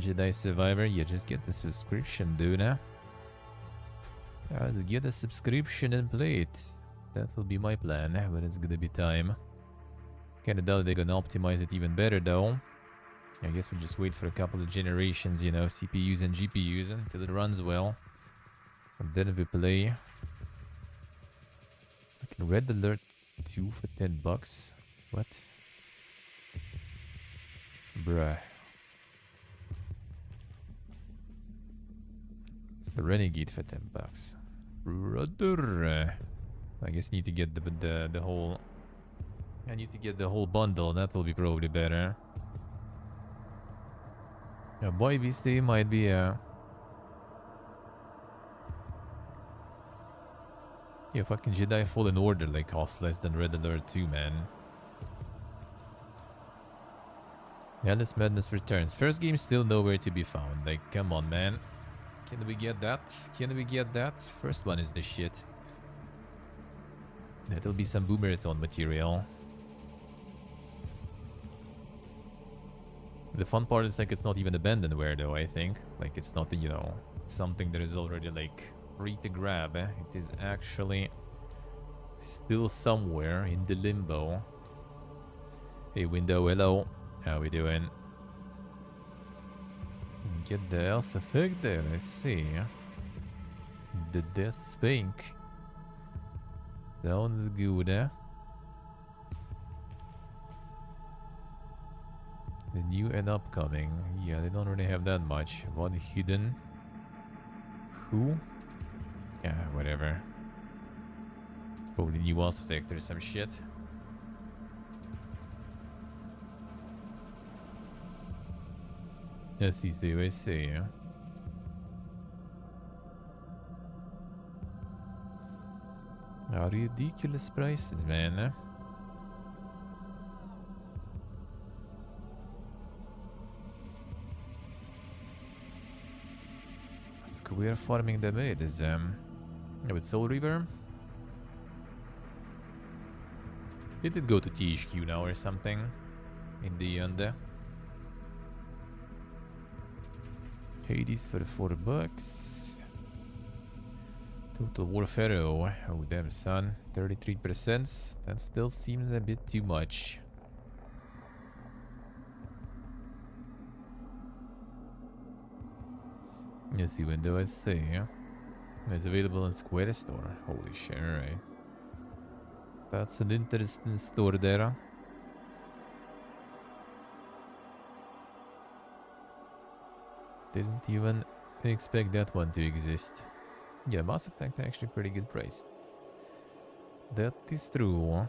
Jedi Survivor? Yeah, just get the subscription, dude. Just get a subscription and play it. That will be my plan, but it's gonna be time. Kinda doubt they're gonna optimize it even better, though. I guess we'll just wait for a couple of generations, you know, CPUs and GPUs until it runs well. And then we play. Fucking Red Alert 2 for $10. What? Bruh. The Renegade for $10. Brother. I guess need to get the whole... I need to get the whole bundle. That will be probably better. A Boy Beastie might be a... Yeah, fucking Jedi Fallen Order like costs less than Red Alert 2, man. Alice Madness returns. First game still nowhere to be found. Like, come on, man. Can we get that? Can we get that? First one is the shit. That'll be some Boomerton material. The fun part is like it's not even abandonware though, I think. Like it's not, you know, something that is already like free to grab. It is actually still somewhere in the limbo. Hey Window, hello. How we doing? Get the else effect there, I see. The Death Spank. Sounds good, eh? The new and upcoming. Yeah, they don't really have that much. One hidden. Who? Yeah, whatever. Probably new aspect or some shit. Yes, he's the USA, yeah. Are ridiculous prices, man. Square farming the maid is with Soul Reaver. Did it go to THQ now or something? In the end. Hades for $4. Total Warfare, oh damn son, 33%. That still seems a bit too much. Let's see, window I say, yeah. It's available in Square Store. Holy shit, alright. That's an interesting store there. Didn't even expect that one to exist. Yeah, Mass Effect actually pretty good price. That is true.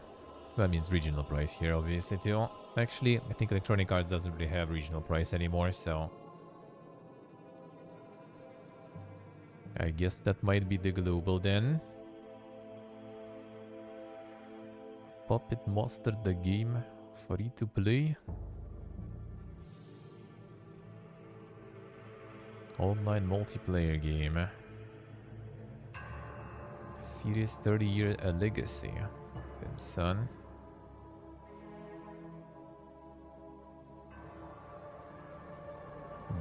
That means regional price here, obviously, too. Actually, I think Electronic Arts doesn't really have regional price anymore, so... I guess that might be the global then. Puppet Master the game, free to play. Online multiplayer game. Series 30-year legacy. Damn son.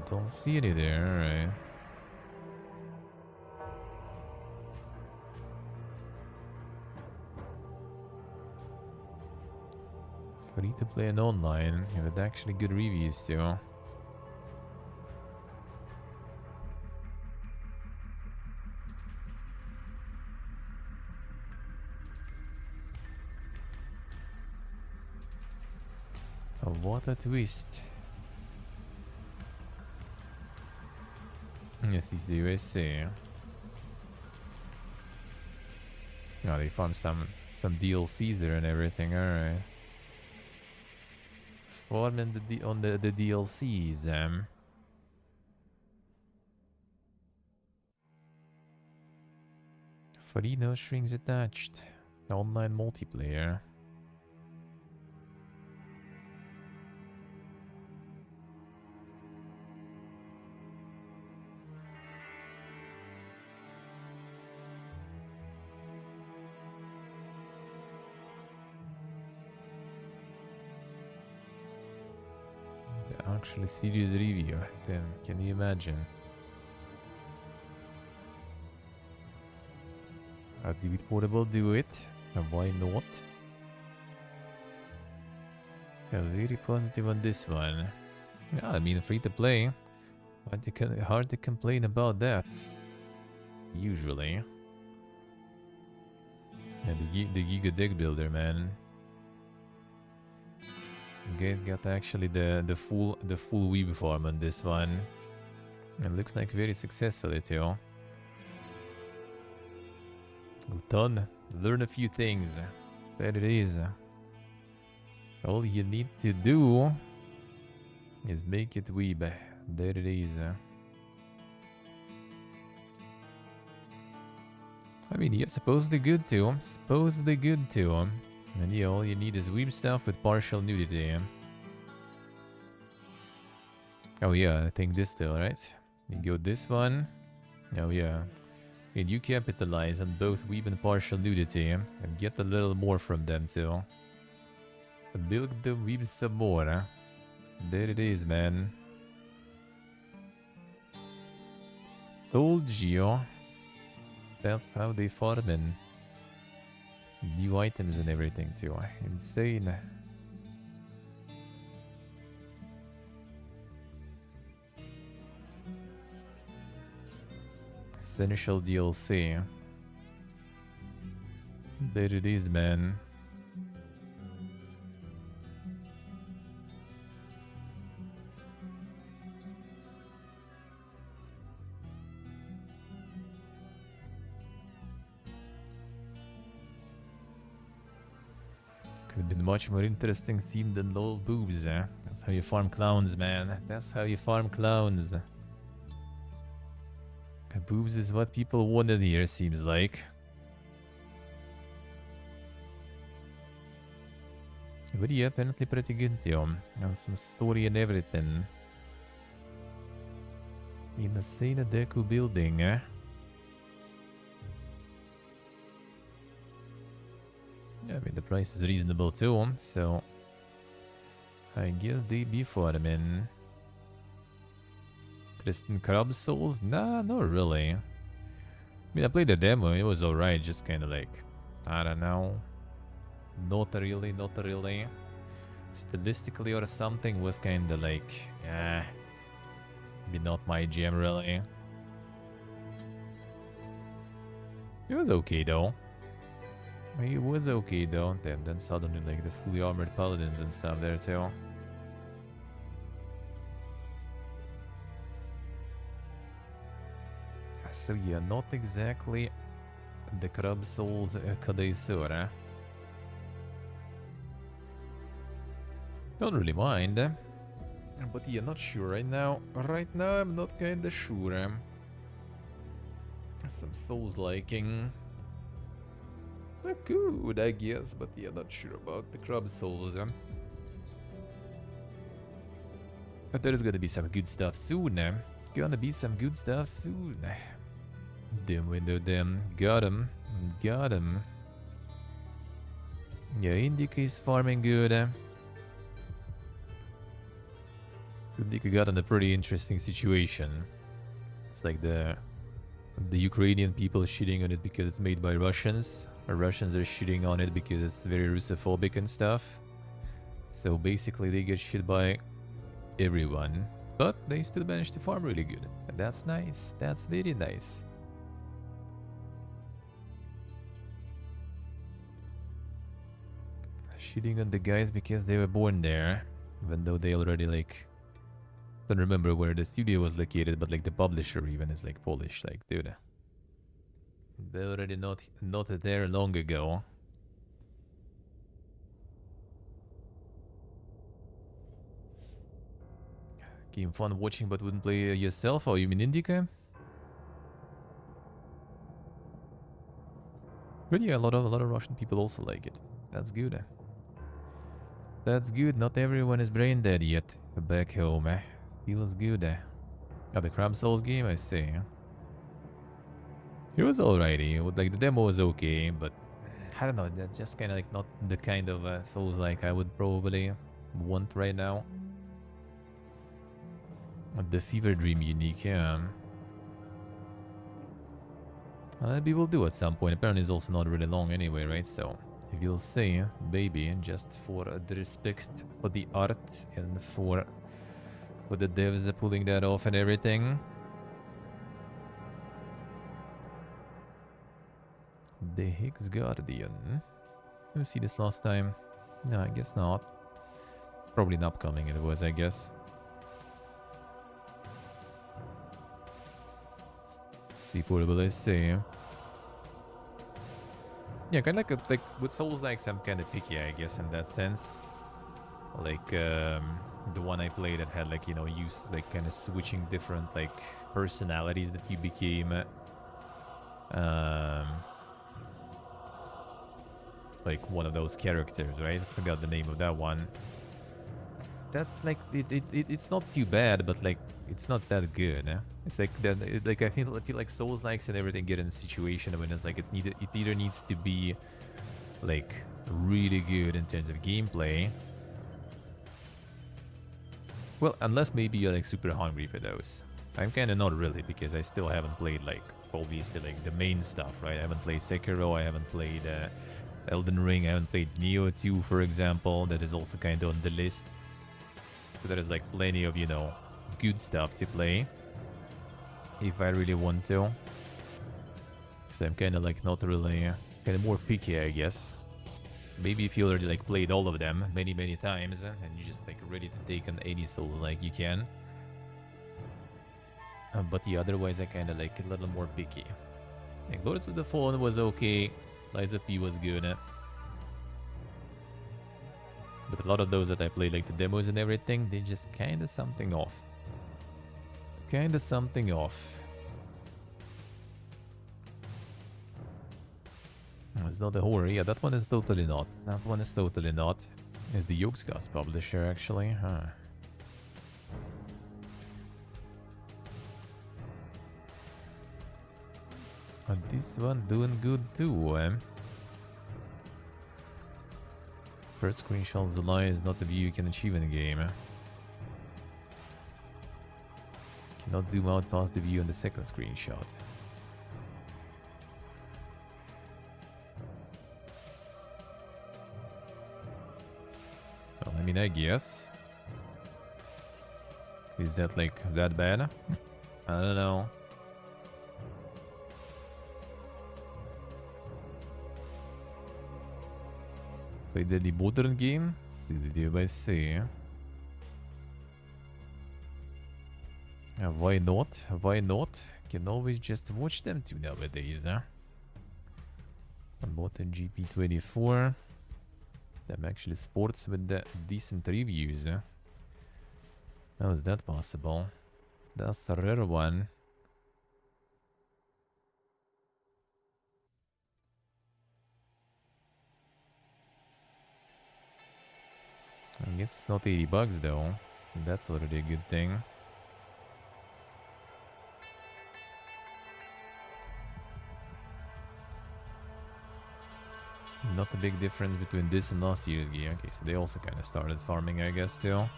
Don't see any there, alright. Free to play and online, with actually good reviews too. Oh, what a twist. Yes, it's the USA. Oh, they found some DLCs there and everything, alright. Farming on the DLCs, Free, no strings attached. Online multiplayer. Actually, serious review. Damn, can you imagine? Activate portable, do it. Why not? Yeah, very positive on this one. Yeah, I mean, free to play. Hard to complain about that. Usually. Yeah, the Giga Deck Builder, man. You guys got actually the full weeb farm on this one. It looks like very successfully too. Done. Learn a few things. There it is. All you need to do is make it weeb. There it is. I mean, yeah, supposedly good too. Supposedly good too. And yeah, all you need is weeb stuff with partial nudity. Oh yeah, I think this still, right? You go this one. Oh yeah. And you capitalize on both weeb and partial nudity and get a little more from them too. Build the weeb some more. There it is, man. Told you. That's how they farm in. New items and everything too. Insane. Essential DLC. There it is, man. Could have been much more interesting theme than lol boobs, eh? That's how you farm clowns, man. That's how you farm clowns. Boobs is what people wanted here, seems like. But yeah, apparently pretty good too. And some story and everything. In the Sena Deku building, eh? Yeah, I mean, the price is reasonable too, so I guess they be farming. Kristen Crab Souls? Nah, not really. I mean, I played the demo, it was alright, just kind of like, I don't know. Not really, not really. Stylistically or something was kind of like, maybe not my jam really. It was okay though. It was okay though. Then suddenly like the fully armored paladins and stuff there too. So yeah, not exactly the Crab Souls Kadesura. Don't really mind. But yeah, not sure right now. Right now I'm not kinda sure. Some Souls liking. Good, I guess, but yeah, not sure about the Crab Souls. But there's gonna be some good stuff soon. Gonna be some good stuff soon. Dim window, them. Got him. Got him. Yeah, Indica is farming good. Indica got in a pretty interesting situation. It's like the Ukrainian people shitting on it because it's made by Russians. Or Russians are shitting on it because it's very Russophobic and stuff. So basically they get shit by everyone. But they still manage to farm really good. And that's nice. That's very nice. Shitting on the guys because they were born there. Even though they already like... Don't remember where the studio was located, but like the publisher even is like Polish. Like, dude. They already not there long ago. Game fun watching but wouldn't play yourself? Oh, you mean Indica? But yeah, a lot of Russian people also like it. That's good. That's good. Not everyone is brain dead yet. Back home, feels good. Oh, the Crab Souls game, I see. It was alrighty. Like the demo was okay, but I don't know. That's just kind of like not the kind of Souls like I would probably want right now. The Fever Dream unique, yeah. Maybe we'll do at some point. Apparently it's also not really long anyway, right? So, we'll see, baby, just for the respect for the art and for the devs pulling that off and everything. The Higgs Guardian. Did we see this last time? No, I guess not. Probably an upcoming it was, I guess. See portable, let's see. Yeah, kind of like with Souls-likes, I'm kind of picky, I guess, in that sense. Like the one I played that had like, you know, use like kind of switching different like personalities that you became. Like one of those characters, right? I forgot the name of that one. That like it's not too bad, but like it's not that good. Eh? It's like that. Like I feel like Souls likes and everything get in a situation when it's like it either needs to be like really good in terms of gameplay. Well, unless maybe you're like super hungry for those. I'm kind of not really because I still haven't played like obviously like the main stuff, right? I haven't played Sekiro. I haven't played Elden Ring. I haven't played Nioh 2, for example. That is also kind of on the list. So there is like plenty of, you know, good stuff to play. If I really want to. So I'm kind of like not really, kind of more picky, I guess. Maybe if you already like played all of them many times and you're just like ready to take on any Souls like you can. But yeah, otherwise I kind of like a little more picky. Like Lords of the Fallen was okay. Lies of P was good. But a lot of those that I played, like the demos and everything, they just kind of something off. Kind of something off. It's not a horror. Yeah, that one is totally not. That one is totally not. It's the Yogscast publisher, actually. Huh. And this one doing good too, eh? First screenshot's a lie is not the view you can achieve in a game. Cannot zoom out past the view on the second screenshot. Well, I mean, I guess. Is that like that bad? I don't know. Played any modern game? See the deal by say. Why not? Why not? Can always just watch them too nowadays, huh? I bought a GP24. Them actually sports with the decent reviews. How is that possible? That's a rare one. I guess it's not 80 bucks though. That's already a good thing. Not a big difference between this and last year's game. Okay, so they also kind of started farming, I guess, still.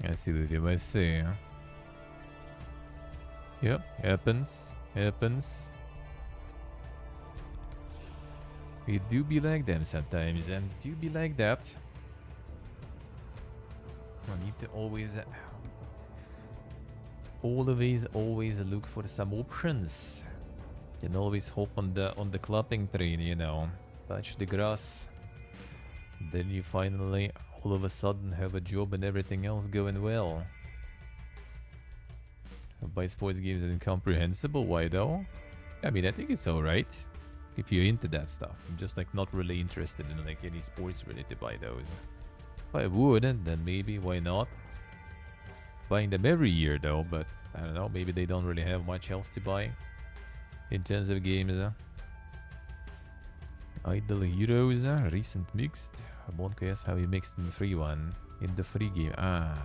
I see the deal, I see. Yep, happens. Happens. We do be like them sometimes, and do be like that. I need to always look for some options. Can always hop on the clapping train, you know. Touch the grass. Then you finally, all of a sudden, have a job and everything else going well. Buy sports games is incomprehensible. Why though? I mean, I think it's alright. If you're into that stuff. I'm just like not really interested in like any sports related to buy those. If I would, then maybe, why not? Buying them every year though, but I don't know, maybe they don't really have much else to buy. In terms of games. Idle Heroes, recent mixed. I won't guess how you mixed in the free one. In the free game. Ah,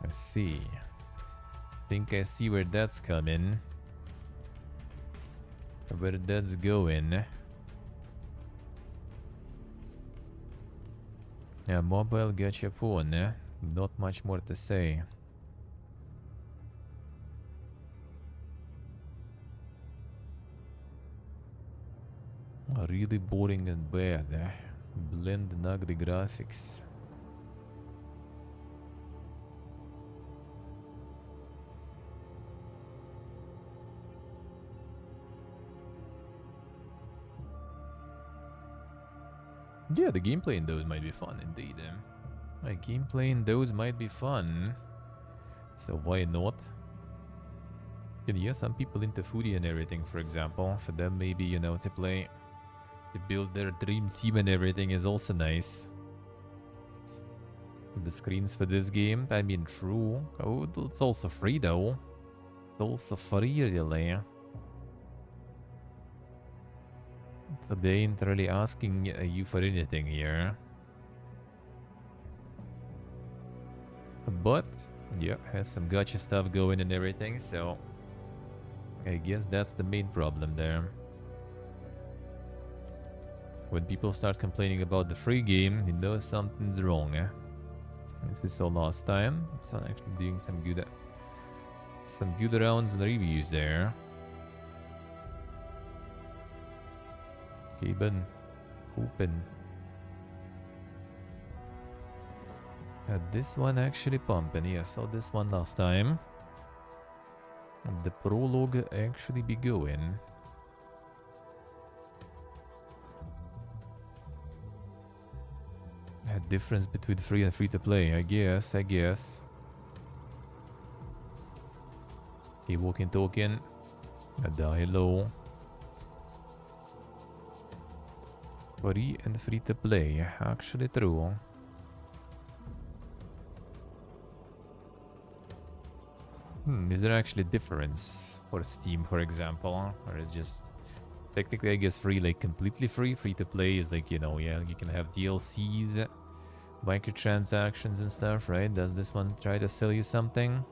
I see. Think I see where that's coming. where that's going. Yeah, mobile gacha phone, not much more to say. Really boring and bad. Blend and ugly graphics. Yeah, the gameplay in those might be fun indeed. Gameplay in those might be fun. So why not? And yeah, some people into foodie and everything, for example. For them, maybe, you know, to play, to build their dream team and everything is also nice. The screens for this game, I mean, true. Oh, it's also free though. It's also free, really. So they ain't really asking you for anything here. But, yeah, has some gacha stuff going and everything, so I guess that's the main problem there. When people start complaining about the free game, you know something's wrong, as we saw last time. So actually doing some good rounds and reviews there. Okay, but open. Had this one actually pumping. Yeah, I saw this one last time. The prologue actually be going. A difference between free and free to play, I guess. Okay, walking token. Hello. Free and free to play, actually true. Is there actually a difference for Steam, for example? Or is just technically, I guess, free, like completely free? Free to play is like, you know, yeah, you can have DLCs, microtransactions and stuff, right? Does this one try to sell you something?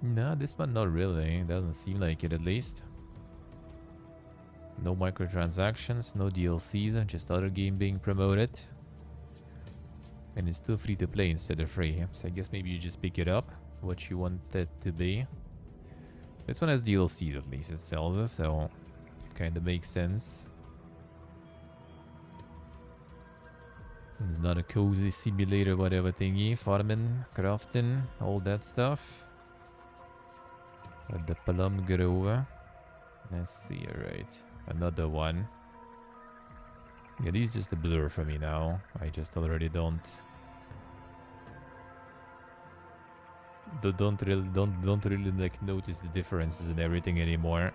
No, this one not really. Doesn't seem like it, at least. No microtransactions, no DLCs, just other game being promoted. And it's still free to play instead of free. So I guess maybe you just pick it up, what you want it to be. This one has DLCs at least, it sells us, so kind of makes sense. It's not a cozy simulator, whatever thingy. Farming, crafting, all that stuff. At the Plum Grove. Let's see, alright. Another one. Yeah, these just a blur for me now. I just already don't really like notice the differences in everything anymore.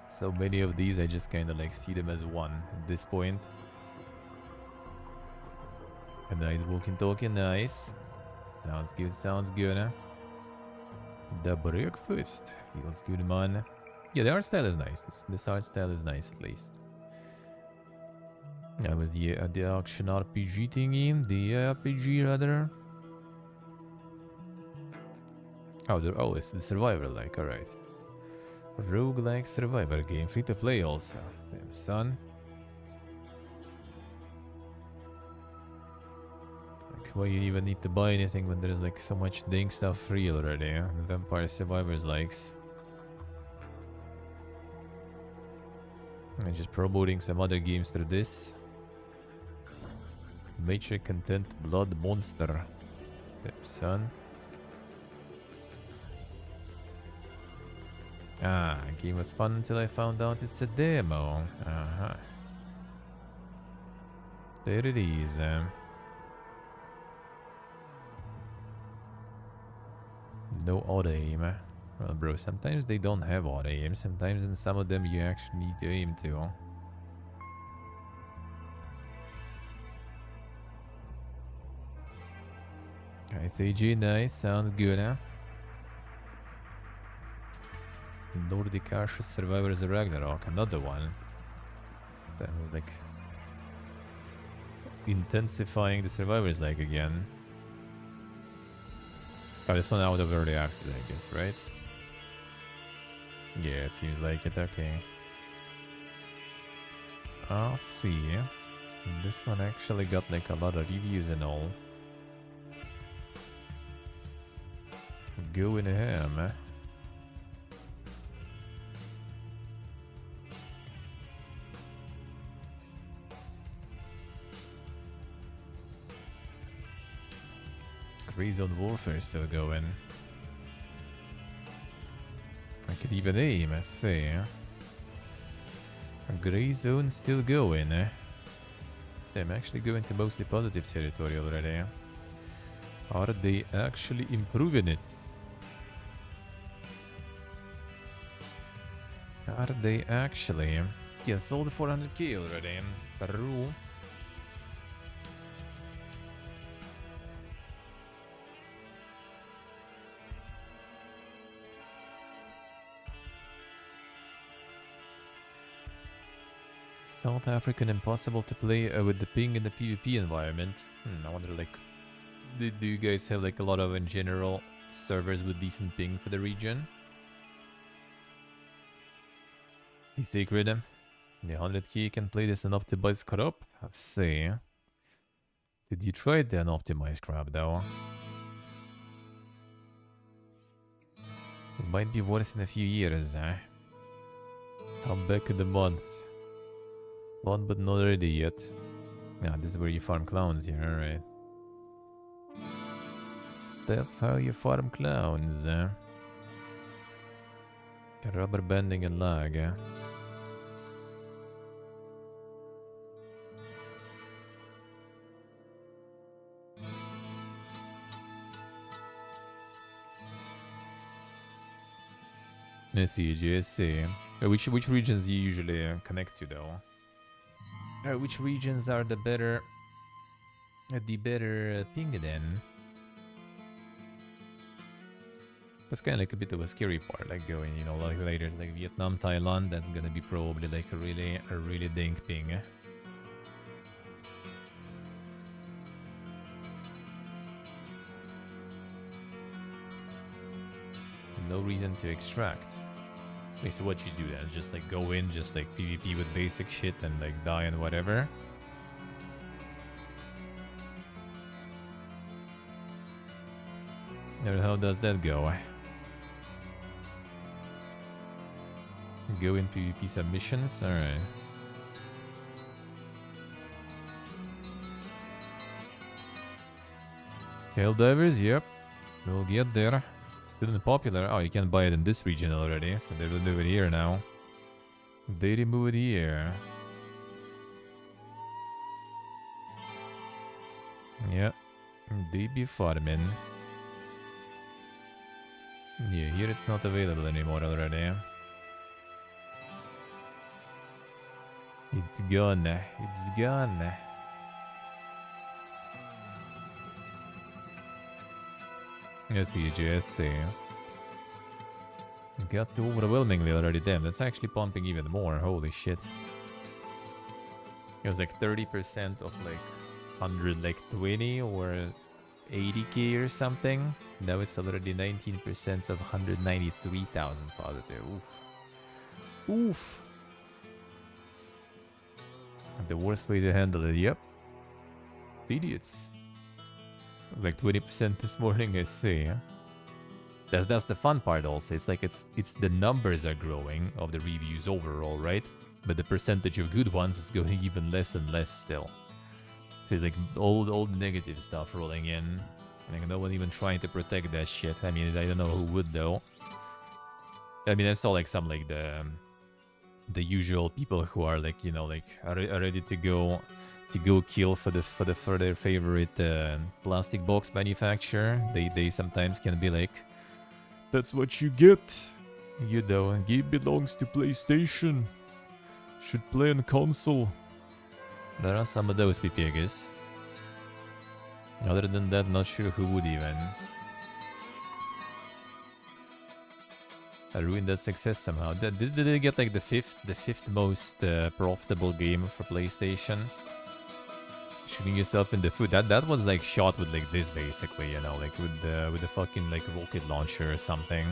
So many of these I just kind of like see them as one at this point. A nice walking talking, nice. Sounds good, huh? The breakfast feels good, man. Yeah, the art style is nice. This art style is nice, at least. That was the action RPG thingy. The RPG, rather. Oh, it's the survivor like, alright. Roguelike survivor game, free to play also. Damn, son. Like, why you even need to buy anything when there's like so much dang stuff free already, huh? Vampire Survivors likes. And just promoting some other games through this. Major content Blood Monster. Damn, son. Ah, game was fun until I found out it's a demo. There it is. No auto aim. Well, bro, sometimes they don't have auto aim. Sometimes in some of them you actually need to aim to. Nice AG, nice. Sounds good, huh? Nordic Ashes Survivors Ragnarok, another one. That was like intensifying the Survivors like again. Oh, this one out of early access, I guess, right? Yeah, it seems like it. Okay. I'll see. This one actually got like a lot of reviews and all. Go in ham. Gray Zone Warfare still going. I could even aim, I see. Gray Zone still going. I'm actually going to mostly positive territory already. Are they actually improving it? Are they actually? Yeah, sold 400k already. Peru. South African impossible to play with the ping in the PvP environment. I wonder, like, do you guys have like a lot of in general servers with decent ping for the region? He's secret. The 100k can play this unoptimized crop. Let's see. Did you try the unoptimized crop though? It might be worth in a few years, eh? Come back in the month. Fun but not ready yet. Yeah, this is where you farm clowns here, alright. That's how you farm clowns, eh? Rubber banding and lag, eh? I see, I see. Which regions you usually connect to though? Which regions are the better ping then? That's kind of like a bit of a scary part, like going, you know, like later, like Vietnam, Thailand. That's gonna be probably like a really dank ping. No reason to extract. So what you do then? Just like go in, just like PvP with basic shit and like die and whatever. Now how does that go? Go in PvP submissions? Alright. Tail divers, yep. We'll get there. Still popular. Oh, you can buy it in this region already, so they will do it here now. They remove it here. Yeah. They be farming. Yeah, here it's not available anymore already. It's gone. It's gone. Let's see, JSC. Got overwhelmingly already. Damn, that's actually pumping even more. Holy shit. It was like 30% of like 120 or 80k or something. Now it's already 19% of 193,000 positive. Oof. Oof. The worst way to handle it, yep. Idiots. It was like 20% this morning, I see. That's the fun part also. It's like it's the numbers are growing of the reviews overall, right? But the percentage of good ones is going even less and less still. So it's like all the negative stuff rolling in. Like no one even trying to protect that shit. I mean, I don't know who would though. I mean, I saw like some like the usual people who are like, you know, like are ready to go kill for their favorite plastic box manufacturer. They sometimes can be like, that's what you get. You know, game belongs to PlayStation. Should play on console. There are some of those people, I guess. Other than that, not sure who would even. I ruined that success somehow. Did they get like the fifth most profitable game for PlayStation? Shooting yourself in the foot. That was like shot with like this basically, you know, like with the fucking like rocket launcher or something.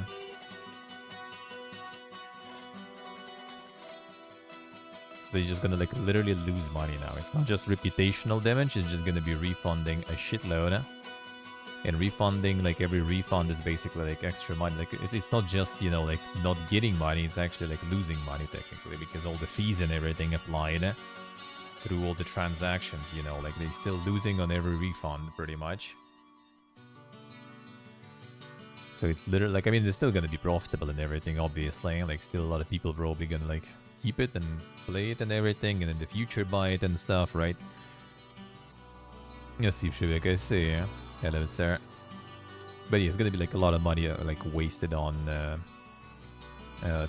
they're just gonna like literally lose money now. It's not just reputational damage, it's just gonna be refunding a shitload. And refunding, like every refund is basically like extra money. Like it's not just, you know, like not getting money, it's actually like losing money technically, because all the fees and everything applied through all the transactions, you know, like they're still losing on every refund pretty much. So it's literally like, I mean, they're still gonna be profitable and everything, obviously. Like still a lot of people probably gonna like keep it and play it and everything, and in the future buy it and stuff, right? Yes, see, Shivik, I see. Hello, sir. But yeah, it's gonna be like a lot of money like wasted on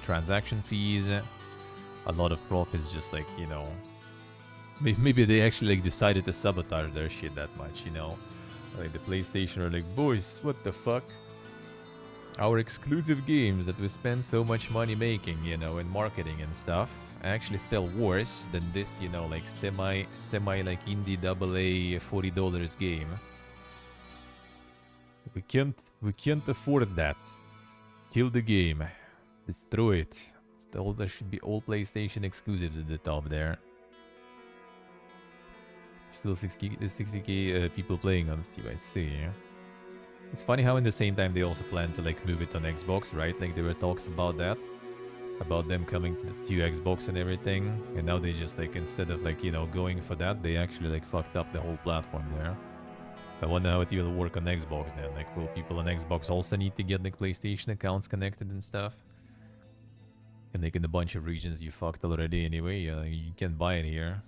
transaction fees. A lot of profits just like, you know, maybe they actually like decided to sabotage their shit that much, you know? Like the PlayStation are like, boys, what the fuck? Our exclusive games that we spend so much money making, you know, and marketing and stuff, actually sell worse than this, you know, like semi like indie AA $40 game. We can't afford that. Kill the game. Destroy it. There should be all PlayStation exclusives at the top there. Still 60k people playing on Steam, I see. It's funny how in the same time they also plan to like move it on Xbox, right? Like there were talks about that. About them coming to Xbox and everything. And now they just like, instead of like, you know, going for that, they actually like fucked up the whole platform there. I wonder how it will work on Xbox then. Like, will people on Xbox also need to get like PlayStation accounts connected and stuff? And like in a bunch of regions you fucked already anyway, you can buy it here.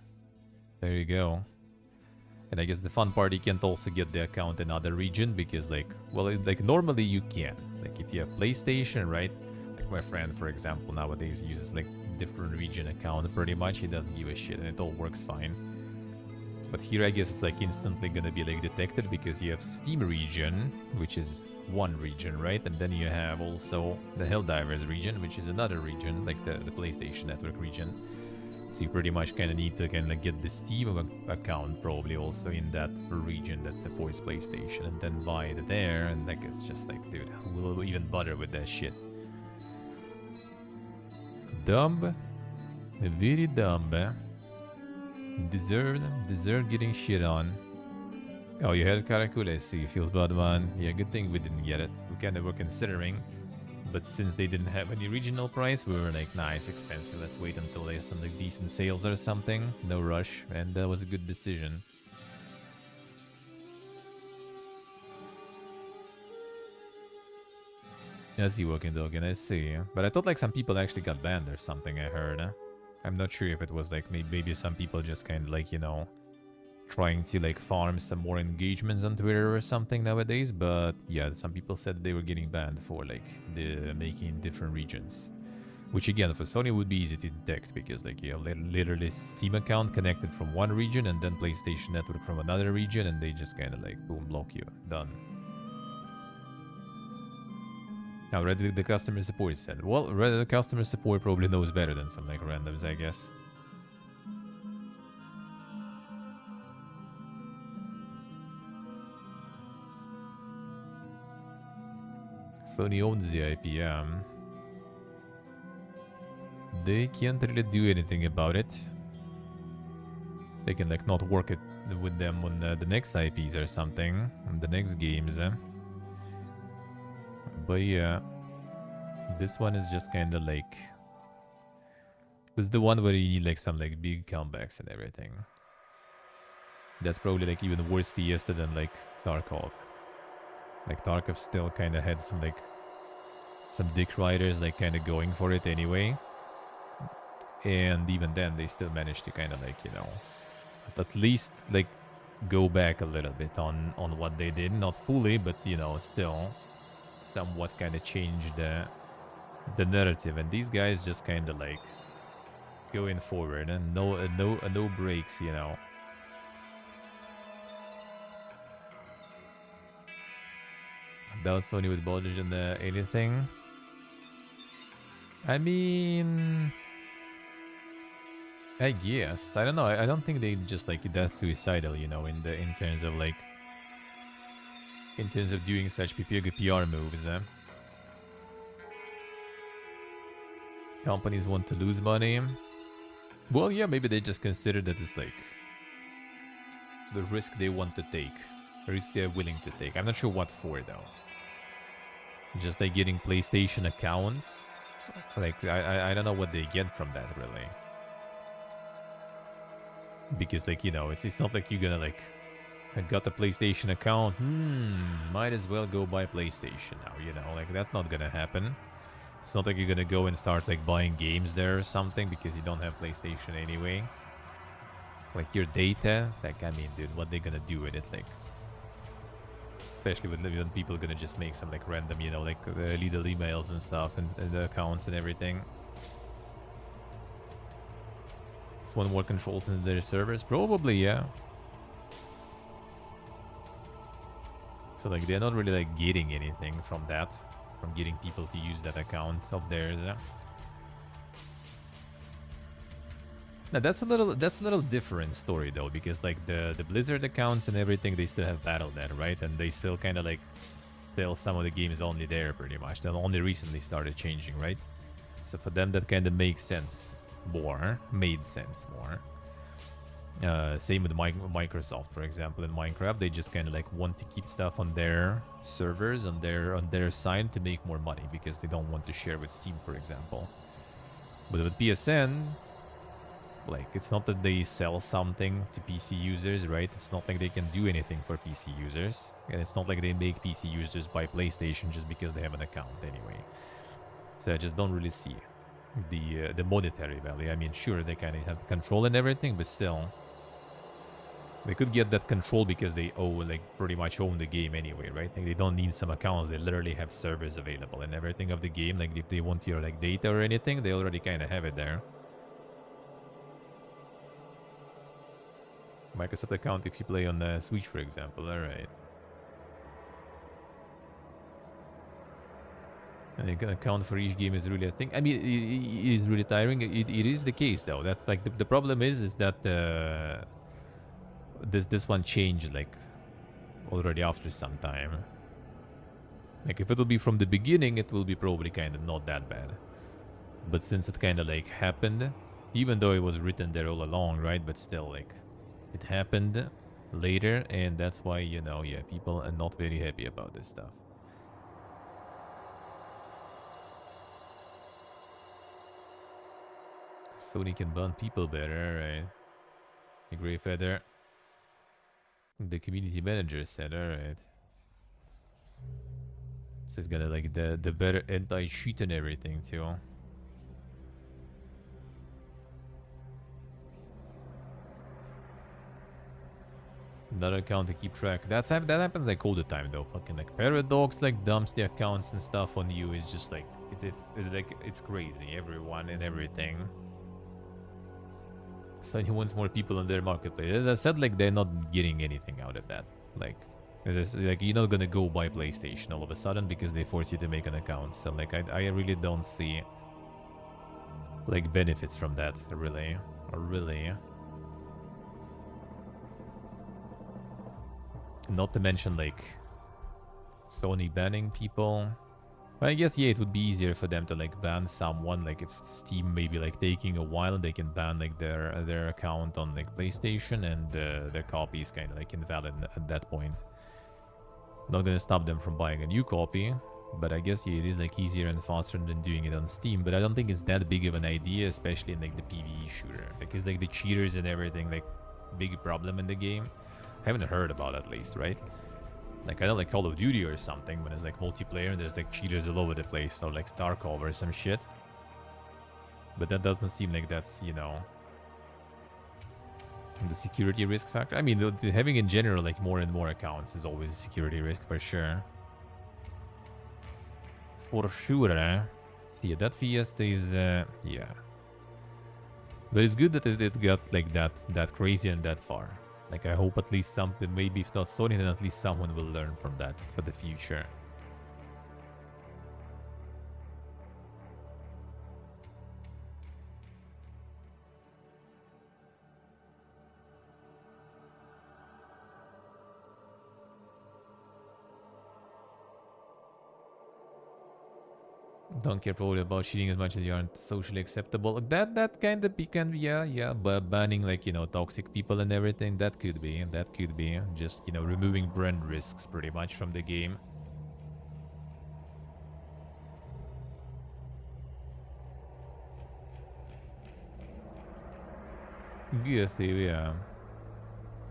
There you go. And I guess the fun part, you can't also get the account in other region because like, well, like normally you can. Like if you have PlayStation, right? Like my friend, for example, nowadays uses like different region account pretty much. He doesn't give a shit and it all works fine. But here I guess it's like instantly gonna be like detected because you have Steam region, which is one region, right? And then you have also the Helldivers region, which is another region, like the PlayStation Network region. So you pretty much kind of need to kind of get the Steam account probably also in that region that supports PlayStation and then buy it there. And like it's just like, dude, who will even bother with that shit? Dumb. Very dumb. Deserved getting shit on. Oh, you had Karakul, I see. Feels bad, man. Yeah, good thing we didn't get it. We kind of were considering. But since they didn't have any regional price, we were like, nah, it's expensive. Let's wait until there's some like decent sales or something. No rush. And that was a good decision. I see Walking Dog, and I see. But I thought like some people actually got banned or something, I heard. I'm not sure if it was like maybe some people just kind of like, you know, trying to like farm some more engagements on Twitter or something nowadays. But yeah, some people said they were getting banned for like the making different regions. Which again, for Sony would be easy to detect because like you have literally Steam account connected from one region and then PlayStation Network from another region and they just kind of like boom, block you. Done. Now, Reddit the customer support said. Well, Reddit the customer support probably knows better than some like randoms, I guess. Sony owns the IPM. They can't really do anything about it. They can like not work it with them on the next IPs or something, on the next games. But yeah, this one is just kind of like, this is the one where you need like some like big comebacks and everything. That's probably like even worse Fiesta than like Tarkov. Like Tarkov still kind of had some like some dick riders like kind of going for it anyway. And even then they still managed to kind of like, you know, at least like go back a little bit on what they did. Not fully, but you know, still somewhat kind of changed the narrative. And these guys just kind of like going forward and no breaks, you know. Doubt Sony would budge in anything. I mean, I guess. I don't know. I don't think they just like that's suicidal, you know, in terms of like in terms of doing such PR moves. Companies want to lose money. Well, yeah, maybe they just consider that it's like the risk they want to take, the risk they're willing to take. I'm not sure what for though. Just like getting PlayStation accounts. Like I don't know what they get from that really. Because like, you know, it's not like you're gonna like, I got a PlayStation account. Might as well go buy PlayStation now, you know, like that's not gonna happen. It's not like you're gonna go and start like buying games there or something because you don't have PlayStation anyway. Like your data, like I mean, dude, what they gonna do with it? Like, especially when people are gonna just make some like random, you know, like little emails and stuff and the accounts and everything. It's one more controls in their servers, probably, yeah. So like they're not really like getting anything from that, from getting people to use that account of theirs. Now that's a little different story though, because like the Blizzard accounts and everything, they still have Battle.net, right? And they still kind of like sell some of the games only there pretty much. They only recently started changing, right? So for them that kind of makes sense more, made sense more. Same with Microsoft, for example, in Minecraft, they just kind of like want to keep stuff on their servers, on their side to make more money because they don't want to share with Steam, for example. But with PSN, like it's not that they sell something to PC users, right? It's not like they can do anything for PC users, and it's not like they make PC users buy PlayStation just because they have an account anyway. So I just don't really see the monetary value. I mean, sure, they kind of have control and everything, but still. They could get that control because they like pretty much own the game anyway, right? Like they don't need some accounts. They literally have servers available and everything of the game. Like if they want your like data or anything, they already kind of have it there. Microsoft account if you play on Switch, for example. All right. And an account for each game is really a thing. I mean, it is really tiring. It is the case though. That like the problem is that this one changed like already after some time. Like if it'll be from the beginning, it will be probably kind of not that bad. But since it kind of like happened, even though it was written there all along, right? But still, like it happened later, and that's why, you know, yeah, people are not very happy about this stuff. Sony can ban people better, right? A Grey Feather. The community manager said, alright. So it's got like the better anti-cheat and everything too. Another account to keep track. That happens like all the time though. Fucking like Paradox like dumps the accounts and stuff on you. It's just like it's crazy. Everyone and everything. So he wants more people on their marketplace. As I said, like they're not getting anything out of that. Like, like you're not gonna go buy PlayStation all of a sudden because they force you to make an account. So like I really don't see like benefits from that really, or really. Not to mention like Sony banning people. But I guess yeah, it would be easier for them to like ban someone. Like if Steam maybe like taking a while, they can ban like their account on like PlayStation, and their copy is kind of like invalid at that point. Not gonna stop them from buying a new copy, but I guess yeah, it is like easier and faster than doing it on Steam. But I don't think it's that big of an idea, especially in like the PvE shooter, because like the cheaters and everything, like big problem in the game. I haven't heard about at least, right? Like, I don't like Call of Duty or something when it's like multiplayer and there's like cheaters all over the place, or like Starcraft or some shit. But that doesn't seem like that's, you know, the security risk factor. I mean, having in general like more and more accounts is always a security risk for sure. For sure, eh? See, that Fiesta is, yeah. But it's good that it got like that crazy and that far. Like, I hope at least something, maybe if not Sony, then at least someone will learn from that for the future. Don't care probably about cheating as much as you aren't socially acceptable. That kind of can be, yeah, but banning like, you know, toxic people and everything, that could be just, you know, removing brand risks pretty much from the game. Yeah, yeah.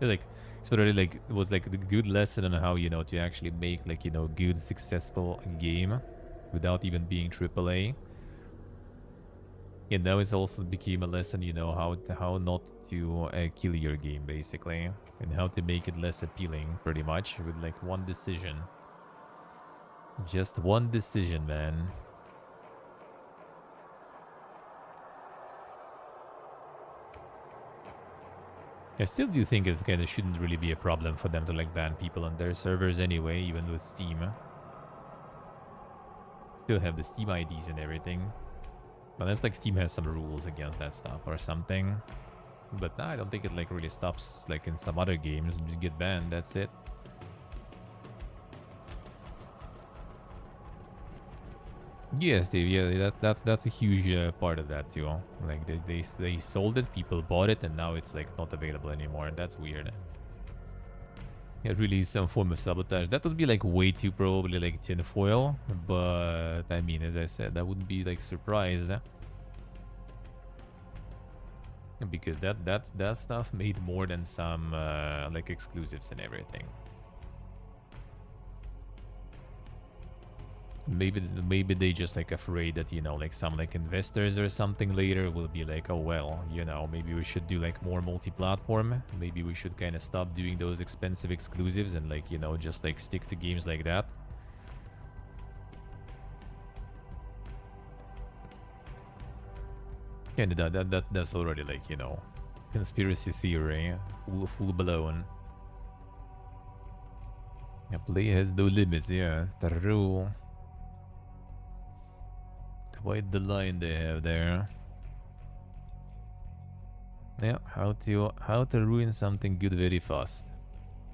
Like it's already like it was like the good lesson on how, you know, to actually make like, you know, good successful game without even being AAA. And now it's also became a lesson, you know, how not to kill your game basically, and how to make it less appealing, pretty much with like one decision. Just one decision, man. I still do think it kind of shouldn't really be a problem for them to like ban people on their servers anyway, even with Steam. Still have the Steam IDs and everything. Unless like Steam has some rules against that stuff or something. But nah, I don't think it like really stops like in some other games. You get banned, that's it. Yes, Dave. Yeah, that's a huge part of that too. Like they sold it, people bought it, and now it's like not available anymore. That's weird. It really is some form of sabotage. That would be like way too probably like tinfoil, but I mean, as I said, that wouldn't be like surprised. Because that stuff made more than some like exclusives and everything. Maybe they just like afraid that, you know, like some like investors or something later will be like, oh well, you know, maybe we should do like more multi-platform. Maybe we should kind of stop doing those expensive exclusives and like, you know, just like stick to games like that. And that's already like, you know, conspiracy theory, full blown. Yeah, play has no limits, yeah. True. Quite the line they have there. Yeah, how to ruin something good very fast.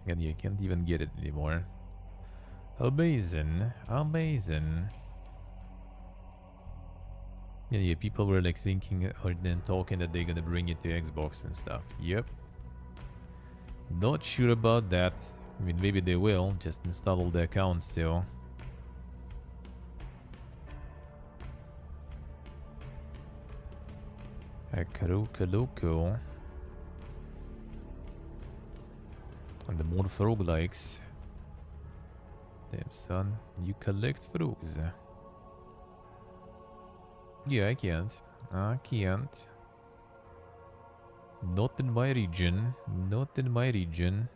And you can't even get it anymore. Amazing. Amazing. Yeah, people were like thinking or then talking that they're gonna bring it to Xbox and stuff. Yep. Not sure about that. I mean, maybe they will. Just install all the accounts still. Karuka Loco. And the more frog-likes. Damn, son. You collect frogs. Yeah, I can't. I can't. Not in my region. Not in my region.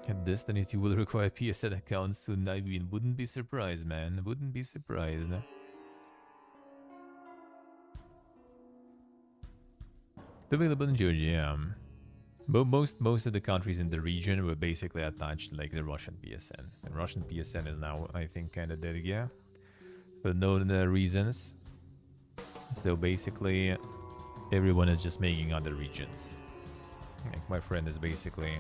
And Destiny 2 will require PSN accounts soon. I mean, wouldn't be surprised, man. Wouldn't be surprised. Available in Georgia, yeah. Most of the countries in the region were basically attached to like the Russian PSN. And Russian PSN is now, I think, kind of dead, yeah, for known reasons. So basically, everyone is just making other regions. Like my friend is basically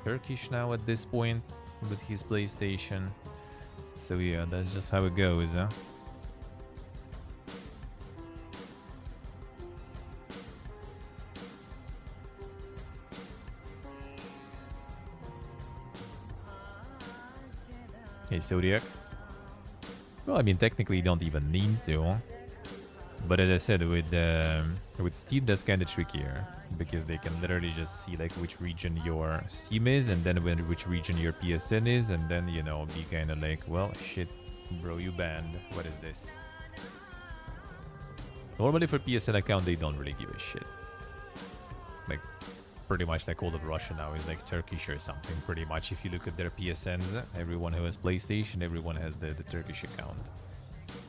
Turkish now at this point with his PlayStation. So yeah, that's just how it goes, huh? Hey, Zodiac. Well, I mean, technically you don't even need to. But as I said, with Steam, that's kind of trickier. Because they can literally just see like which region your Steam is, and then which region your PSN is, and then, you know, be kind of like, well, shit, bro, you banned. What is this? Normally for PSN account, they don't really give a shit. Like, pretty much like all of Russia now is like Turkish or something, pretty much. If you look at their PSNs, everyone who has PlayStation, everyone has the Turkish account.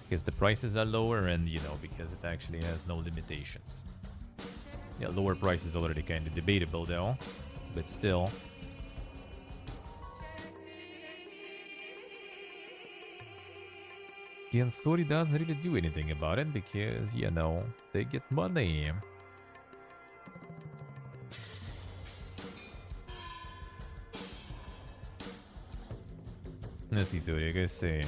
Because the prices are lower and, you know, because it actually has no limitations. Yeah, lower price is already kind of debatable though, but still. Again, story doesn't really do anything about it because, you know, they get money. Let's see, so I guess say,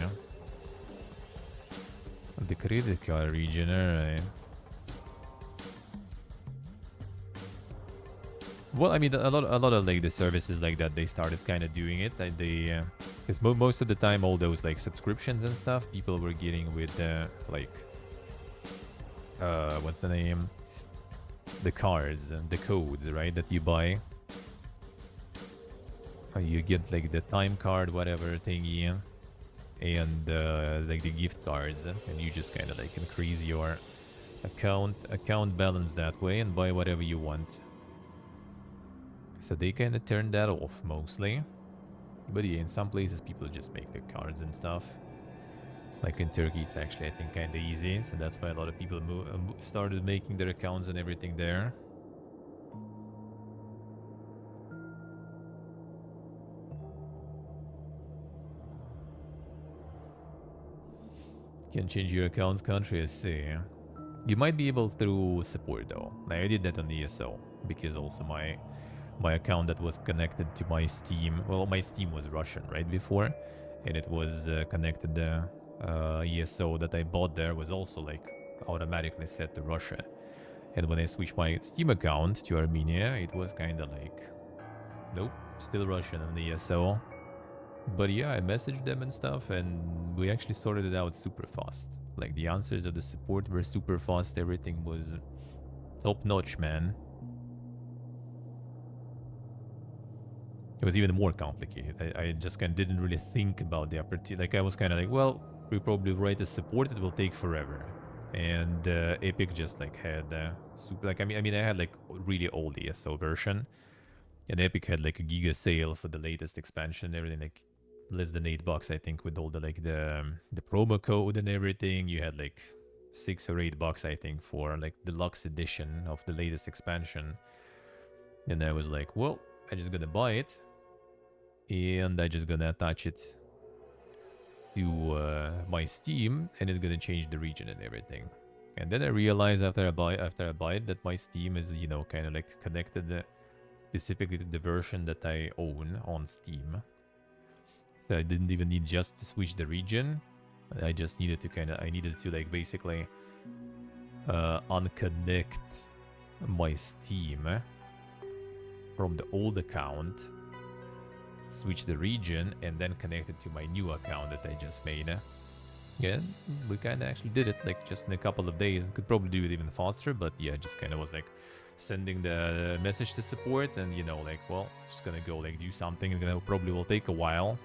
the credit card region, alright. Well, I mean, a lot of like the services like that, they started kind of doing it. Like they, because most of the time, all those like subscriptions and stuff, people were getting with like, what's the name? The cards and the codes, right? That you buy. You get like the time card, whatever thingy, and like the gift cards, and you just kind of like increase your account balance that way and buy whatever you want. So they kind of turned that off mostly. But yeah, in some places people just make the cards and stuff. Like in Turkey, it's actually, I think, kind of easy. So that's why a lot of people started making their accounts and everything there. Can change your account's country, I see. You might be able through support though. Like I did that on the ESO because also my account that was connected to my Steam. Well, my Steam was Russian right before, and it was connected. The ESO that I bought there was also like automatically set to Russia. And when I switched my Steam account to Armenia, it was kind of like, nope, still Russian on the ESO. But yeah, I messaged them and stuff, and we actually sorted it out super fast. Like the answers of the support were super fast. Everything was top notch, man. It was even more complicated. I just kind of didn't really think about the opportunity. Like I was kind of like, well, we probably write a support. It will take forever. And Epic just like had super. Like I mean, I had like really old ESO version, and Epic had like a giga sale for the latest expansion and everything. Like less than $8, I think, with all the like the promo code and everything. You had like $6 or $8, I think, for like deluxe edition of the latest expansion. And I was like, well, I'm just gonna buy it, and I'm just gonna attach it to my Steam, and it's gonna change the region and everything. And then I realized after I buy it that my Steam is, you know, kind of like connected specifically to the version that I own on Steam. So I didn't even need just to switch the region. I just needed to I needed to like basically unconnect my Steam from the old account, switch the region, and then connect it to my new account that I just made. Yeah, we kind of actually did it like just in a couple of days. Could probably do it even faster, but yeah, just kind of was like sending the message to support, and you know, like, well, just gonna go like do something, and it probably will take a while.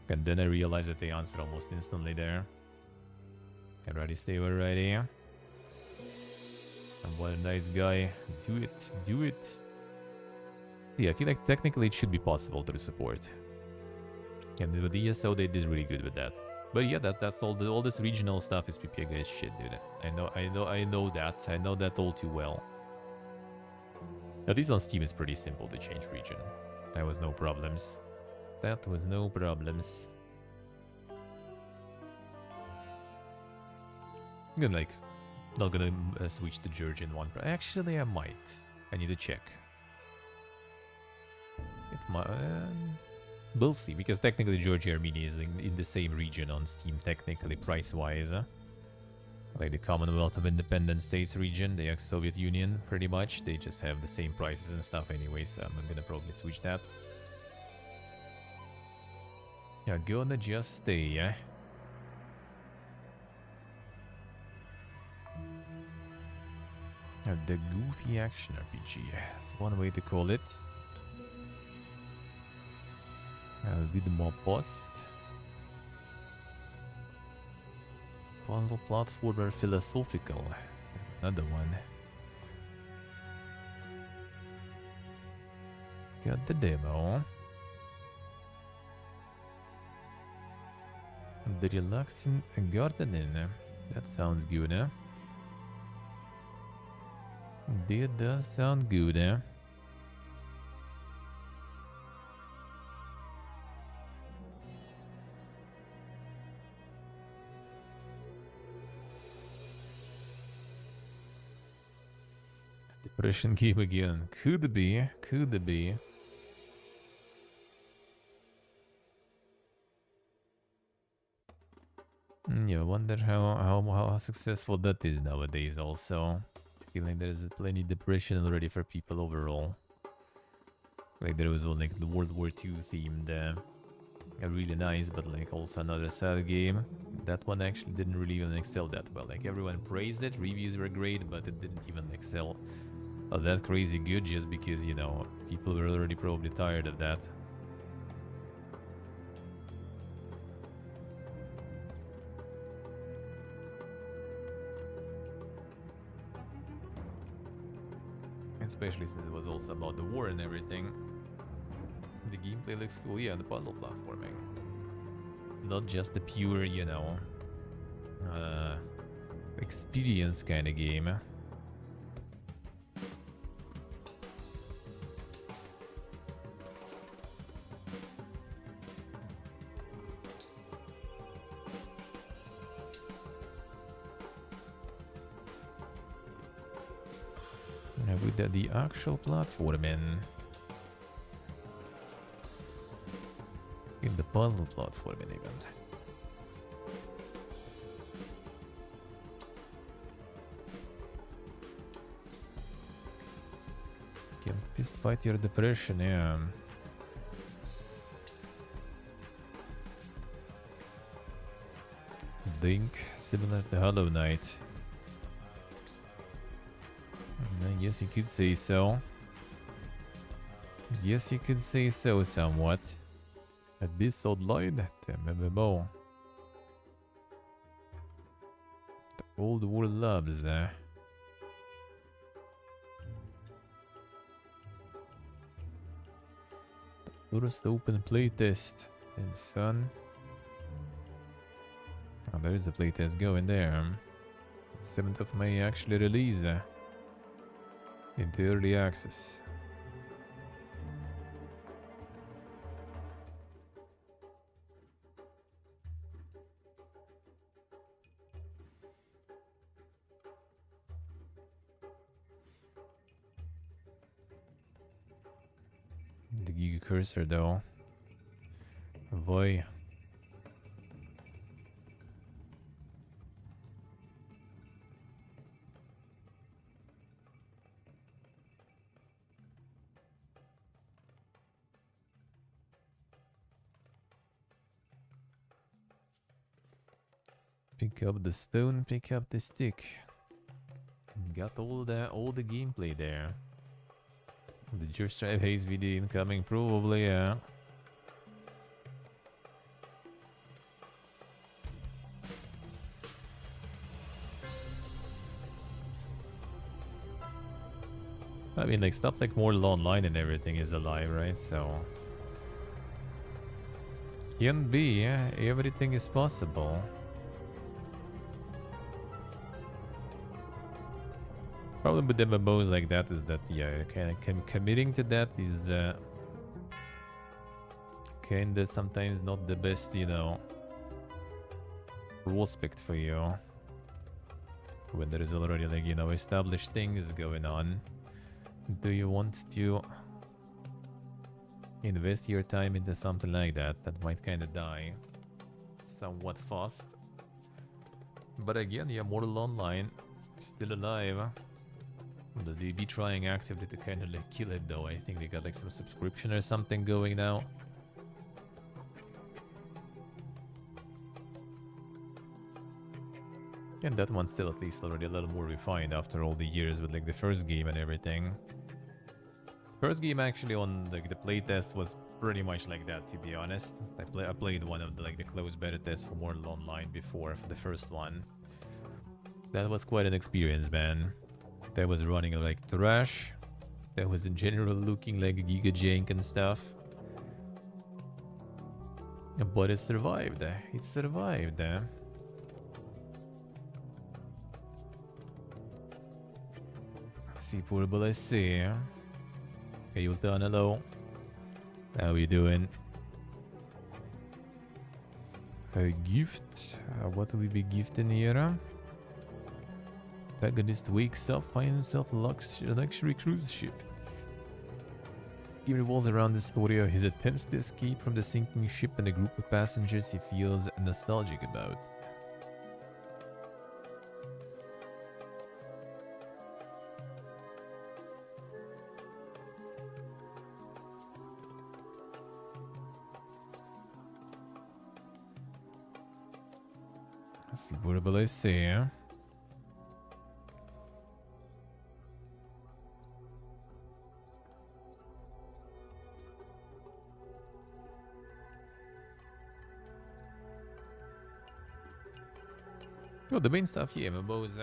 And then I realized that they answered almost instantly there. Get ready, stay ready. And what a nice guy. Do it, do it. See, I feel like technically it should be possible through support. And with the ESO, they did really good with that. But yeah, that's all this regional stuff is PPA shit, dude. I know that. I know that all too well. At least on Steam, it's pretty simple to change region. That was no problems. That was no problems. I'm gonna like, not gonna switch to Georgian one. Actually, I might. I need to check. It might. We'll see, because technically Georgia Armenia is in the same region on Steam, technically price-wise. Like the Commonwealth of Independent States region, the ex-Soviet Union, pretty much. They just have the same prices and stuff anyway, so I'm gonna probably switch that. Yeah, gonna just stay, yeah? The Goofy Action RPG, that's one way to call it. With more post. Puzzle platformer philosophical. Another one. Got the demo. The relaxing gardening. That sounds good, eh? That does sound good, eh? Depression game again. Could be. Could be. Yeah, I wonder how successful that is nowadays also. I feel like there's plenty depression already for people overall. Like there was one like the World War II themed, really nice, but like also another sad game. That one actually didn't really even excel that well. Like everyone praised it, reviews were great, but it didn't even excel that crazy good just because, you know, people were already probably tired of that. Especially since it was also about the war and everything. The gameplay looks cool, yeah, the puzzle platforming. Not just the pure, you know, experience kind of game. With the actual platforming. In the puzzle platforming even. Can just fight your depression, yeah. Think similar to Hollow Knight. I guess you could say so. Yes, you could say so somewhat. Abyss Online, the MMO. The old world loves, The first open playtest. And son. Oh, there is a playtest going there. 7th of May actually release. Into early access. The Giga cursor though. Boy. Pick up the stone, pick up the stick. Got all the gameplay there. The Just Drive Haze video incoming, probably, yeah. I mean, like, stuff like Mortal Online and everything is alive, right? So... Can be, yeah. Everything is possible. Problem with MMOs like that is that, yeah, kind of committing to that is kind of sometimes not the best, you know, prospect for you. When there is already, like, you know, established things going on. Do you want to invest your time into something like that that might kind of die somewhat fast? But again, yeah, Mortal Online still alive. They be trying actively to kind of like kill it though. I think they got like some subscription or something going now. And that one's still at least already a little more refined after all the years with like the first game and everything. First game actually on like the playtest was pretty much like that, to be honest. I played one of the like the closed beta tests for Mortal Online before for the first one. That was quite an experience, man. That was running like trash. That was in general looking like Giga Jank and stuff. But it survived. It survived. See, portable, I see. Hey, you done, hello. How we doing? A gift? What will we be gifting here? Protagonist wakes up, finds himself a luxury cruise ship. He revolves around the story of his attempts to escape from the sinking ship and a group of passengers he feels nostalgic about. Let's see, what will I say? Well, the main stuff here, MMO is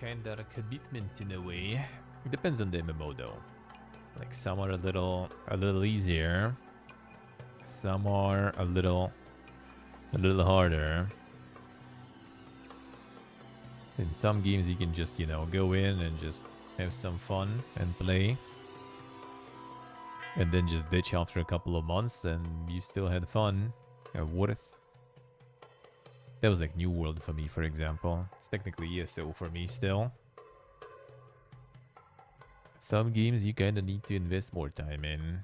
kind of a commitment in a way. It depends on the MMO though. Like some are a little easier. Some are a little harder. In some games you can just, you know, go in and just have some fun and play. And then just ditch after a couple of months and you still had fun. Worth. That was like New World for me, for example. It's technically ESO for me still. Some games you kind of need to invest more time in.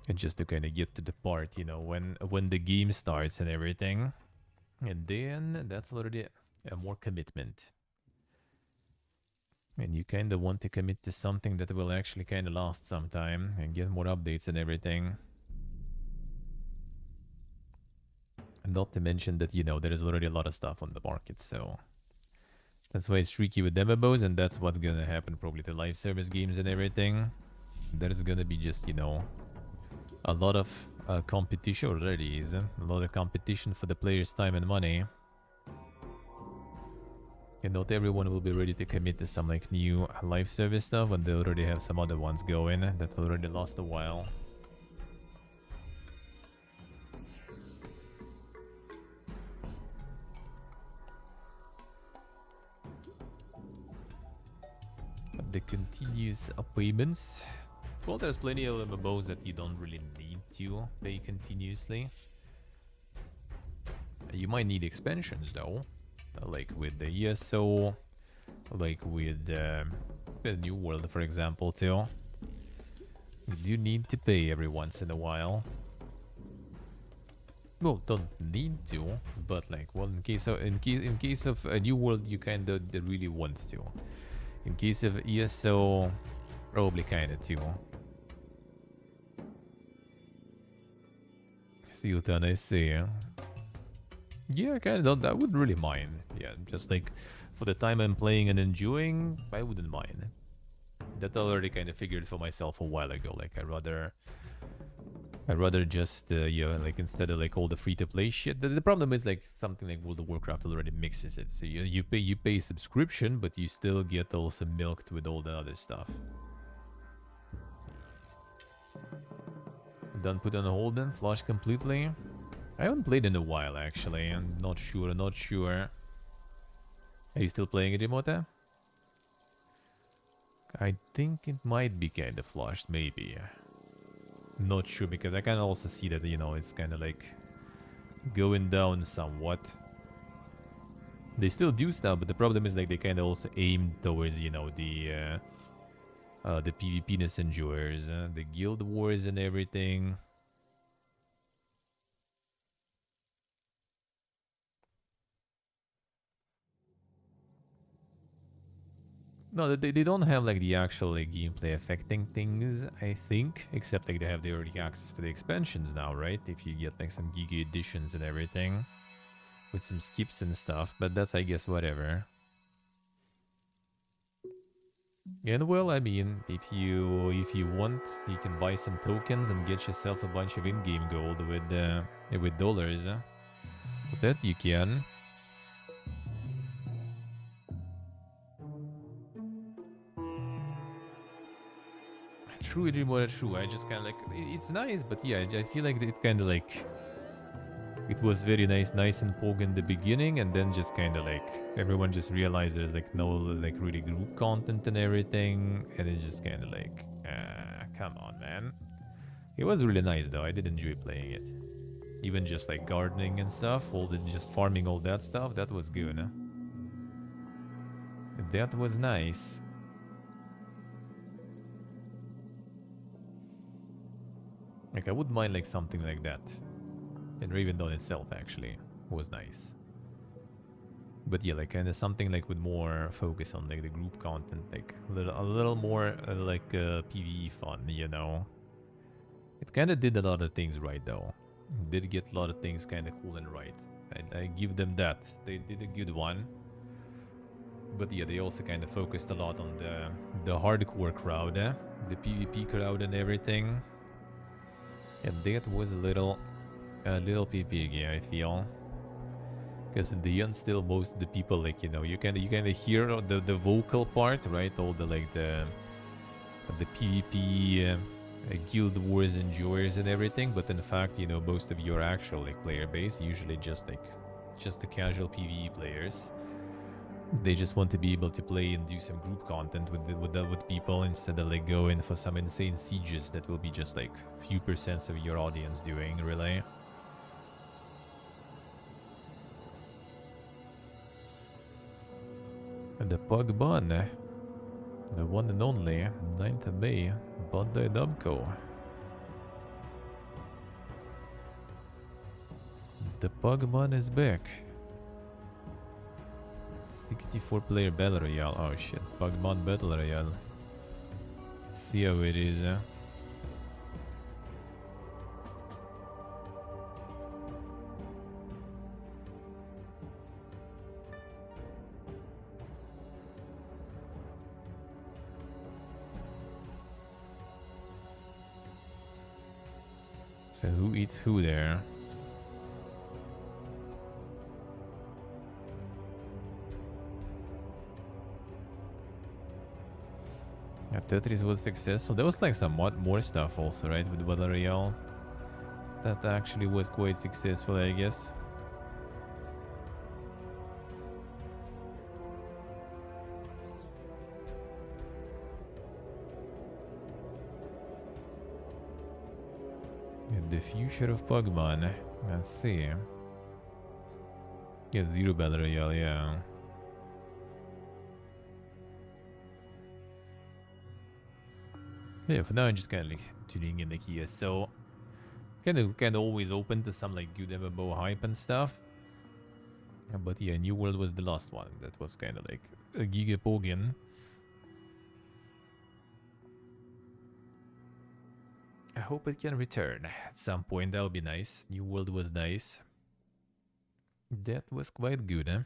And just to kind of get to the part, you know, when the game starts and everything. And then that's already a more commitment. And you kind of want to commit to something that will actually kind of last some time and get more updates and everything. And not to mention that, you know, there is already a lot of stuff on the market, so... That's why it's tricky with MMOs, and that's what's gonna happen probably to live service games and everything. There's gonna be just, you know, a lot of competition already, isn't a lot of competition for the players' time and money. And not everyone will be ready to commit to some like new live service stuff when they already have some other ones going that already lost a while. The continuous payments. Well, there's plenty of MMOs that you don't really need to pay continuously. You might need expansions though, like with the ESO, like with the New World, for example, too. You do need to pay every once in a while. Well, don't need to, but like, well, in case of a New World, you kind of really want to. In case of ESO, probably kind of too. See what I say. Yeah, I kind of don't. I wouldn't really mind. Yeah, just like for the time I'm playing and enjoying, I wouldn't mind. That I already kind of figured for myself a while ago. Like I'd rather just yeah, like instead of like all the free-to-play shit. The problem is like something like World of Warcraft already mixes it. So you pay subscription, but you still get also milked with all the other stuff. Done put on hold then, flush completely. I haven't played in a while actually. I'm not sure. Are you still playing it, Imota? I think it might be kind of flushed, maybe. Not sure, because I can also see that, you know, it's kind of like going down somewhat. They still do stuff, but the problem is like they kind of also aim towards, you know, the PvP-ness enjoyers, the guild wars and everything. No, they don't have like the actual like, gameplay affecting things, I think. Except like they have the early access for the expansions now, right? If you get like some Giga editions and everything. With some skips and stuff, but that's I guess whatever. And well, I mean, if you want, you can buy some tokens and get yourself a bunch of in-game gold with dollars. That you can. True, Idrimora, true. I just kind of like it's nice, but yeah, I feel like it kind of like it was very nice and Pog in the beginning, and then just kind of like everyone just realized there's like no like really group content and everything, and it's just kind of like, come on, man. It was really nice though. I did enjoy playing it. Even just like gardening and stuff, all the just farming all that stuff, that was good. Huh? That was nice. Like I wouldn't mind like something like that. And Raven Dawn itself actually was nice. But yeah, like kind of something like with more focus on like the group content, like a little more like PvE fun, you know. It kind of did a lot of things right though. Did get a lot of things kind of cool and right. I give them that. They did a good one. But yeah, they also kind of focused a lot on the hardcore crowd, the PvP crowd and everything. And that was a little PPG, I feel. Because in the end, still most of the people, like, you know, you kind of hear the vocal part, right? All the like the PvP guild wars enjoyers and everything. But in fact, you know, most of your actual like player base, usually just the casual PvE players. They just want to be able to play and do some group content with people instead of like going for some insane sieges that will be just like few percents of your audience doing, really. And the Pug Bun, the one and only 9th of May, Bandai Namco. The Pug Bun is back. 64 player battle royale. Oh shit, Pokemon battle royale. See how it is, huh? So who eats who there? Yeah, Tetris was successful. There was like somewhat more stuff also, right, with Battle Royale. That actually was quite successful, I guess. Yeah, the future of Pokemon. Let's see. Yeah, Zero Battle Royale, yeah. Yeah, for now I'm just kind of like tuning in like here, so kind of always open to some like good MMO hype and stuff. But yeah, New World was the last one that was kind of like a Gigapogin. I hope it can return at some point. That would be nice. New World was nice. That was quite good, huh?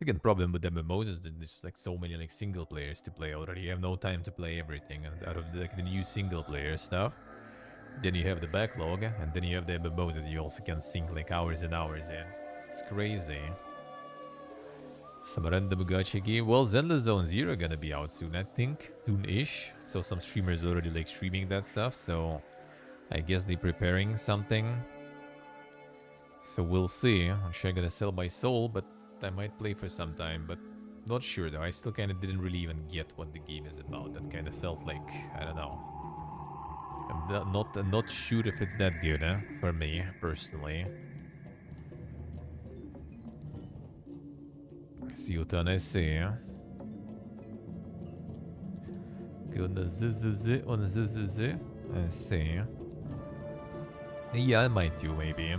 The problem with MMOs is that there's like so many like single players to play already. You have no time to play everything, and out of like the new single player stuff. Then you have the backlog, and then you have the MMOs that you also can sink like hours and hours in. It's crazy. Some random gacha game. Well, Zelda Zone Zero gonna be out soon, I think. Soon-ish. So some streamers already like streaming that stuff, so I guess they're preparing something. So we'll see. I'm sure I'm gonna sell my soul, but I might play for some time, but not sure though. I still kind of didn't really even get what the game is about. That kind of felt like, I don't know. I'm not sure if it's that good, for me, personally. See what I see, Go on the z on the z. I see. Yeah, I might do, maybe.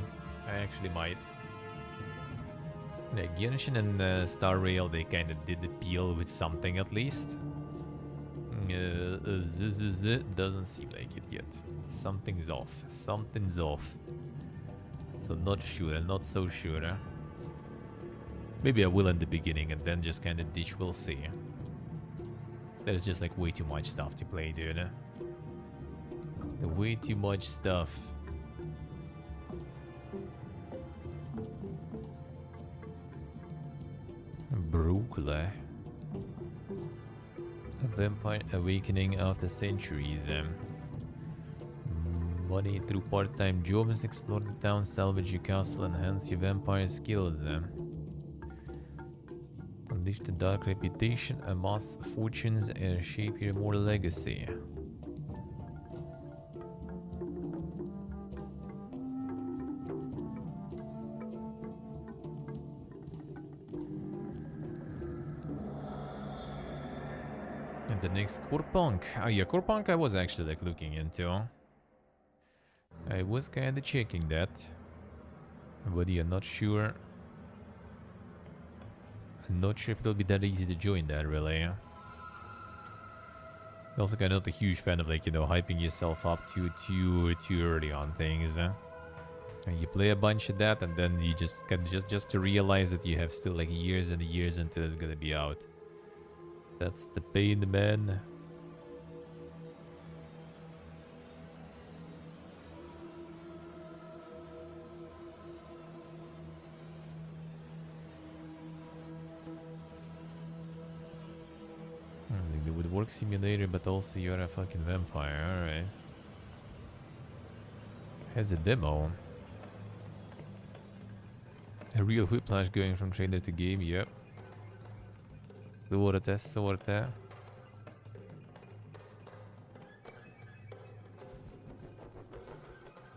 I actually might. Yeah, Genshin and Star Rail, they kind of did appeal with something at least. Doesn't seem like it yet. Something's off. Something's off. So not sure, not so sure. Maybe I will in the beginning and then just kind of ditch, we'll see. There's just like way too much stuff to play, dude. Way too much stuff. Brooklyn. A vampire awakening after centuries. Money through part-time jobs, explore the town, salvage your castle, enhance your vampire skills. Unleash the dark reputation, amass fortunes, and shape your immortal legacy. the next core punk. Oh yeah, core punk I was actually like looking into. I was kinda checking that. But yeah, not sure. I'm not sure if it'll be that easy to join that really. Also kinda not a huge fan of like, you know, hyping yourself up too early on things. And you play a bunch of that and then you just can just to realize that you have still like years and years until it's gonna be out. That's the pain, man. Like the woodwork simulator, but also you're a fucking vampire, alright. Has a demo. A real whiplash going from trailer to game, yep. Sorte.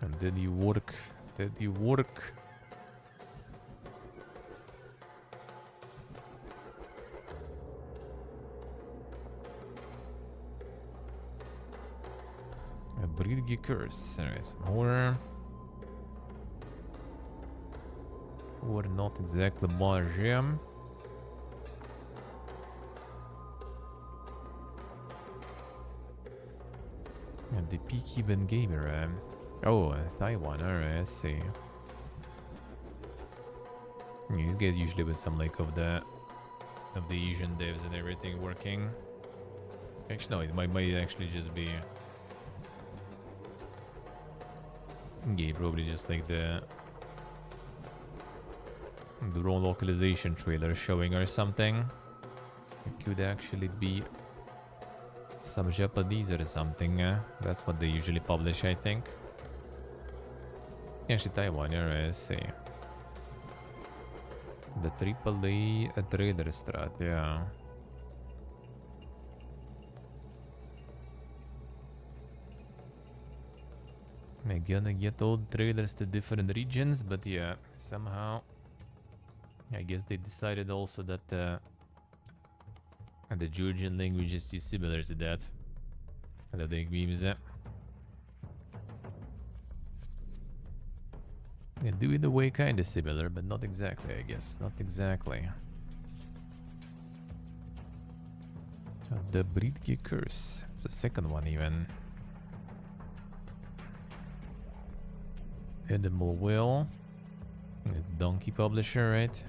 And then you work. A Bridge curse. Alright, some horror. Or not exactly my jam. And the Peakeeban Gamer. Oh, Taiwan, alright, I see. Yeah, these guys usually with some like of the Asian devs and everything working. Actually, no, it might actually just be. Yeah, probably just like the wrong localization trailer showing or something. It could actually be some Japanese or something. That's what they usually publish, I think. Actually, Taiwan, yeah, I see. The AAA trailer strat, yeah. I'm gonna get all trailers to different regions, but yeah, somehow I guess they decided also that the Georgian language is too similar to that. Hello, the memes. Yeah, do in a way kind of similar, but not exactly, I guess. Not exactly. The Bridge Curse. It's the second one even. Animal Will. The Donkey Publisher, right?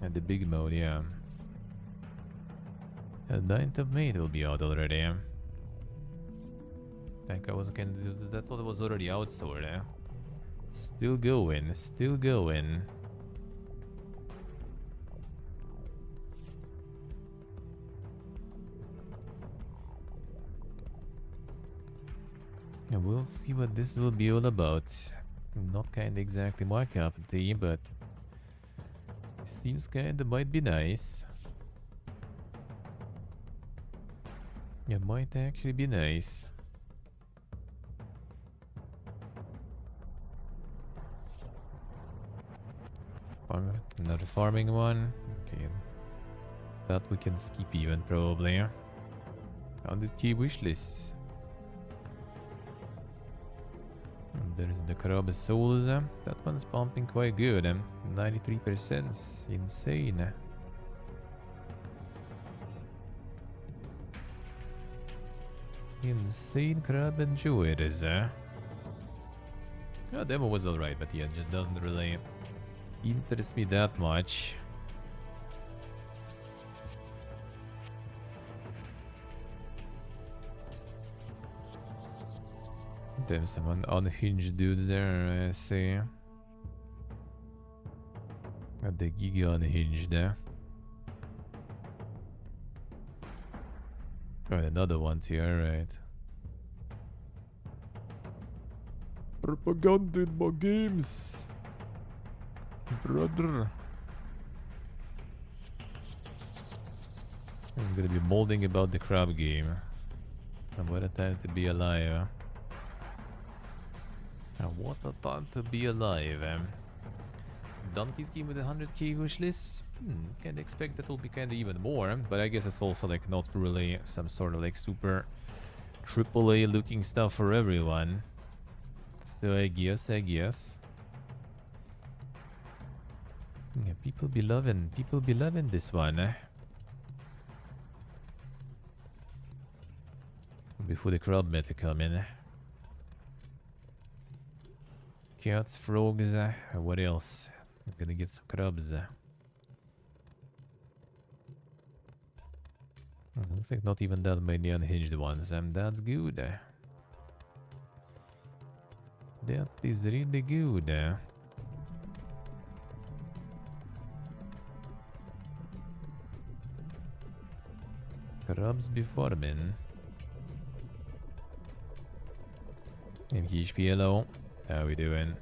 And the big mode, yeah. The 9th of May it will be out already. I think I was kind of... That thought it was already out, sort of. Still going, still going. And we'll see what this will be all about. Not kinda exactly my cup of tea, but seems kinda might be nice. It might actually be nice. Another farming one. Okay. That we can skip even probably. 100k wishlist. There's the Crab Souls. That one's pumping quite good. 93%. Insane. Insane crab enjoyers. Yeah, demo was alright, but yeah, it just doesn't really interest me that much. Damn, some unhinged dudes there, I see. At the Giga unhinged there. Oh, another one here, right? Propaganda in my games, brother. I'm gonna be molding about the crab game. And what a time to be alive. And what a time to be alive. Donkey's game with a 100k wishlist. Can't expect that will be kind of even more, but I guess it's also like not really some sort of like super AAA looking stuff for everyone. So I guess. Yeah, people be loving this one, eh? Before the crab meta come in. Cats, frogs, what else? I'm gonna get some crabs. Looks like not even that many unhinged ones, and that's good. That is really good. Crabs be farming. MKHP, hello. How we doing?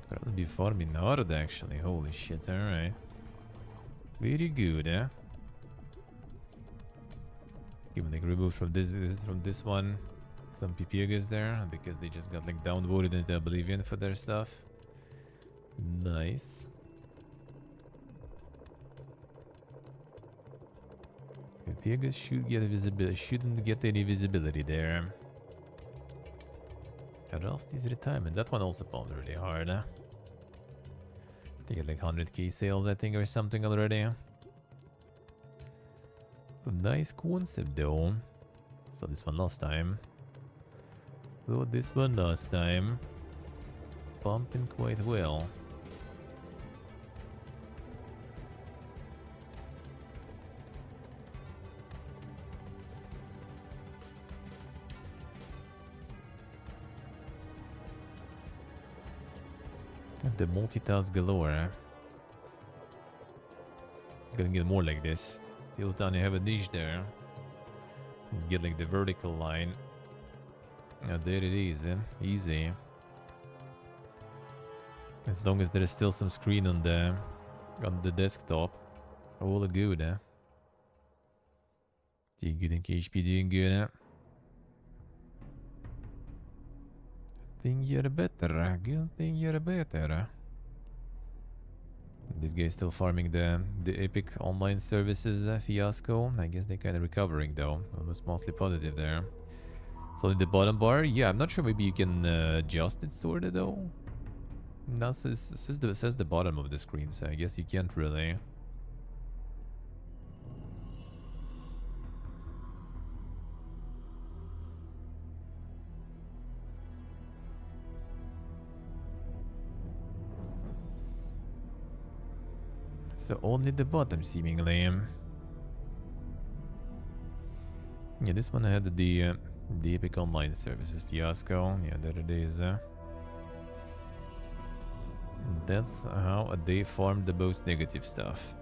Crabs be farming hard actually. Holy shit, alright. Very good, eh? Even like removed from this one some PPGs there because they just got like downvoted into oblivion for their stuff. Nice. PPGs should get visibility, shouldn't get any visibility there. Rusty's retirement, that one also bombed really hard. They get like 100k sales I think or something already. Nice concept though. Saw this one last time. Pumping quite well. The multitask galore. Gonna get more like this. Till down you have a niche there. Get like the vertical line. Yeah, there it is, easy. As long as there is still some screen on the desktop, all good, eh? Doing good in KHP, doing good, eh? Think you're better, good thing you're better. This guy's still farming the Epic online services fiasco. I guess they're kind of recovering though. Almost mostly positive there. So in the bottom bar, yeah, I'm not sure. Maybe you can adjust it sorta though. No, says the bottom of the screen, so I guess you can't really. So only the bottom, seemingly. Yeah, this one had the Epic Online Services fiasco. Yeah, there it is. That's how they farmed the most negative stuff.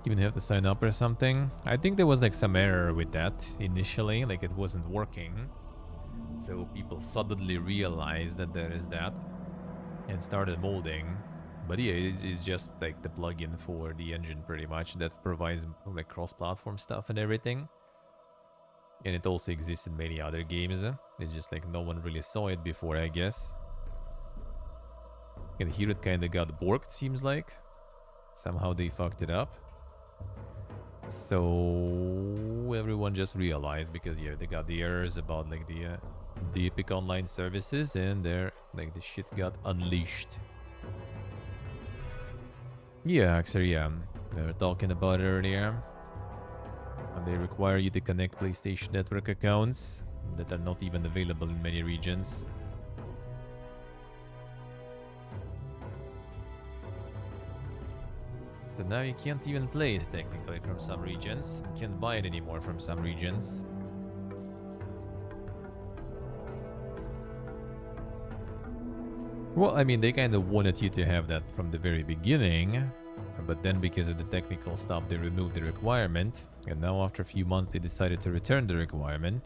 Even have to sign up or something. I think there was like some error with that initially, like it wasn't working. So people suddenly realized that there is that and started molding. But yeah, it's just like the plugin for the engine pretty much that provides like cross-platform stuff and everything. And it also exists in many other games. It's just like no one really saw it before, I guess. And here it kind of got borked, seems like. Somehow they fucked it up. So everyone just realized because yeah, they got the errors about like the Epic Online services, and they're like the shit got unleashed. Yeah, actually, yeah, they were talking about it earlier. And they require you to connect PlayStation Network accounts that are not even available in many regions. So now you can't even play it technically from some regions. You can't buy it anymore from some regions. Well, I mean, they kind of wanted you to have that from the very beginning, but then because of the technical stuff, they removed the requirement, and now after a few months, they decided to return the requirement.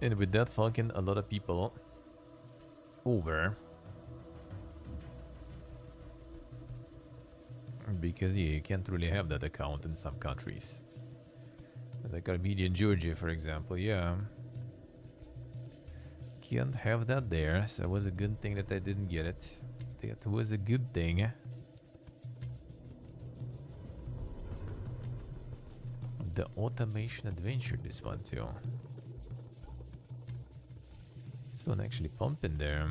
And with that, fucking a lot of people over. Because, yeah, you can't really have that account in some countries. Like Armenia and Georgia, for example, yeah. Can't have that there, so it was a good thing that I didn't get it. That was a good thing. The automation adventure, this one too. This one actually pumping there.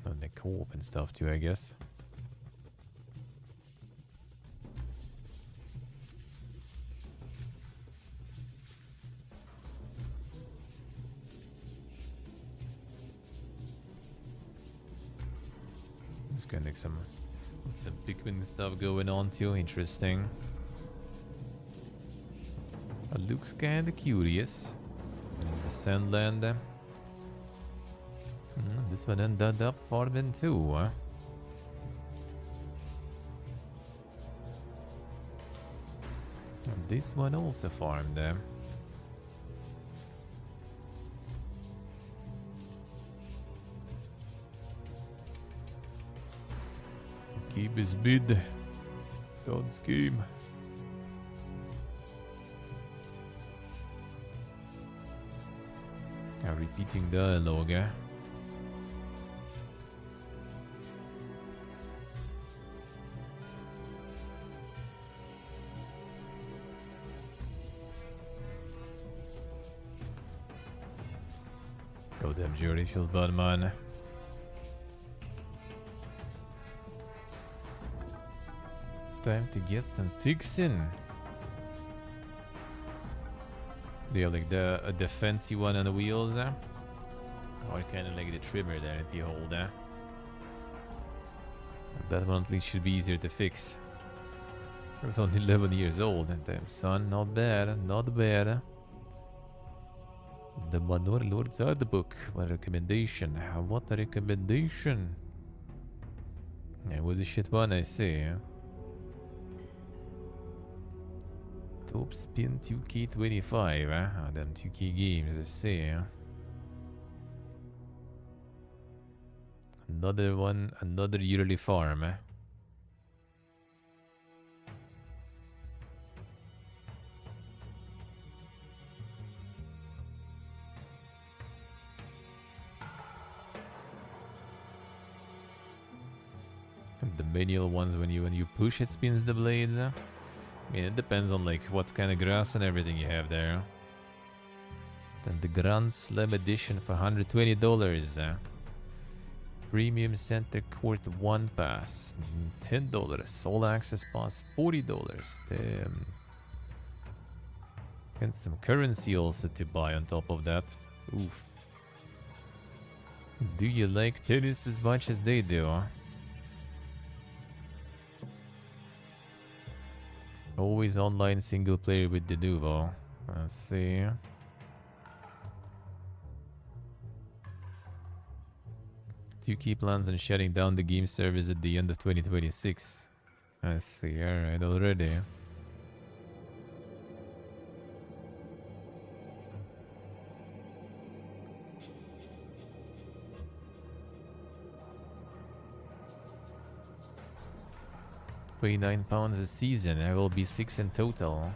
And the co-op and stuff too, I guess. It's kind of like some Pikmin stuff going on too. Interesting. It looks kind of curious. The Sandland. This one ended up farming too, huh? And this one also farmed. Keep his bid. Don't scheme. A repeating dialogue, eh? Goddamn jury feels bad, man. Time to get some fixing. Do you have like the fancy one on the wheels? Or kind of like the trimmer there at the hold? That one at least should be easier to fix. It's only 11 years old. Damn son, not bad, not bad. The Manor Lord's Art book. What a recommendation. What a recommendation. It was a shit one, I say. Top spin 2K25, Ah, them 2K games, I say. Another one, another yearly farm. The manual ones, when you push, it spins the blades. I mean, it depends on like what kind of grass and everything you have there. Then the Grand Slam edition for $120. Premium Center Court 1 pass, $10. All access pass, $40. Damn. And some currency also to buy on top of that. Oof. Do you like tennis as much as they do? Always online single player with the Nuvo. Let's see. Two plans on shutting down the game service at the end of 2026. I see, alright, already. £29 a season, I will be 6 in total.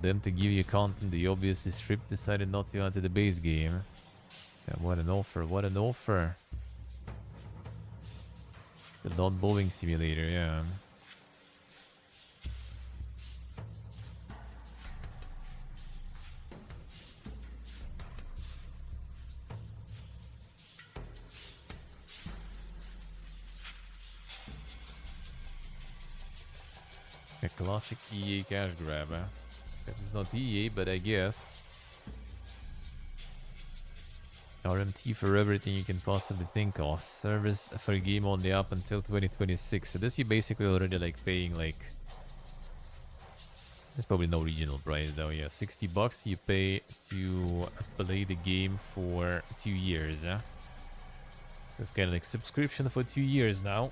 Them to give you content, the obviously Strip decided not to add to the base game. Yeah, what an offer, what an offer. The Not Bowling Simulator, yeah. A classic EA cash grab, except it's not EA, but I guess. RMT for everything you can possibly think of. Service for a game only up until 2026. So this you basically already like paying like There's probably no regional price though. Yeah, 60 bucks you pay to play the game for 2 years. It's kind of like subscription for 2 years now.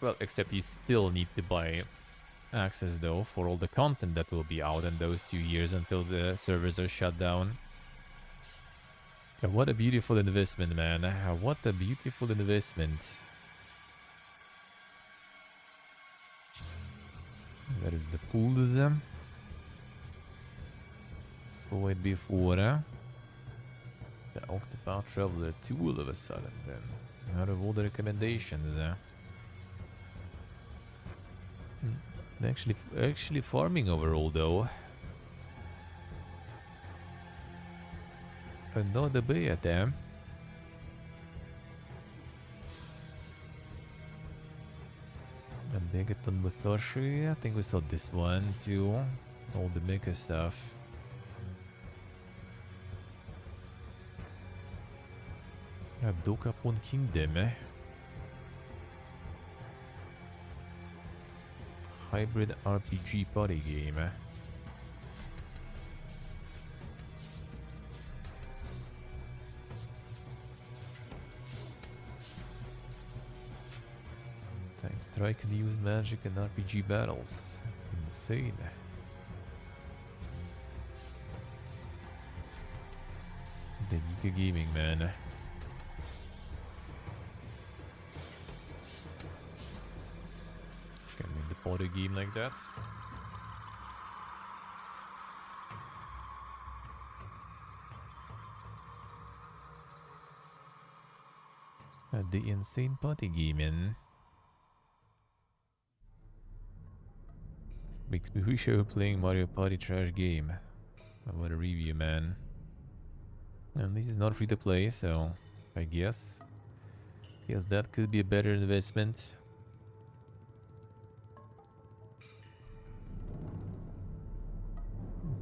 Well, except you still need to buy access though for all the content that will be out in those 2 years until the servers are shut down. Yeah, what a beautiful investment, man. What a beautiful investment. That is the pools. Saw it before. The Octopath Traveler 2 all of a sudden then. Out of all the recommendations. Actually farming overall though. Another bay at them. A Megaton Musashi. I think we saw this one too. All the mecha stuff. A Dokapon Kingdom. Hybrid RPG party game. Thanks. Try can use magic and RPG battles. Insane. The Nika Gaming, man. It's gonna make the party game like that. The insane party gaming. Makes me wish I were playing Mario Party trash game. What a review, man. And this is not free to play, so I guess that could be a better investment.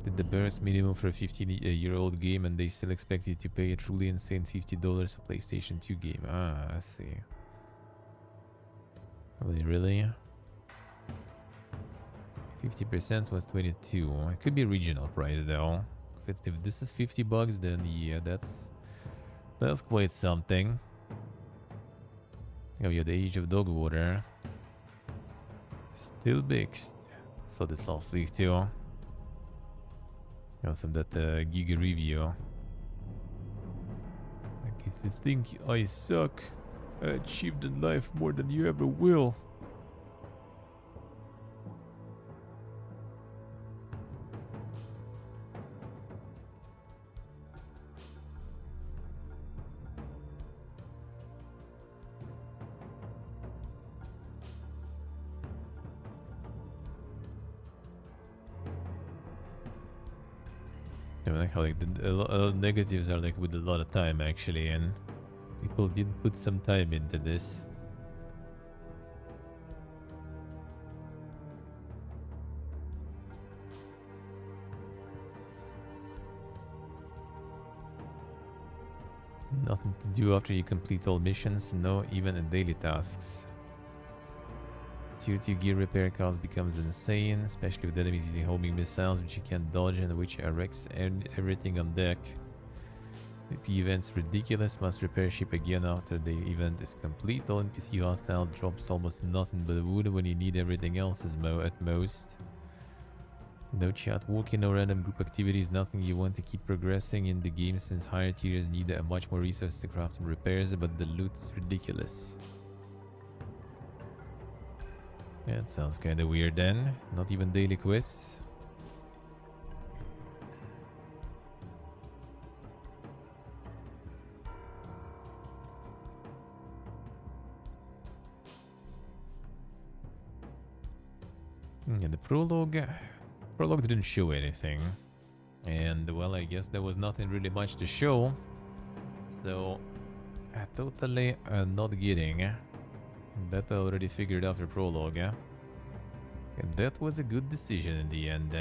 Did the barest minimum for a 15-year-old game, and they still expect you to pay a truly insane $50 for PlayStation 2 game. Ah, I see. Really? 50% was 22. It could be a regional price though. If this is 50 bucks, then yeah, that's quite something. Oh yeah, the Age of Dog Water. Still mixed. Saw this last week too. Also that Giga review. Like if you think I suck, I achieved in life more than you ever will. I like how like a lot of negatives are like with a lot of time actually, and people did put some time into this. Nothing to do after you complete all missions, no even in daily tasks. Due to gear repair cost becomes insane, especially with enemies using homing missiles which you can't dodge and which wrecks everything on deck. The event's ridiculous, must repair ship again after the event is complete. All NPC hostile drops almost nothing but wood when you need everything else at most. No chat walking, no random group activities, nothing you want to keep progressing in the game since higher tiers need much more resources to craft and repairs, but the loot is ridiculous. Yeah, it sounds kinda weird then. Not even daily quests. Yeah, the prologue didn't show anything. And well, I guess there was nothing really much to show. So, totally not getting. That I already figured after prologue. And that was a good decision in the end.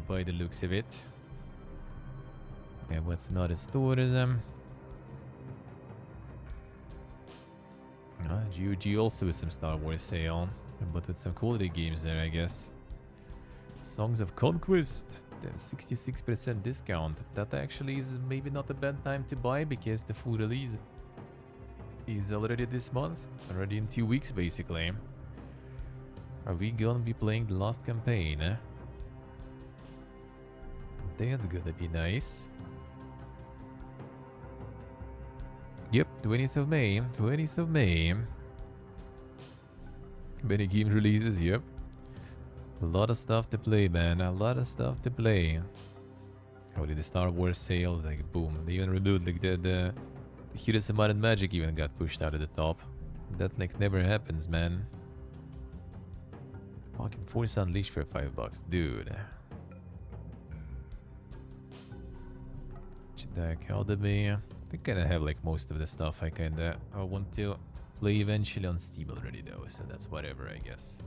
By the looks of it. And what's not as tourism. GOG also with some Star Wars sale. But with some quality games there, I guess. Songs of Conquest. They have 66% discount. That actually is maybe not a bad time to buy because the full release is already this month. Already in 2 weeks basically. Are we gonna be playing the last campaign? That's gonna be nice. Yep, 20th of May. 20th of May. Many game releases, yep. A lot of stuff to play, man. A lot of stuff to play. Oh, did the Star Wars sale? Like, boom. They even removed, like, the Heroes of Might and Magic even got pushed out of the top. That, like, never happens, man. Fucking Force Unleashed for $5, dude. Jedi Academy. I think I have, like, most of the stuff I want to play eventually on Steam already, though. So that's whatever, I guess.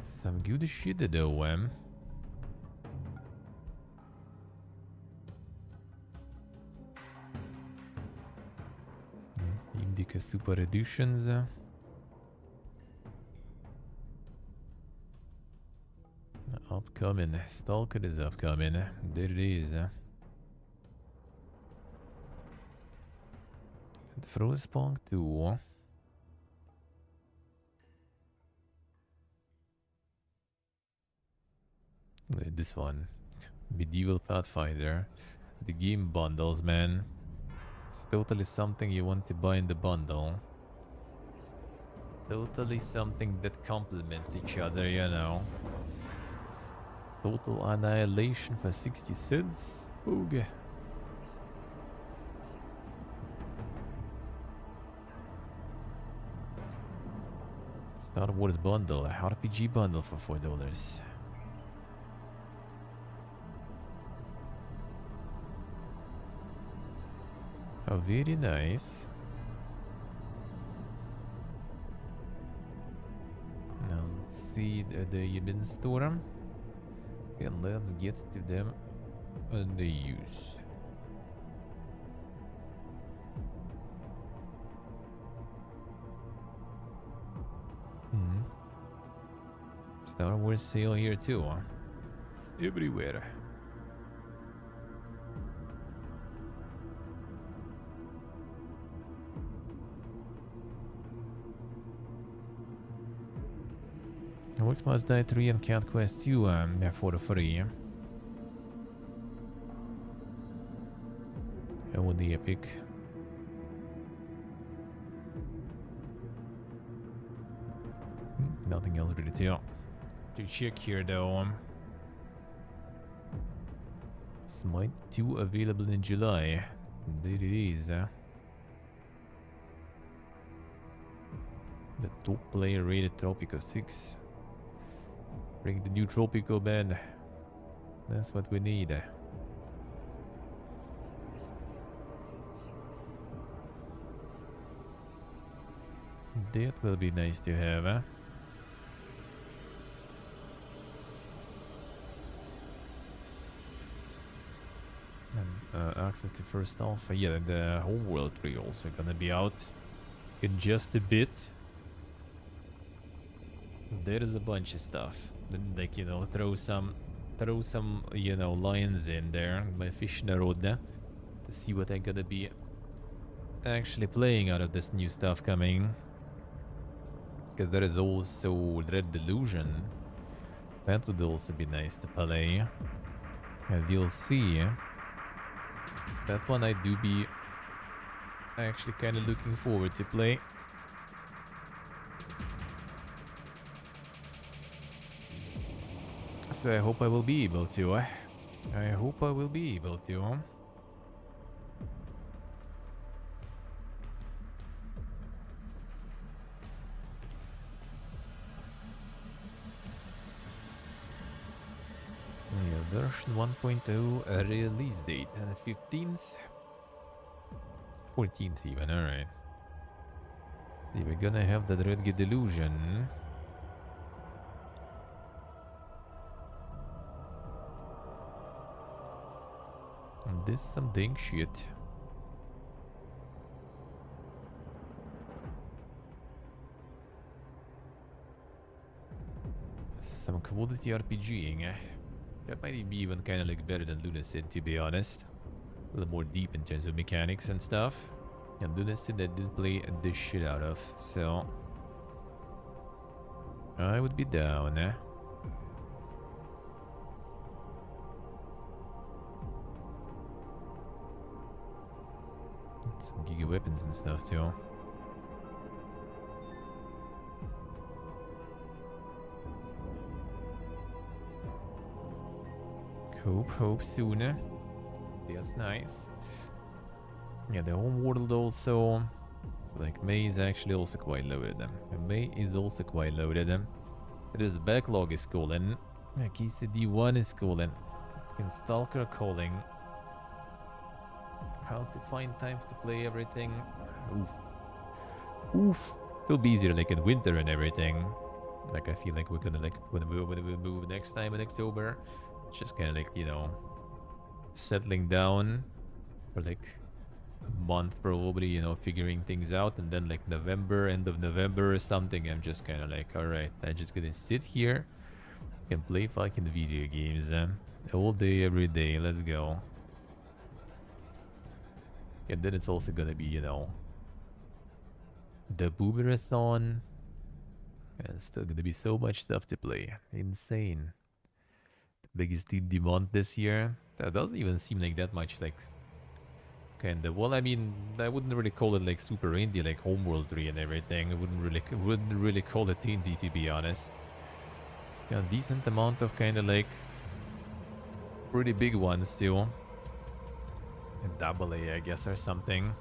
Some good shit though, Indica Super Editions. Upcoming. Stalker is upcoming. There it is. Frostpunk 2. This one. Medieval Pathfinder. The game bundles, man. It's totally something you want to buy in the bundle. Totally something that complements each other, you know. Total Annihilation for 60 cents. Boog. Star Wars bundle. RPG bundle for $4. Oh, very nice. Now let's see the Yibin store. And let's get to them and the use. Star Wars sale here too. It's everywhere. What Must Die 3 and Cat Quest 2 for free. Oh, the epic. Nothing else really to check here though. Smite 2 available in July. There it is. The top player rated Tropico 6. Bring the new Tropico band. That's what we need. That will be nice to have, huh? And access to first alpha. Yeah, the Homeworld 3 also gonna be out in just a bit. There is a bunch of stuff. Like, you know, throw some, you know, lions in there. My fish Narodna. To see what I'm gonna be actually playing out of this new stuff coming. Because there is also Red Delusion. That would also be nice to play. We'll see. That one I do be actually kind of looking forward to play. So I hope I will be able to. I hope I will be able to. Yeah, version 1.0 release date, the 15th, 14th even. All right. See, we're gonna have that Red Delusion. This some dang shit. Some quality RPGing. That might be even kind of like better than Lunacid, to be honest. A little more deep in terms of mechanics and stuff. And Lunacid I did play the shit out of, so I would be down. Some giga weapons and stuff too. Hope sooner. That's nice. Yeah, the home world also. It's like May is actually also quite loaded. May is also quite loaded. There's backlog is calling. Keystone D1 is calling. And Stalker calling. How to find time to play everything. Oof. It'll be easier like in winter and everything. Like I feel like we're gonna like when we move next time in October. It's just kind of like, you know, settling down for like a month probably, you know, figuring things out, and then like November, end of November or something, I'm just kind of like, alright, I'm just gonna sit here and play fucking video games all day, every day, let's go. And then it's also gonna be, you know, the Boomerathon, and still gonna be so much stuff to play, insane. Biggest demand this year. That doesn't even seem like that much, like, kinda. Well, I mean, I wouldn't really call it like super indie, like Homeworld 3 and everything. I wouldn't really call it indie, to be honest. Got a decent amount of kind of like pretty big ones too. A double A, I guess, or something.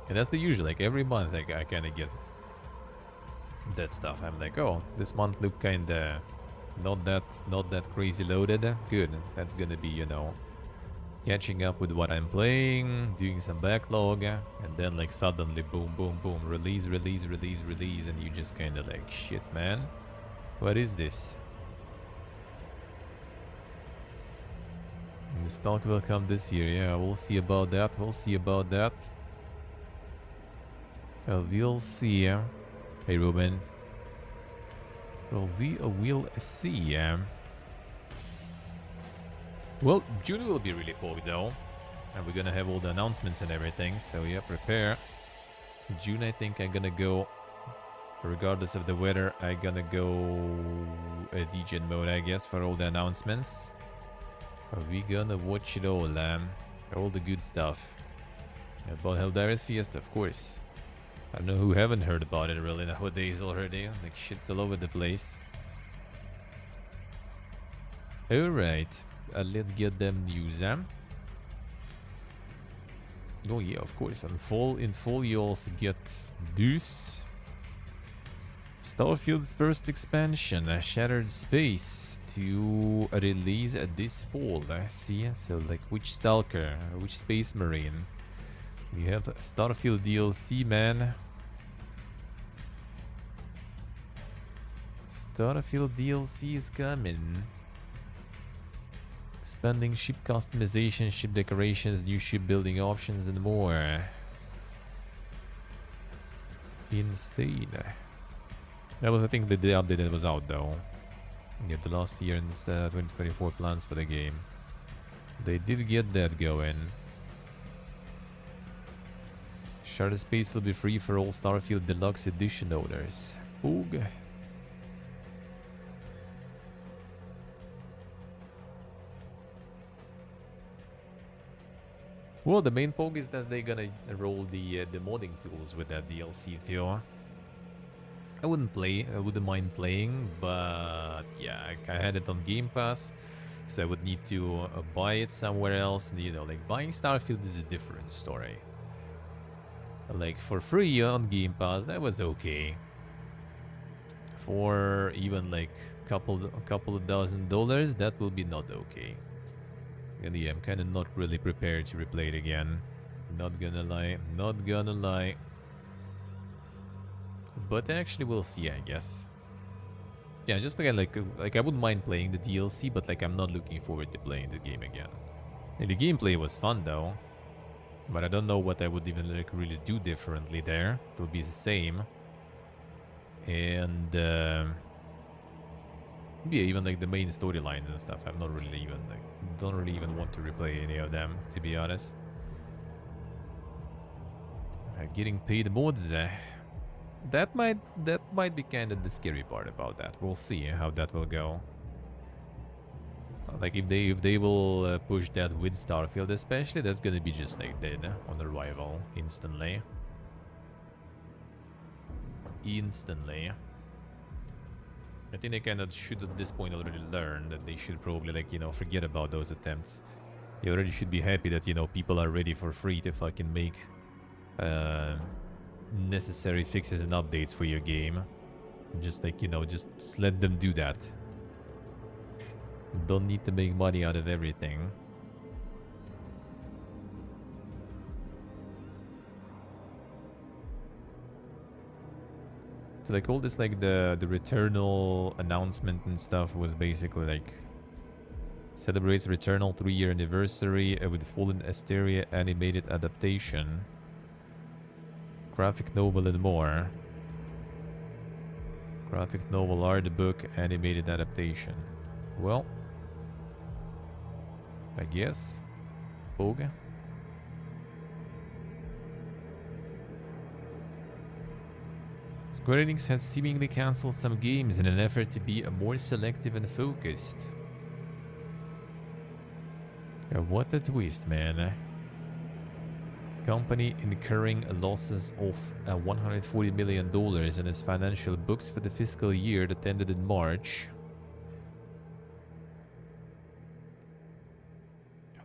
And that's the usual. Like every month, like I kind of get that stuff. I'm like, oh, this month look kinda not that crazy loaded. Good. That's gonna be, you know, catching up with what I'm playing, doing some backlog, and then like suddenly boom, boom, boom, release, and you just kinda like, shit, man, what is this? And the stock will come this year. Yeah, we'll see about that. We'll see. Hey, Ruben. Well, we will see. Well, June will be really cool, though. And we're gonna have all the announcements and everything. So, yeah, prepare. June, I think I'm gonna go, regardless of the weather, I'm gonna go DJ mode, I guess, for all the announcements. We're gonna watch it all the good stuff. About Helldivers Fiesta, of course. I don't know who haven't heard about it really nowadays already. Like shit's all over the place. Alright, let's get them news. Oh yeah, of course. In fall you also get this. Starfield's first expansion, Shattered Space, to release this fall. I see. So like which Stalker, which Space Marine? We have Starfield DLC, man. Starfield DLC is coming. Expanding ship customization, ship decorations, new ship building options, and more. Insane. That was, I think, the update that was out, though. Yeah, the last year in 2024 plans for the game. They did get that going. Shattered Space will be free for all Starfield Deluxe Edition owners. Oog. Well, the main poke is that they're gonna roll the modding tools with that DLC too. I wouldn't mind playing, but yeah, I had it on Game Pass, so I would need to buy it somewhere else. And, you know, like buying Starfield is a different story. Like for free on Game Pass, that was okay. For even like a couple of $1,000, that will be not okay. And yeah, I'm kind of not really prepared to replay it again. Not gonna lie. But actually, we'll see, I guess. Yeah, just like I wouldn't mind playing the DLC, but like I'm not looking forward to playing the game again. And the gameplay was fun though, but I don't know what I would even like really do differently there. It will be the same. And yeah, even like the main storylines and stuff. I'm not really even like don't really even want to replay any of them, to be honest. Getting paid mods. That might be kind of the scary part about that. We'll see how that will go. Like if they will push that with Starfield especially, that's gonna be just like dead on arrival instantly. Instantly. I think they kind of should at this point already learn that they should probably like, you know, forget about those attempts. You already should be happy that, you know, people are ready for free to fucking make necessary fixes and updates for your game. Just like, you know, just let them do that. Don't need to make money out of everything. So like all this like the Returnal announcement and stuff was basically like celebrates Returnal 3-year anniversary with Fallen Asteria animated adaptation, graphic novel and more. Graphic novel, art book, animated adaptation. Well, I guess. Boga. Square Enix has seemingly cancelled some games in an effort to be more selective and focused. Yeah, what a twist, man. Company incurring losses of $140 million in its financial books for the fiscal year that ended in March.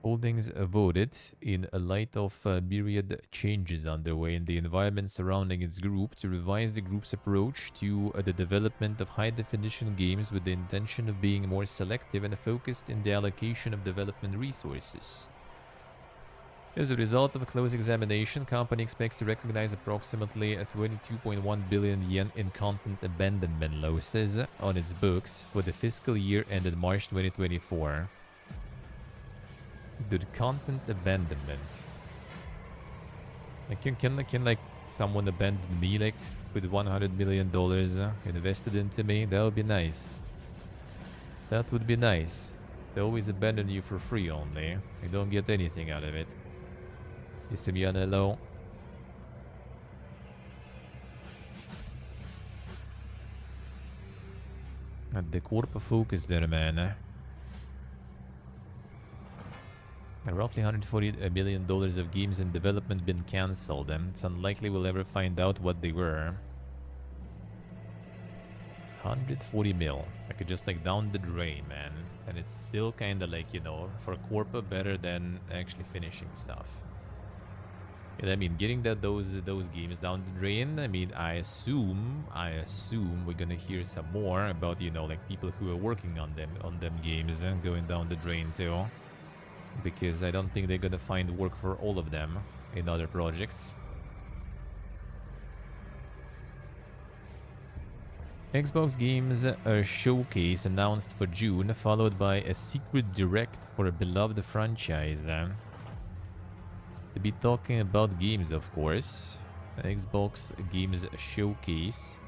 Holdings voted in a light of myriad changes underway in the environment surrounding its group to revise the group's approach to the development of high-definition games with the intention of being more selective and focused in the allocation of development resources. As a result of a close examination, company expects to recognize approximately 22.1 billion yen in content abandonment losses on its books for the fiscal year ended March 2024. The content abandonment. Like, can like someone abandon me like with $100 million invested into me? That would be nice. That would be nice. They always abandon you for free only. You don't get anything out of it. Mr. Mianello. At the corp focus there, man. Roughly $140 million of games in development been cancelled, and it's unlikely we'll ever find out what they were. 140 mil. I could just like down the drain, man. And it's still kind of like, you know, for Corpa better than actually finishing stuff. And I mean, getting those games down the drain, I mean, I assume we're gonna hear some more about, you know, like people who are working on them games and going down the drain too. Because I don't think they're gonna find work for all of them in other projects. Xbox Games Showcase announced for June, followed by a secret direct for a beloved franchise. To be talking about games, of course. Xbox Games Showcase,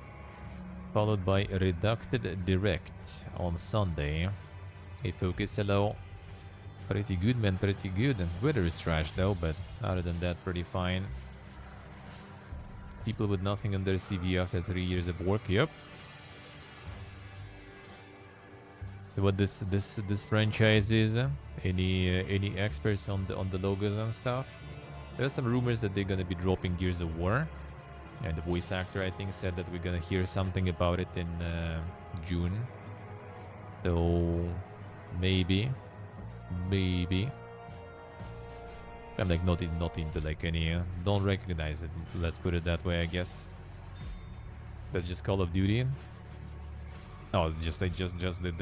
followed by a redacted direct on Sunday. Hey, Focus, hello. Pretty good, man, pretty good. Weather is trash though, but other than that, pretty fine. People with nothing on their CV after 3 years of work, yep. So what this franchise is? Any experts on the logos and stuff? There's some rumors that they're gonna be dropping Gears of War, and the voice actor I think said that we're gonna hear something about it in June. So maybe. I'm like not into like any. Don't recognize it. Let's put it that way, I guess. That's just Call of Duty. Oh, just the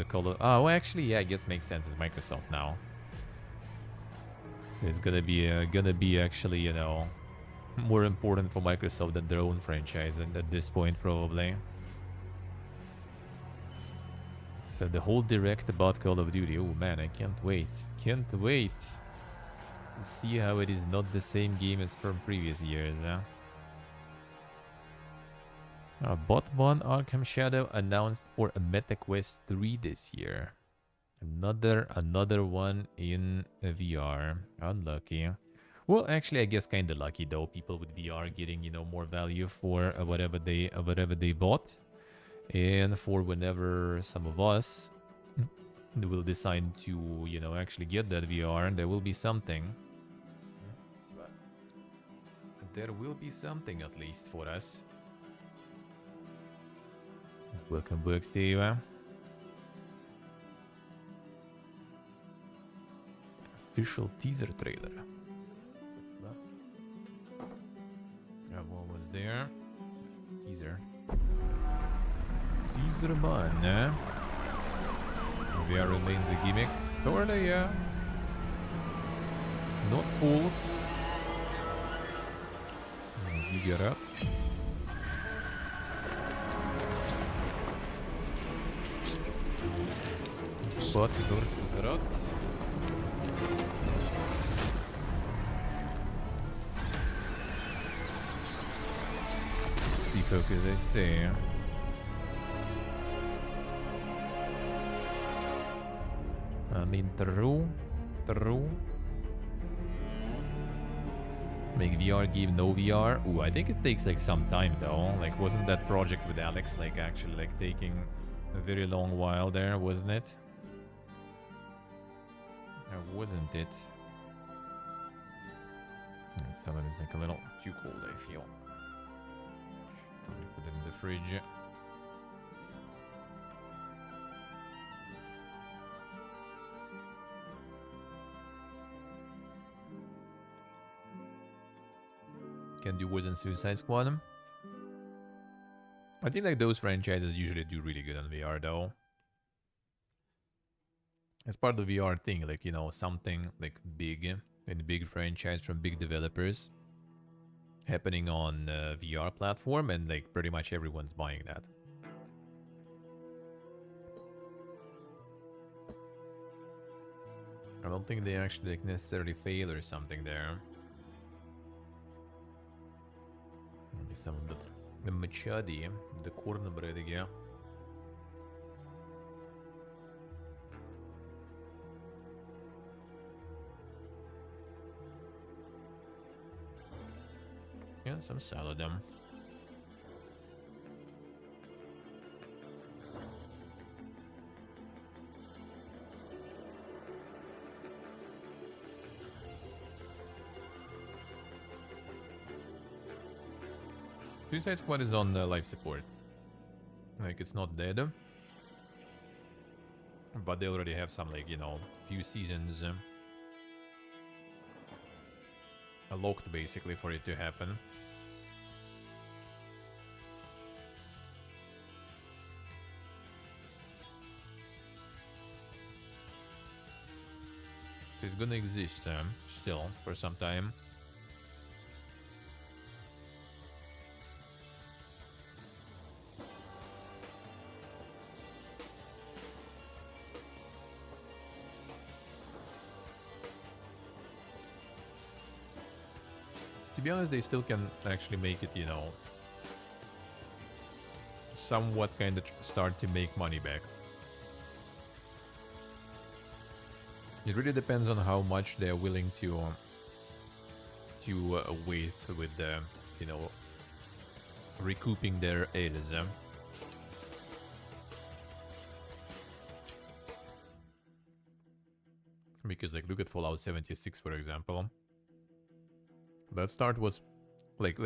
Call of. Oh, well, actually, yeah, I guess makes sense. It's Microsoft now, so it's gonna be actually, you know, more important for Microsoft than their own franchise, and at this point probably. So the whole direct about Call of Duty. Oh man, I can't wait. Can't wait to see how it is not the same game as from previous years, huh? Bot 1 Arkham Shadow announced for a Meta Quest 3 this year. Another one in VR. Unlucky. Well, actually, I guess kind of lucky though. People with VR getting, you know, more value for whatever they bought, and for whenever some of us will decide to, you know, actually get that VR, there will be something. There will be something at least for us. Welcome back, Steve. Official teaser trailer. What was there? Teaser. Teaser man, eh? VR remains a gimmick. Sorta, yeah. Not false. Ziggurat. Bot versus Rot. Focus, I see. I mean, true. Make VR game, no VR. Ooh, I think it takes like some time though. Like, wasn't that project with Alex like actually like taking a very long while there, wasn't it? Or wasn't it? Some of it is like a little too cold, I feel. Trying to put it in the fridge. Can do worse than Suicide Squad. I think like those franchises usually do really good on VR though. As part of the VR thing, like, you know, something like big and big franchise from big developers happening on VR platform, and like pretty much everyone's buying that. I don't think they actually like necessarily fail or something there. Maybe some of the machadi, the cornbread again. Yeah, some salad. Suicide Squad is on life support. Like, it's not dead. But they already have some, like, you know, few seasons locked basically for it to happen. So it's gonna exist still for some time. To be honest, they still can actually make it, you know, somewhat kind of start to make money back. It really depends on how much they're willing to wait with the, you know, recouping their ads. Because, like, look at Fallout 76, for example. That start was like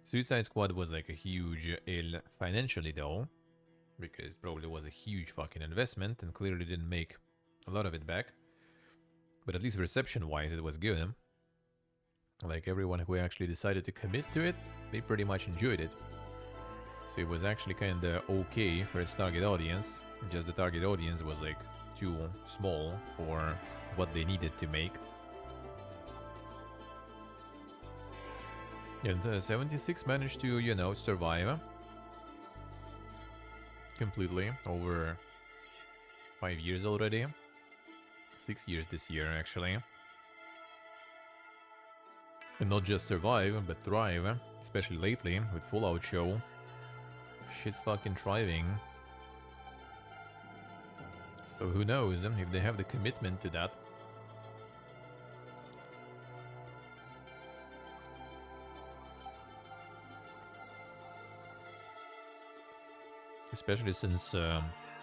Suicide Squad was like a huge L financially though, because it probably was a huge fucking investment and clearly didn't make a lot of it back. But at least reception wise it was good. Like, everyone who actually decided to commit to it, they pretty much enjoyed it. So it was actually kind of okay for its target audience. Just the target audience was like too small for what they needed to make. And 76 managed to, you know, survive completely over 5 years already. 6 years this year, actually. And not just survive, but thrive, especially lately with Fallout show. shit's fucking thriving. So who knows if they have the commitment to that. Especially since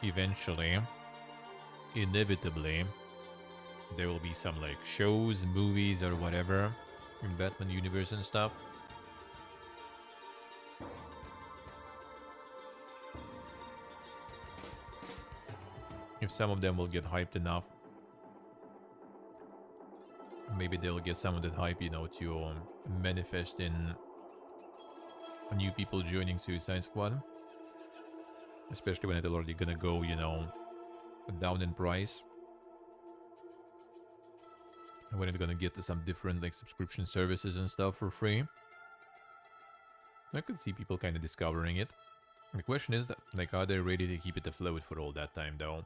eventually, inevitably, there will be some like shows, movies, or whatever in Batman universe and stuff. If some of them will get hyped enough, maybe they'll get some of that hype, you know, to manifest in new people joining Suicide Squad. Especially when it's already gonna go, you know, down in price. And when it's gonna get to some different like subscription services and stuff for free. I could see people kind of discovering it. The question is that, like, are they ready to keep it afloat for all that time though?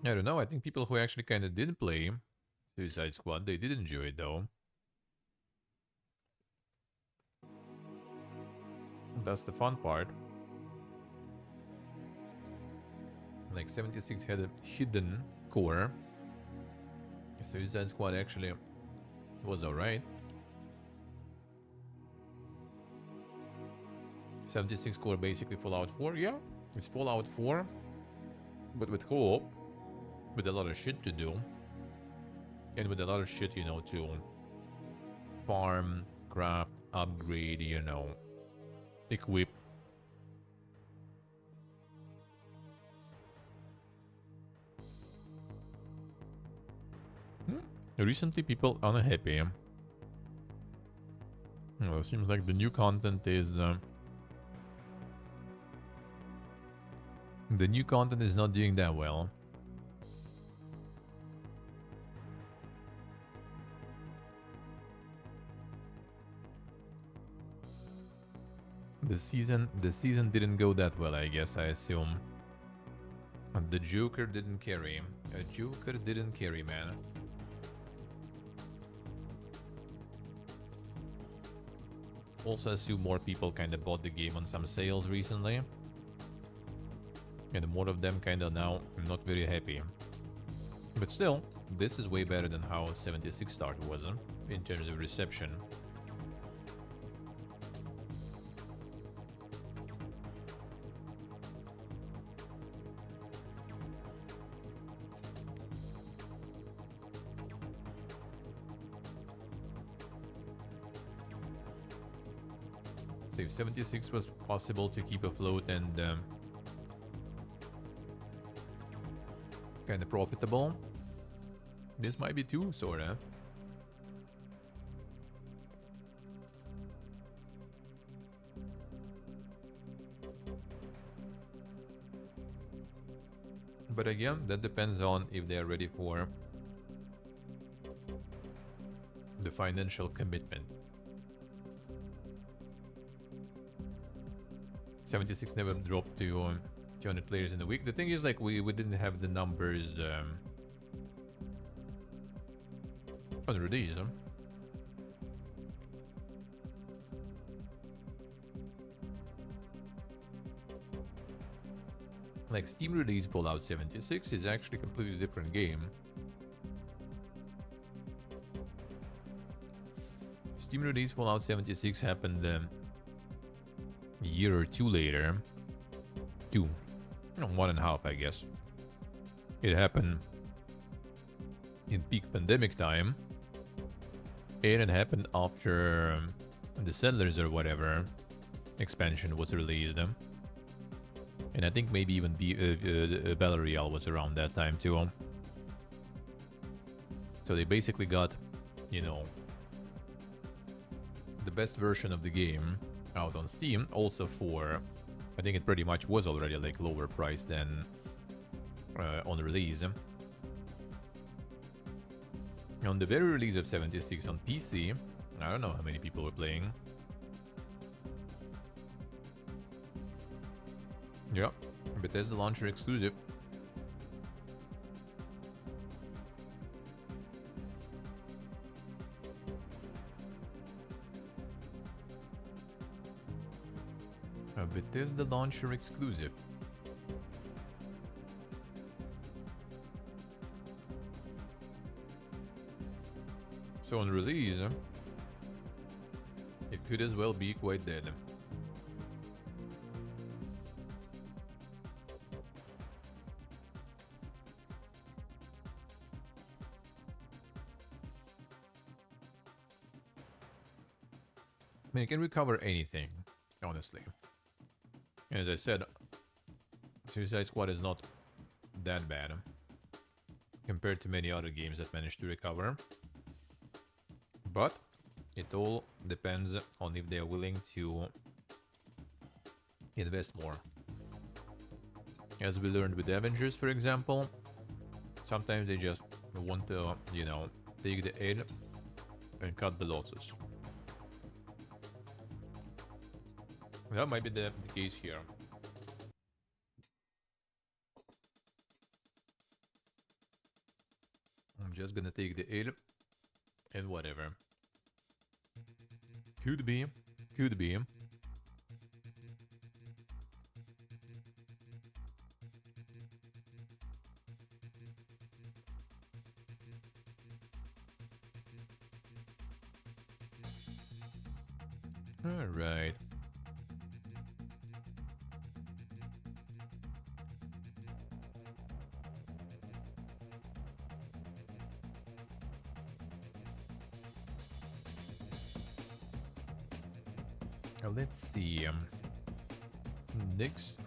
I don't know. I think people who actually kind of did play Suicide Squad, they did enjoy it though. That's the fun part. Like 76 had a hidden core. Suicide Squad actually was alright. 76 core basically Fallout 4, yeah. It's Fallout 4, but with co-op. With a lot of shit to do. And with a lot of shit, you know, to farm, craft, upgrade, you know, equip. Recently, people unhappy. Well, it seems like the new content is... the new content is not doing that well. The season didn't go that well, I guess, I assume. The Joker didn't carry. A Joker didn't carry, man. Also assume more people kind of bought the game on some sales recently. And more of them kind of now not very happy. But still, this is way better than how 76 started, wasn't in terms of reception. So if 76 was possible to keep afloat and kind of profitable, this might be too, sorta. But again, that depends on if they are ready for the financial commitment. 76 never dropped to 200 players in a week. The thing is, like, we didn't have the numbers on release. Like, Steam release Fallout 76 is actually a completely different game. Steam release Fallout 76 happened a year or two later. Two. No, 1.5, I guess. It happened in peak pandemic time. And it happened after the Settlers or whatever expansion was released. And I think maybe even Battle Royale was around that time too. So they basically got, you know, the best version of the game out on Steam. Also for, I think it pretty much was already like lower price than on release. On the very release of 76 on PC, I don't know how many people were playing. Yeah, Bethesda launcher exclusive. A Bethesda launcher exclusive. So on release, it could as well be quite dead. I mean, it can recover anything, honestly. As I said, Suicide Squad is not that bad compared to many other games that managed to recover. But it all depends on if they are willing to invest more. As we learned with Avengers, for example, sometimes they just want to, you know, take the hit and cut the losses. That might be the case here. I'm just gonna take the hit and whatever. Could be. Could be. All right. Let's see. Next.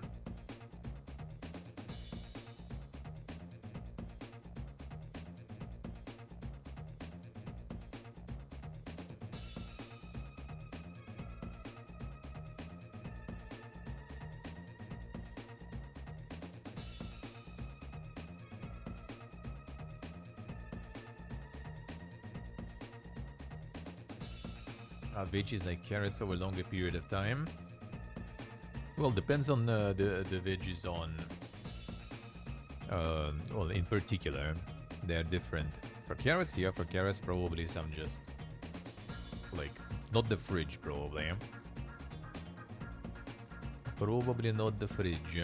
Veggies like carrots over a longer period of time. Well, depends on the veggies on. Well, in particular, they're different. For carrots, yeah, for carrots, probably some just like not the fridge, probably. Probably not the fridge.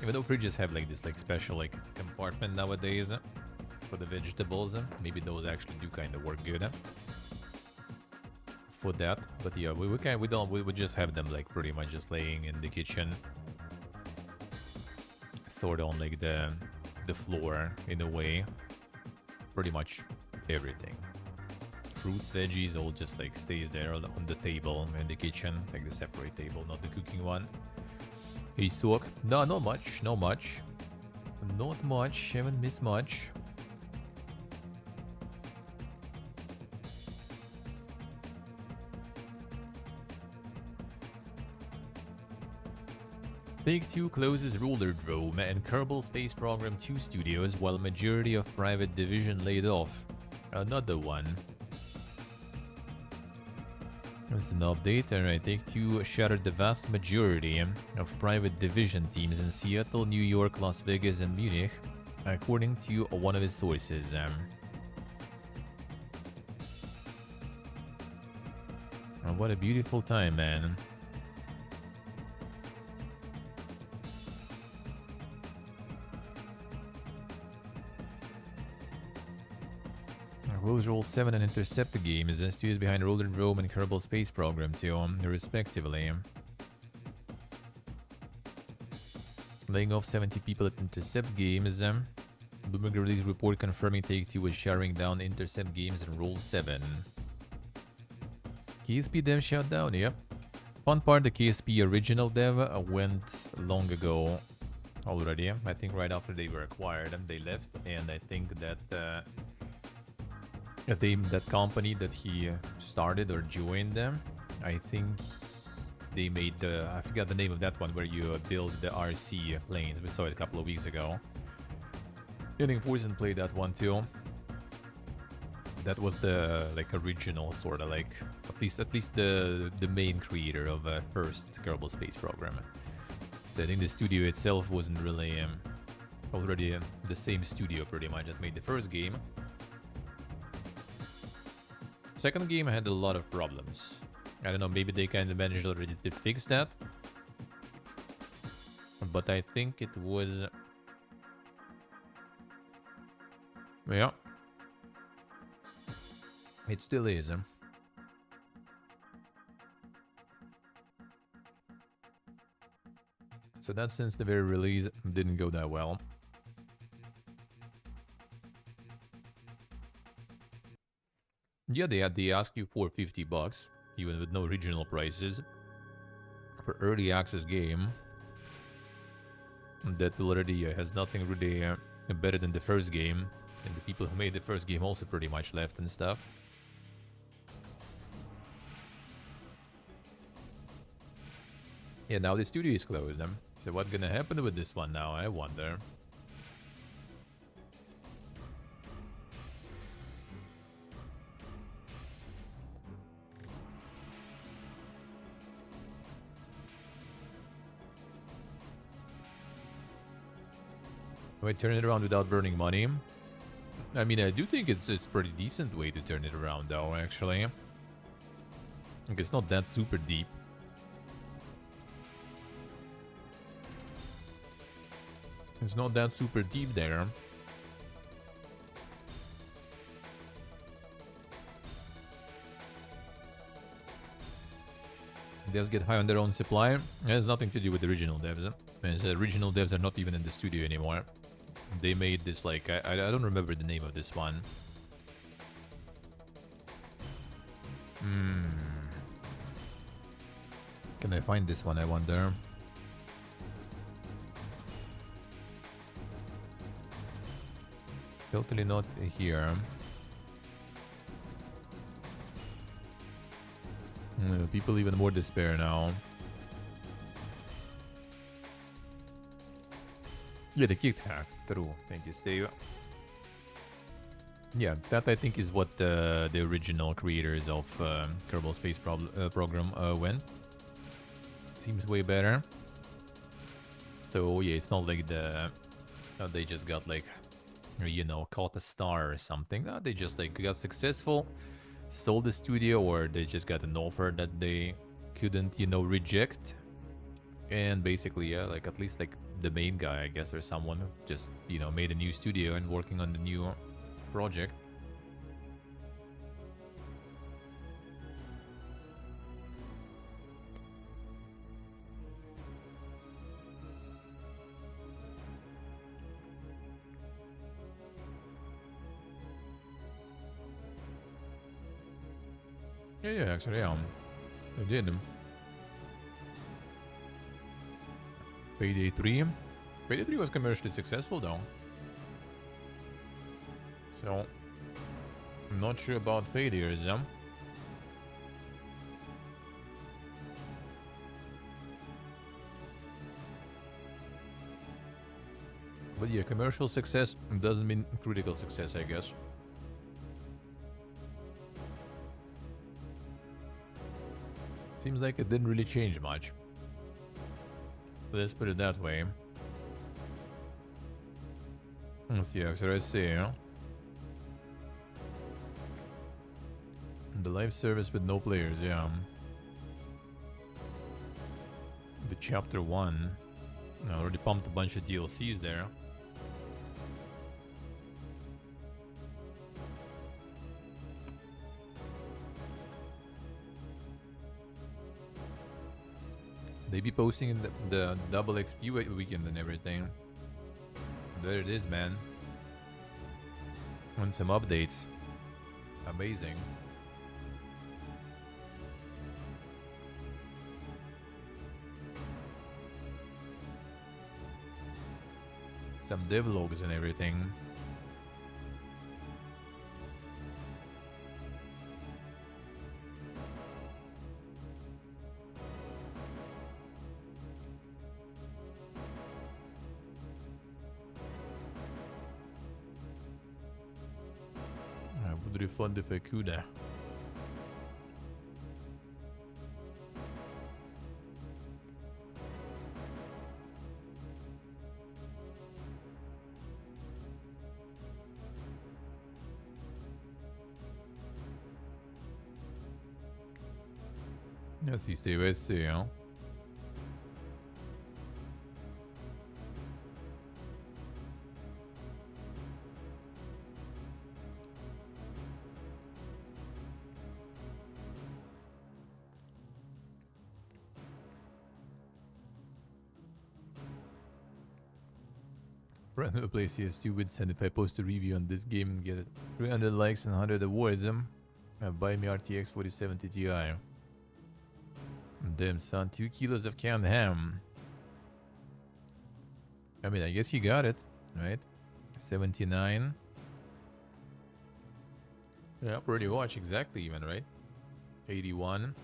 Even though fridges have like this like special like compartment nowadays for the vegetables, maybe those actually do kind of work good. For that, but yeah, we just have them like pretty much just laying in the kitchen, sort of on like the floor in a way. Pretty much everything, fruits, veggies, all just like stays there on the table in the kitchen, like the separate table, not the cooking one. Hey, Sook. No, not much, not much, not much. Haven't missed much. Take-Two closes Rollerdrome and Kerbal Space Program 2 studios while majority of private division laid off. Another one. That's an update. Alright, Take-Two shattered the vast majority of private division teams in Seattle, New York, Las Vegas, and Munich, according to one of its sources. What a beautiful time, man. Close Roll 7 and Intercept the Games, the studios behind Rollerdrome and Kerbal Space Program 2, respectively. Laying off 70 people at Intercept Games. Bloomberg release report confirming Take-Two was shutting down Intercept Games and Roll 7. KSP dev shut down, yep. Fun part, the KSP original dev went long ago already. I think right after they were acquired and they left, and I think that that company that he started or joined them, I think they made the, I forgot the name of that one where you build the RC planes. We saw it a couple of weeks ago. I think Forzen played that one too. That was the like original sort of like at least the main creator of first Kerbal Space Program. So I think the studio itself wasn't really already the same studio pretty much that made the first game. Second game had a lot of problems. I don't know, maybe they kind of managed already to fix that. But I think it was... Yeah. It still is. So that since the very release didn't go that well. Yeah, they ask you for $50, even with no regional prices, for early access game that already has nothing really better than the first game, and the people who made the first game also pretty much left and stuff. Yeah, now the studio is closed. So what's gonna happen with this one now, I wonder. Wait, turn it around without burning money? I mean, I do think it's a pretty decent way to turn it around, though, actually. Like, it's not that super deep. It's not that super deep there. Devs get high on their own supply. It has nothing to do with the original devs. As original devs are not even in the studio anymore. They made this like I don't remember the name of this one. Can I find this one, I wonder? Totally not here. People even more despair now. Yeah, the kicked hack. True. Thank you, Steve. Yeah, that I think is what the original creators of Kerbal Space Program went. Seems way better. So yeah, it's not like they just got like, you know, caught a star or something. No, they just like got successful, sold the studio, or they just got an offer that they couldn't, you know, reject. And basically, yeah, like at least like the main guy, I guess, or someone just, you know, made a new studio and working on the new project. Yeah, actually, yeah. They did. Payday 3. Payday 3 was commercially successful, though. So, I'm not sure about failures, yeah? But yeah, commercial success doesn't mean critical success, I guess. Seems like it didn't really change much. Let's put it that way. Let's see, so I see. The live service with no players, yeah. The chapter 1. I already pumped a bunch of DLCs there. They be posting in the double XP weekend and everything. There it is, man. And some updates. Amazing. Some devlogs and everything. would refund if I could. Yes, you stay with you know. Friend who plays CS2 would send if I post a review on this game and get 300 likes and 100 awards. Buy me RTX 4070 Ti. Damn son, 2 kilos of canned ham. I mean, I guess you got it, right? 79. Yeah, pretty much exactly even, right? 81.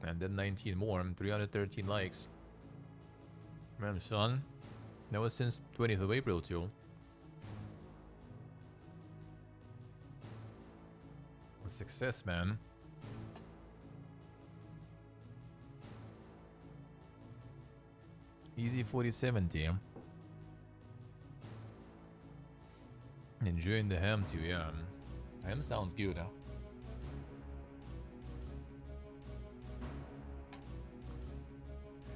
And then 19 more, 313 likes. Man, son. That was since 20th of April, too. A success, man. Easy 4070. Enjoying the ham, too, yeah. Ham sounds good, huh?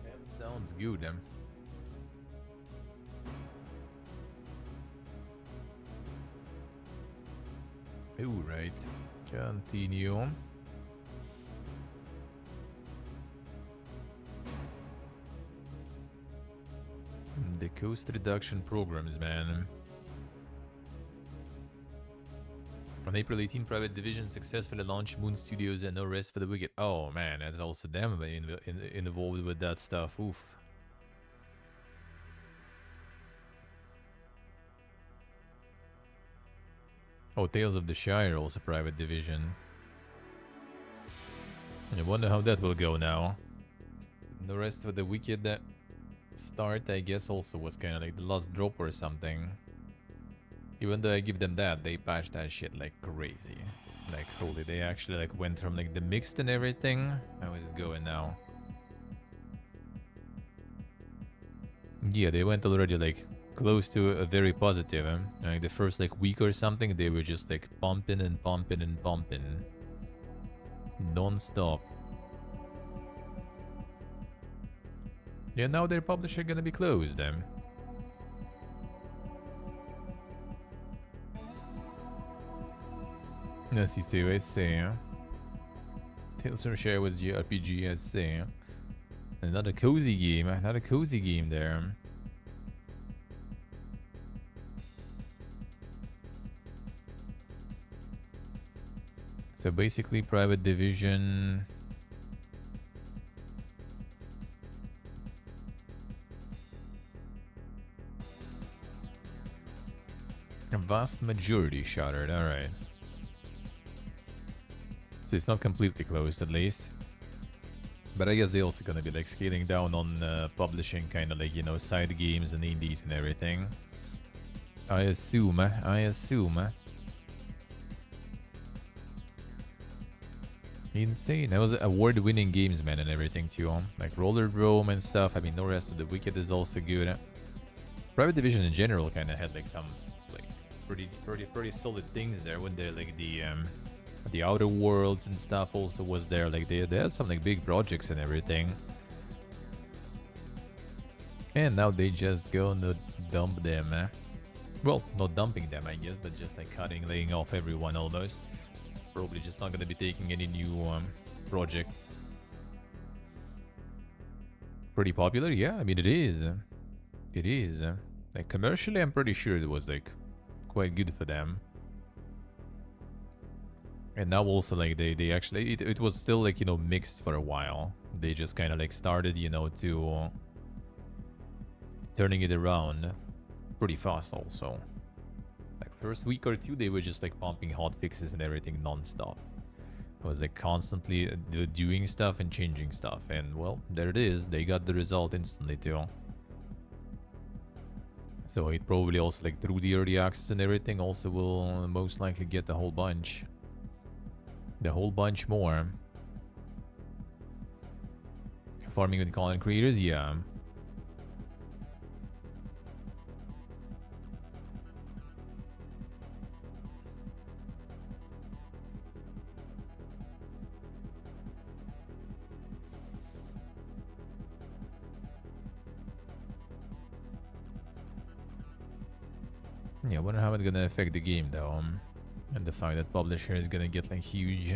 Ham sounds good, Alright, continue. The cost reduction programs, man. On April 18, Private Division successfully launched Moon Studios and No Rest for the Wicked. Oh man, that's also them involved with that stuff. Oof. Oh, Tales of the Shire, also Private Division. I wonder how that will go now. The rest of the Wicked that start, I guess, also was kind of like the last drop or something. Even though I give them that, they patched that shit like crazy. Like, holy, they actually like went from like the mixed and everything. How is it going now? Yeah, they went already like close to a very positive. Like the first like week or something, they were just like pumping and pumping and pumping. Non-stop. Yeah, now their publisher gonna be closed then. Yes, you see, I say. Tales from Shire was JRPG, I say. Another cozy game, another cozy game there. So basically, Private Division. A vast majority shuttered, alright. So it's not completely closed at least. But I guess they're also gonna be like scaling down on publishing kind of like, you know, side games and indies and everything. I assume. Insane. That was award-winning games, man, and everything too. Like Roller Rome and stuff. I mean, No Rest of the Wicked is also good. Private Division in general kind of had like some like pretty solid things there when they're like the Outer Worlds and stuff also was there. Like they had some like big projects and everything. And now they just gonna dump them. Well, not dumping them, I guess, but just like laying off everyone almost. Probably just not gonna be taking any new projects. Pretty popular, yeah. I mean, it is. It is. Like commercially, I'm pretty sure it was like quite good for them. And now also like they actually it was still like, you know, mixed for a while. They just kind of like started, you know, to turning it around pretty fast also. Like first week or two, they were just like pumping hot fixes and everything non-stop. It was like constantly doing stuff and changing stuff. And well, there it is. They got the result instantly too. So it probably also, like, through the early access and everything, also will most likely get the whole bunch. The whole bunch more. Farming with content creators, yeah. Yeah, I wonder how it's gonna affect the game though. And the fact that publisher is gonna get like huge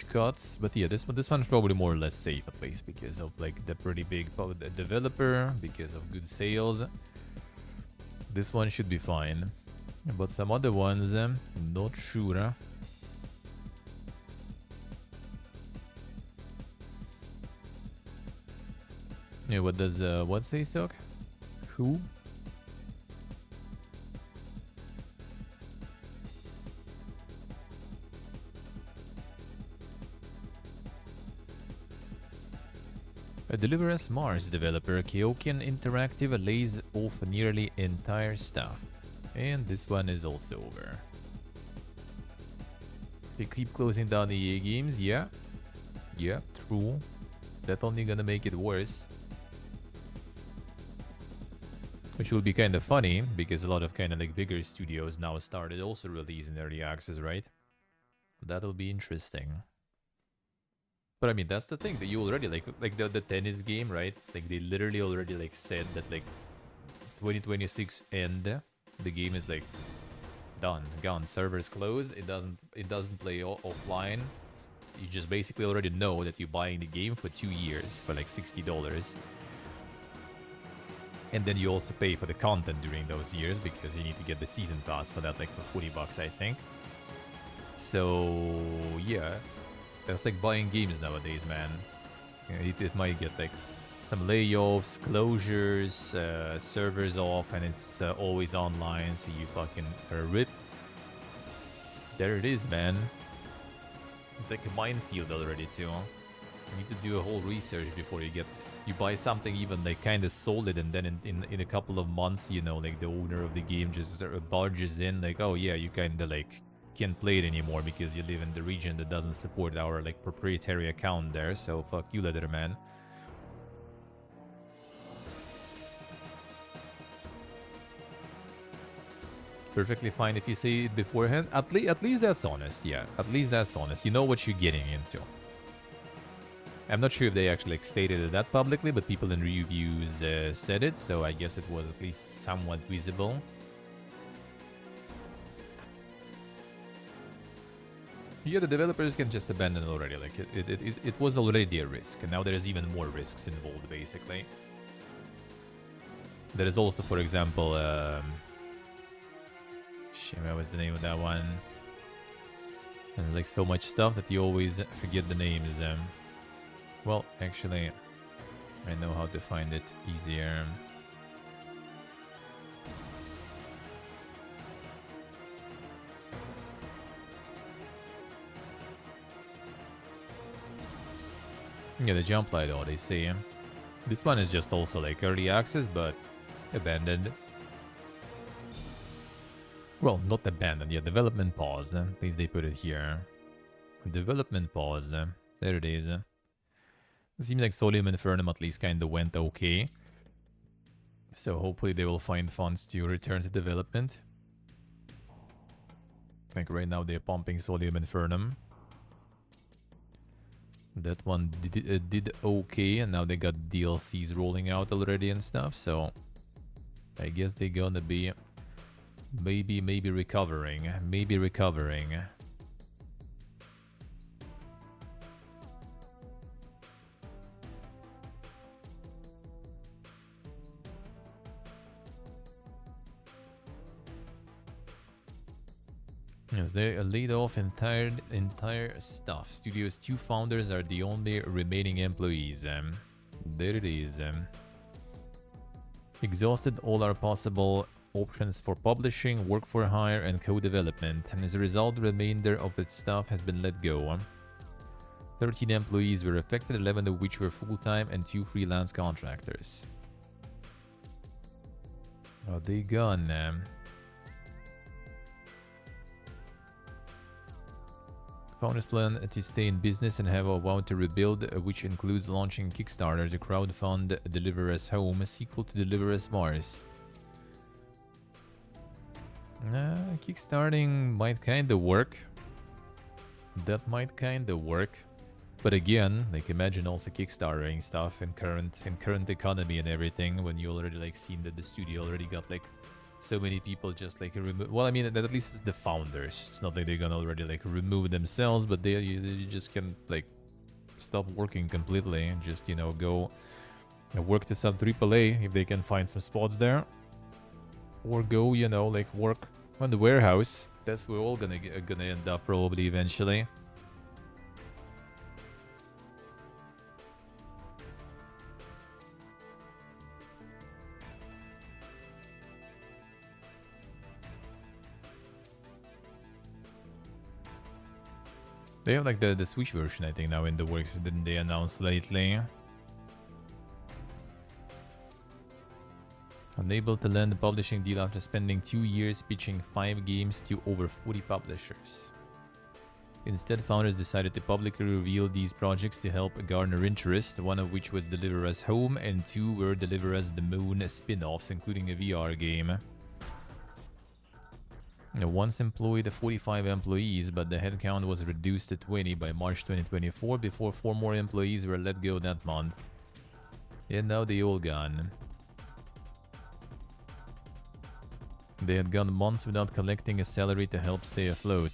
cuts. But yeah, this one's probably more or less safe at least because of like the pretty big developer, because of good sales. This one should be fine. But some other ones, not sure. Yeah, what does what say, Silk? Who? A Deliverance Mars developer, Keokian Interactive, lays off nearly entire staff. And this one is also over. They keep closing down the EA games, yeah. Yeah, true. That's only gonna make it worse. Which will be kind of funny, because a lot of kind of like bigger studios now started also releasing early access, right? That'll be interesting. But I mean, that's the thing that you already like the tennis game, right? Like they literally already like said that like 2026 end, the game is like done, gone, servers closed. It doesn't play offline. You just basically already know that you're buying the game for 2 years for like $60. And then you also pay for the content during those years because you need to get the season pass for that, like for $40, I think. So yeah, that's like buying games nowadays, man. It might get like some layoffs, closures, servers off, and it's always online, so you fucking rip. There it is, man. It's like a minefield already, too. You need to do a whole research before you buy something even like kind of solid, and then in a couple of months, you know, like the owner of the game just barges in like, oh yeah, you kind of like can't play it anymore because you live in the region that doesn't support our like proprietary account there, so fuck you, Leatherman. Perfectly fine if you say it beforehand. At least that's honest, yeah. At least that's honest. You know what you're getting into. I'm not sure if they actually like, stated that publicly, but people in reviews said it, so I guess it was at least somewhat visible. Yeah, the developers can just abandon it already. Like it was already a risk, and now there's even more risks involved, basically. There is also, for example, shit, what was the name of that one? And like so much stuff that you always forget the names. Well, actually, I know how to find it easier. Yeah, the jump light Odyssey. This one is just also like early access, but abandoned. Well, not abandoned, yeah, development pause. At least they put it here. Development pause. There it is. It seems like Solium Infernum at least kind of went okay. So hopefully they will find funds to return to development. Like right now they're pumping Solium Infernum. That one did okay, and now they got DLCs rolling out already and stuff, so I guess they're gonna be maybe recovering. Maybe recovering. Yes, they laid off entire staff. Studio's 2 founders are the only remaining employees. There it is. Exhausted all our possible options for publishing, work for hire, and co-development, and as a result, the remainder of its staff has been let go. 13 employees were affected, 11 of which were full-time and 2 freelance contractors. Are they gone? Founders plan to stay in business and have a vow to rebuild, which includes launching Kickstarter to crowdfund Deliver Us Home, a sequel to Deliver Us Mars. Kickstarting might kinda work. That might kinda work. But again, like imagine also kickstarting stuff in current economy and everything when you already like seen that the studio already got like so many people just like well, I mean at least it's the founders. It's not like they're gonna already like remove themselves, but you just can like stop working completely and just, you know, go work to some AAA if they can find some spots there, or go, you know, like work on the warehouse. That's where we're all gonna end up probably eventually. They have like the Switch version, I think, now in the works. Didn't they announce lately? Unable to land a publishing deal after spending 2 years pitching 5 games to over 40 publishers. Instead, founders decided to publicly reveal these projects to help garner interest, one of which was Deliver Us Home, and 2 were Deliver Us the Moon spin-offs, including a VR game. Once employed 45 employees, but the headcount was reduced to 20 by March 2024 before 4 more employees were let go that month. And now they all gone. They had gone months without collecting a salary to help stay afloat.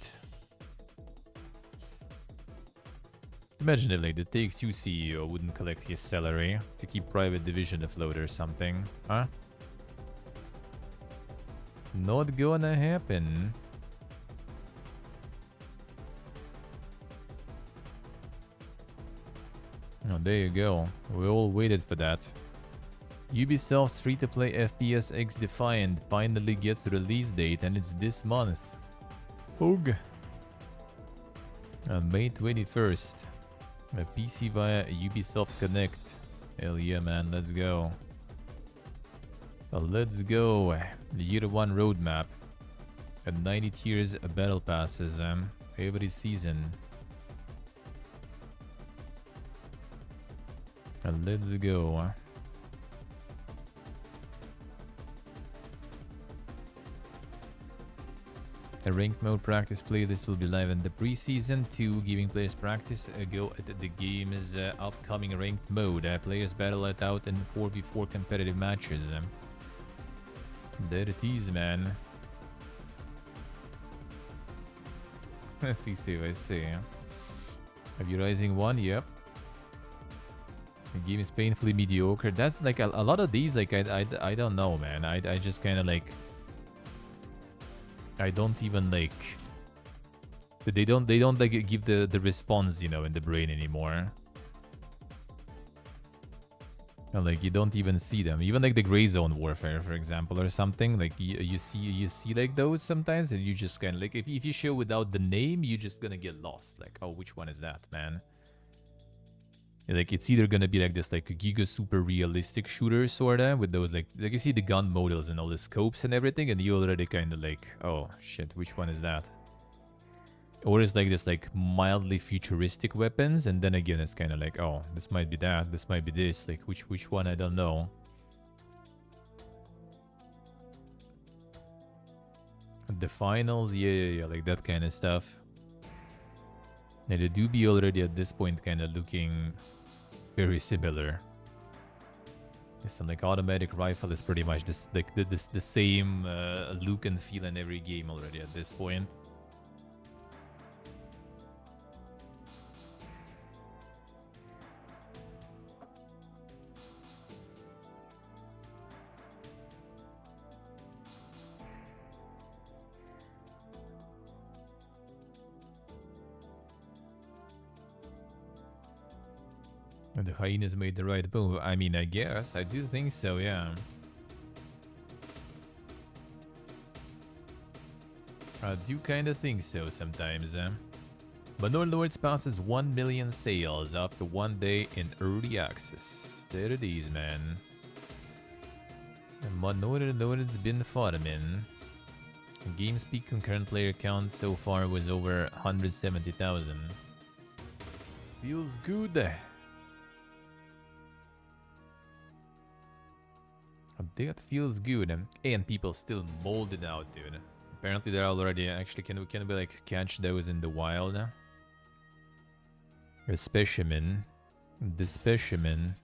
Imagine if like the Take-Two CEO wouldn't collect his salary to keep Private Division afloat or something, huh? Not gonna happen. Oh, there you go. We all waited for that. Ubisoft's free-to-play FPS X Defiant finally gets a release date, and it's this month. Ugh. May 21st. A PC via Ubisoft Connect. Hell yeah, man, let's go. Let's go. The Year 1 roadmap. And 90 tiers battle passes every season. Let's go. A ranked mode practice playlist will be live in the preseason 2, giving players practice a go at the game's upcoming ranked mode. Players battle it out in 4v4 competitive matches. There it is, man. Let's see, Steve, I see. Have you Rising 1? Yep. The game is painfully mediocre. That's like a lot of these, like, I don't know, man. I just kind of like... I don't even like... They don't like give the response, you know, in the brain anymore. And like you don't even see them. Even like the Gray Zone Warfare, for example, or something. Like you see like those sometimes, and you just kind of like if you show without the name, you're just gonna get lost. Like, oh, which one is that, man? Like it's either gonna be like this like giga super realistic shooter sorta with those like you see the gun models and all the scopes and everything, and you already kind of like, oh shit, which one is that? Or it's like this like mildly futuristic weapons, and then again it's kind of like, oh, this might be that, this might be this, like which one, I don't know. The finals, yeah, like that kind of stuff. And they do be already at this point kind of looking very similar. Some like automatic rifle is pretty much this like the same look and feel in every game already at this point. And the hyenas made the right move. I mean, I guess. I do think so, yeah. I do kind of think so sometimes. Banner Lords passes 1 million sales after 1 day in early access. There it is, man. Noted it's been farming. Game speed concurrent player count so far was over 170,000. Feels good. That feels good. And people still molded out, dude. Apparently they're already actually can we like catch those in the wild? A specimen. The specimen.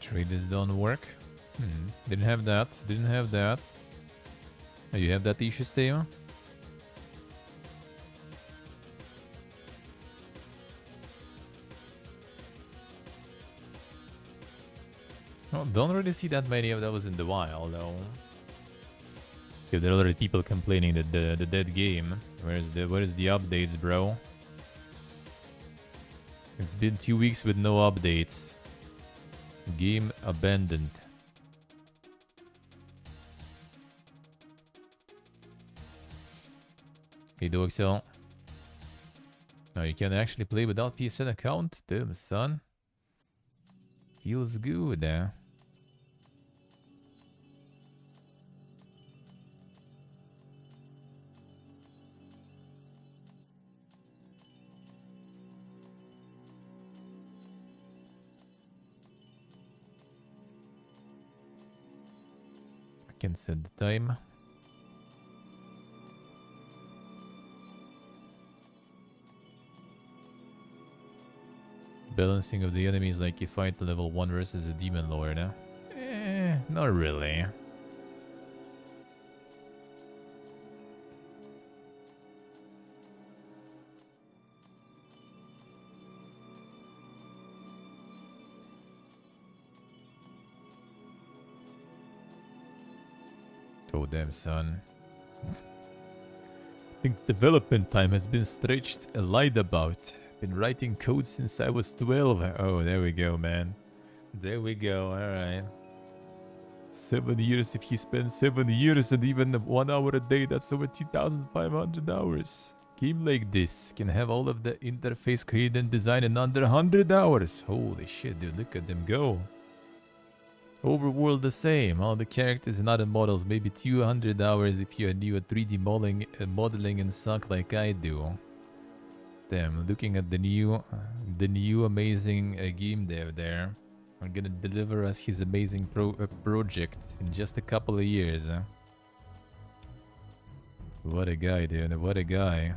Traders don't work. Didn't have that. Didn't have that. Oh, you have that issue, Steve? Oh, don't really see that many of those in the wild, though. Yeah, there are already people complaining that the dead game. Where's the updates, bro? It's been 2 weeks with no updates. Game abandoned. Hey, Doxel. No, you can actually play without PSN account? Damn, son. Feels good, eh? I can set the time. Balancing of the enemies like you fight level 1 versus a demon lord, huh? Not really. Oh damn, son. I think development time has been stretched and lied about. Been writing code since I was 12. Oh, there we go, man. There we go, alright. 7 years, if you spend 7 years and even 1 hour a day, that's over 2,500 hours. Game like this can have all of the interface created and designed in under 100 hours. Holy shit, dude, look at them go. Overworld the same, all the characters and other models, maybe 200 hours if you are new at 3D modeling and suck like I do. Damn, looking at the new amazing game dev there. I'm gonna deliver us his amazing project in just a couple of years. Huh? What a guy, dude, what a guy.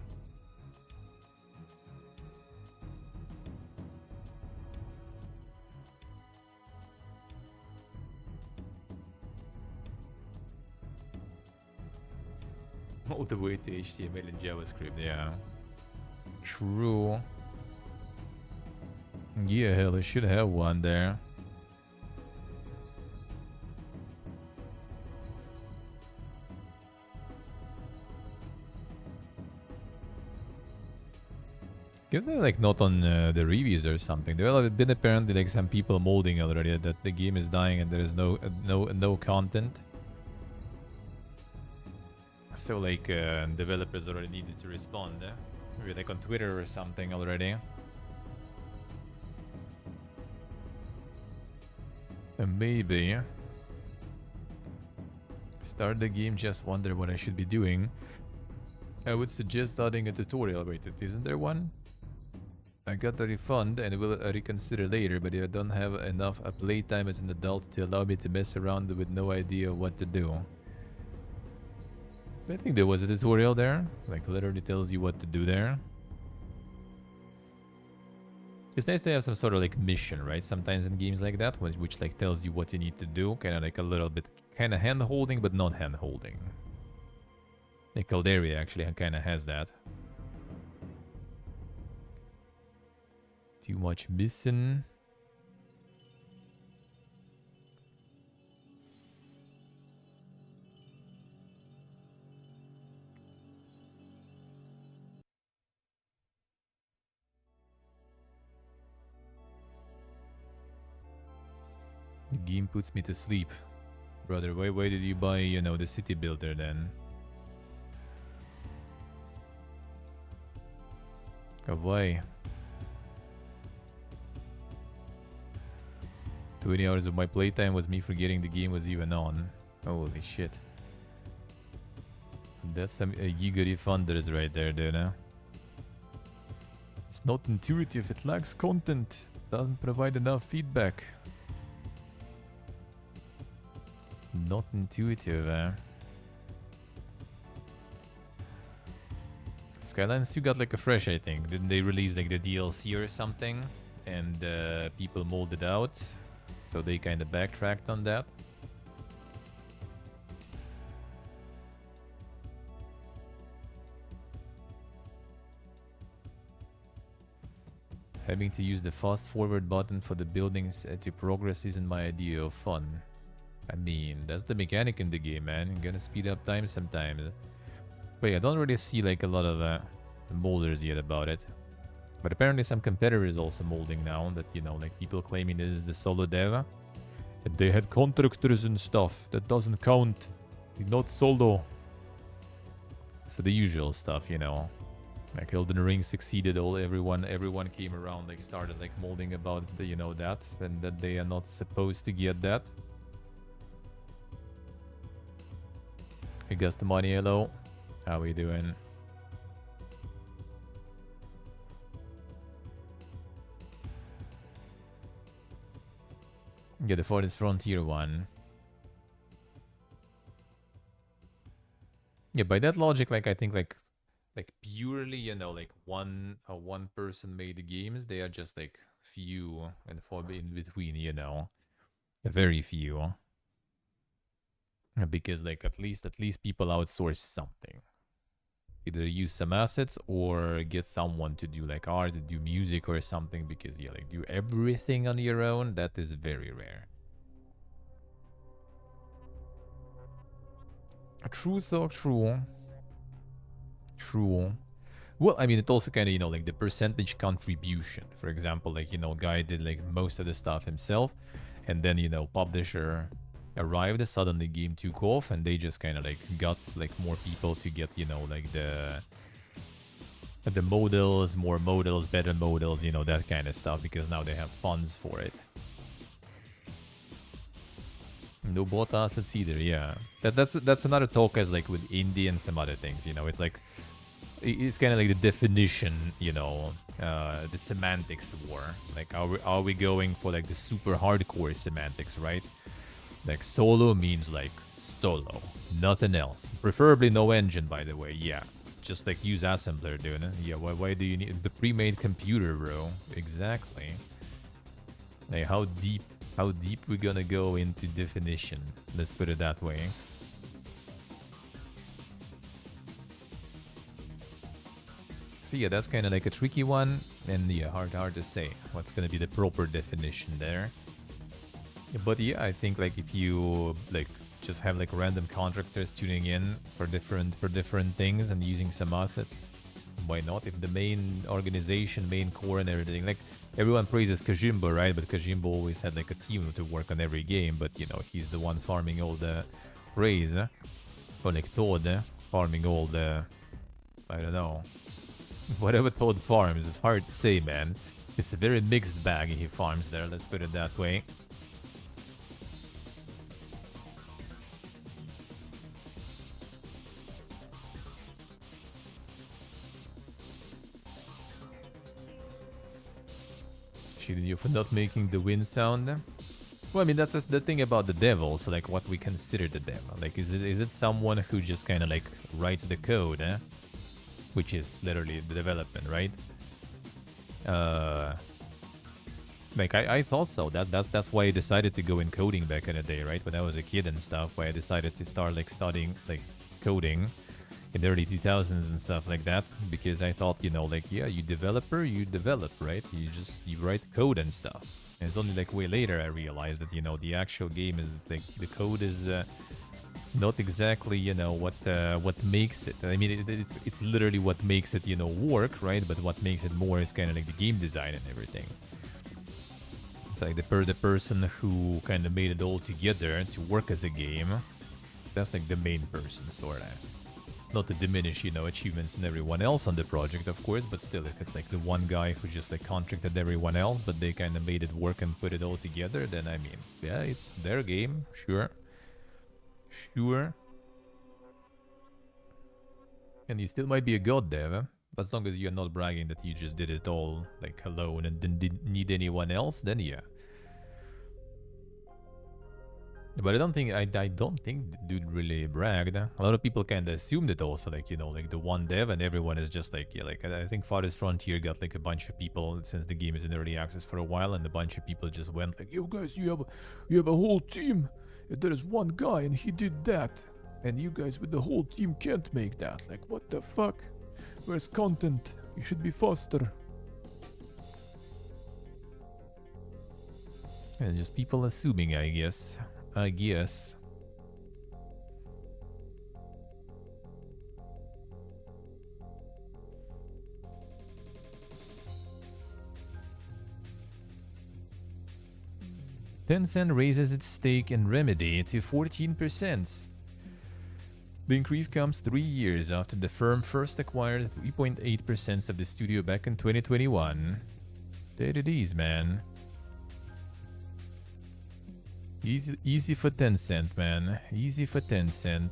All the way to HTML and JavaScript, yeah. True. Yeah, hell, I should have one there. Guess they're like not on the reviews or something. There have been apparently like some people molding already that the game is dying and there is no content. So like developers already needed to respond. Maybe like on Twitter or something already. Maybe. Start the game, just wonder what I should be doing. I would suggest adding a tutorial. Wait, isn't there one? I got the refund and will reconsider later, but I don't have enough playtime as an adult to allow me to mess around with no idea what to do. I think there was a tutorial there, like literally tells you what to do there. It's nice to have some sort of like mission, right? Sometimes in games like that, which like tells you what you need to do, kind of like a little bit, kind of hand holding, but not hand holding. Like Calderia actually kind of has that. Too much missing. game puts me to sleep. Brother, why did you buy, you know, the city builder then? Why? 20 hours of my playtime was me forgetting the game was even on. Holy shit. That's some Gigori funders right there, dude. Huh? It's not intuitive, it lacks content. Doesn't provide enough feedback. Not intuitive, eh? Skylines you got like a fresh, I think. Didn't they release like the DLC or something? And people molded out. So they kind of backtracked on that. Having to use the fast forward button for the buildings to progress isn't my idea of fun. I mean, that's the mechanic in the game, man. You're gonna speed up time sometimes. But yeah, I don't really see like a lot of molders yet about it. But apparently some competitors also molding now that, you know, like people claiming this is the solo dev. That they had contractors and stuff. That doesn't count. Not solo. So the usual stuff, you know. Like Elden Ring succeeded, everyone came around, like started like molding about the, you know, that, and that they are not supposed to get that. Hey, Gus the money, hello. How we doing? Yeah, the Farthest Frontier one. Yeah, by that logic, like I think like purely, you know, like one person made the games, they are just like few and far in between, you know, very few. Because like at least people outsource something. Either use some assets or get someone to do like art, do music or something. Because yeah, like do everything on your own, that is very rare. True, so true. True. Well, I mean, it also kind of, you know, like the percentage contribution. For example, like, you know, guy did like most of the stuff himself. And then, you know, publisher arrived, suddenly game took off. And they just kind of like got like more people to get, you know, like the models, more models, better models, you know, that kind of stuff. Because now they have funds for it. No bot assets either, yeah. That's another talk as like with indie and some other things, you know. It's like it's kind of like the definition, you know, the semantics war. Like, are we going for like the super hardcore semantics, right? Like solo means like solo, nothing else. Preferably no engine, by the way. Yeah, just like use assembler, dude. Yeah, why do you need the pre-made computer, bro? Exactly. Like how deep we gonna go into definition? Let's put it that way. So yeah, that's kind of like a tricky one, and yeah, hard to say what's gonna be the proper definition there. But yeah, I think like if you like just have like random contractors tuning in for different things and using some assets, why not? If the main organization, main core and everything, like everyone praises Kojimbo, right? But Kojimbo always had like a team to work on every game, but you know, he's the one farming all the praise, or like Todd farming all the, I don't know, whatever Todd farms. It's hard to say, man. It's a very mixed bag he farms there, let's put it that way. Shooting you for not making the wind sound. Well, I mean, that's the thing about the devil. So, like, what we consider the devil. Like, is it someone who just kind of, like, writes the code, which is literally the development, right? Like, I thought so. That's why I decided to go in coding back in the day, right? When I was a kid and stuff, why I decided to start, like, studying, like, coding in the early 2000s and stuff like that, because I thought, you know, like, yeah, you developer, you develop, right? You write code and stuff. And it's only like way later I realized that, you know, the actual game is like the code is not exactly, you know, what makes it. I mean, it's literally what makes it, you know, work, right? But what makes it more is kind of like the game design and everything. It's like the person who kind of made it all together to work as a game. That's like the main person, sort of. Not to diminish, you know, achievements and everyone else on the project, of course, but still, if it's like the one guy who just like contracted everyone else, but they kind of made it work and put it all together, then I mean, yeah, it's their game, sure. Sure. And you still might be a god dev, but as long as you're not bragging that you just did it all like alone and didn't need anyone else, then yeah. But I don't think the dude really bragged. A lot of people kind of assumed it also, like, you know, like the one dev and everyone is just like, yeah, like I think Farthest Frontier got like a bunch of people since the game is in early access for a while, and a bunch of people just went like, yo guys, you have a whole team. There is one guy and he did that, and you guys with the whole team can't make that. Like, what the fuck? Where's content? You should be faster. And just people assuming, I guess. Tencent raises its stake in Remedy to 14%. The increase comes 3 years after the firm first acquired 3.8% of the studio back in 2021. There it is, man. Easy for Tencent, man. Easy for Tencent.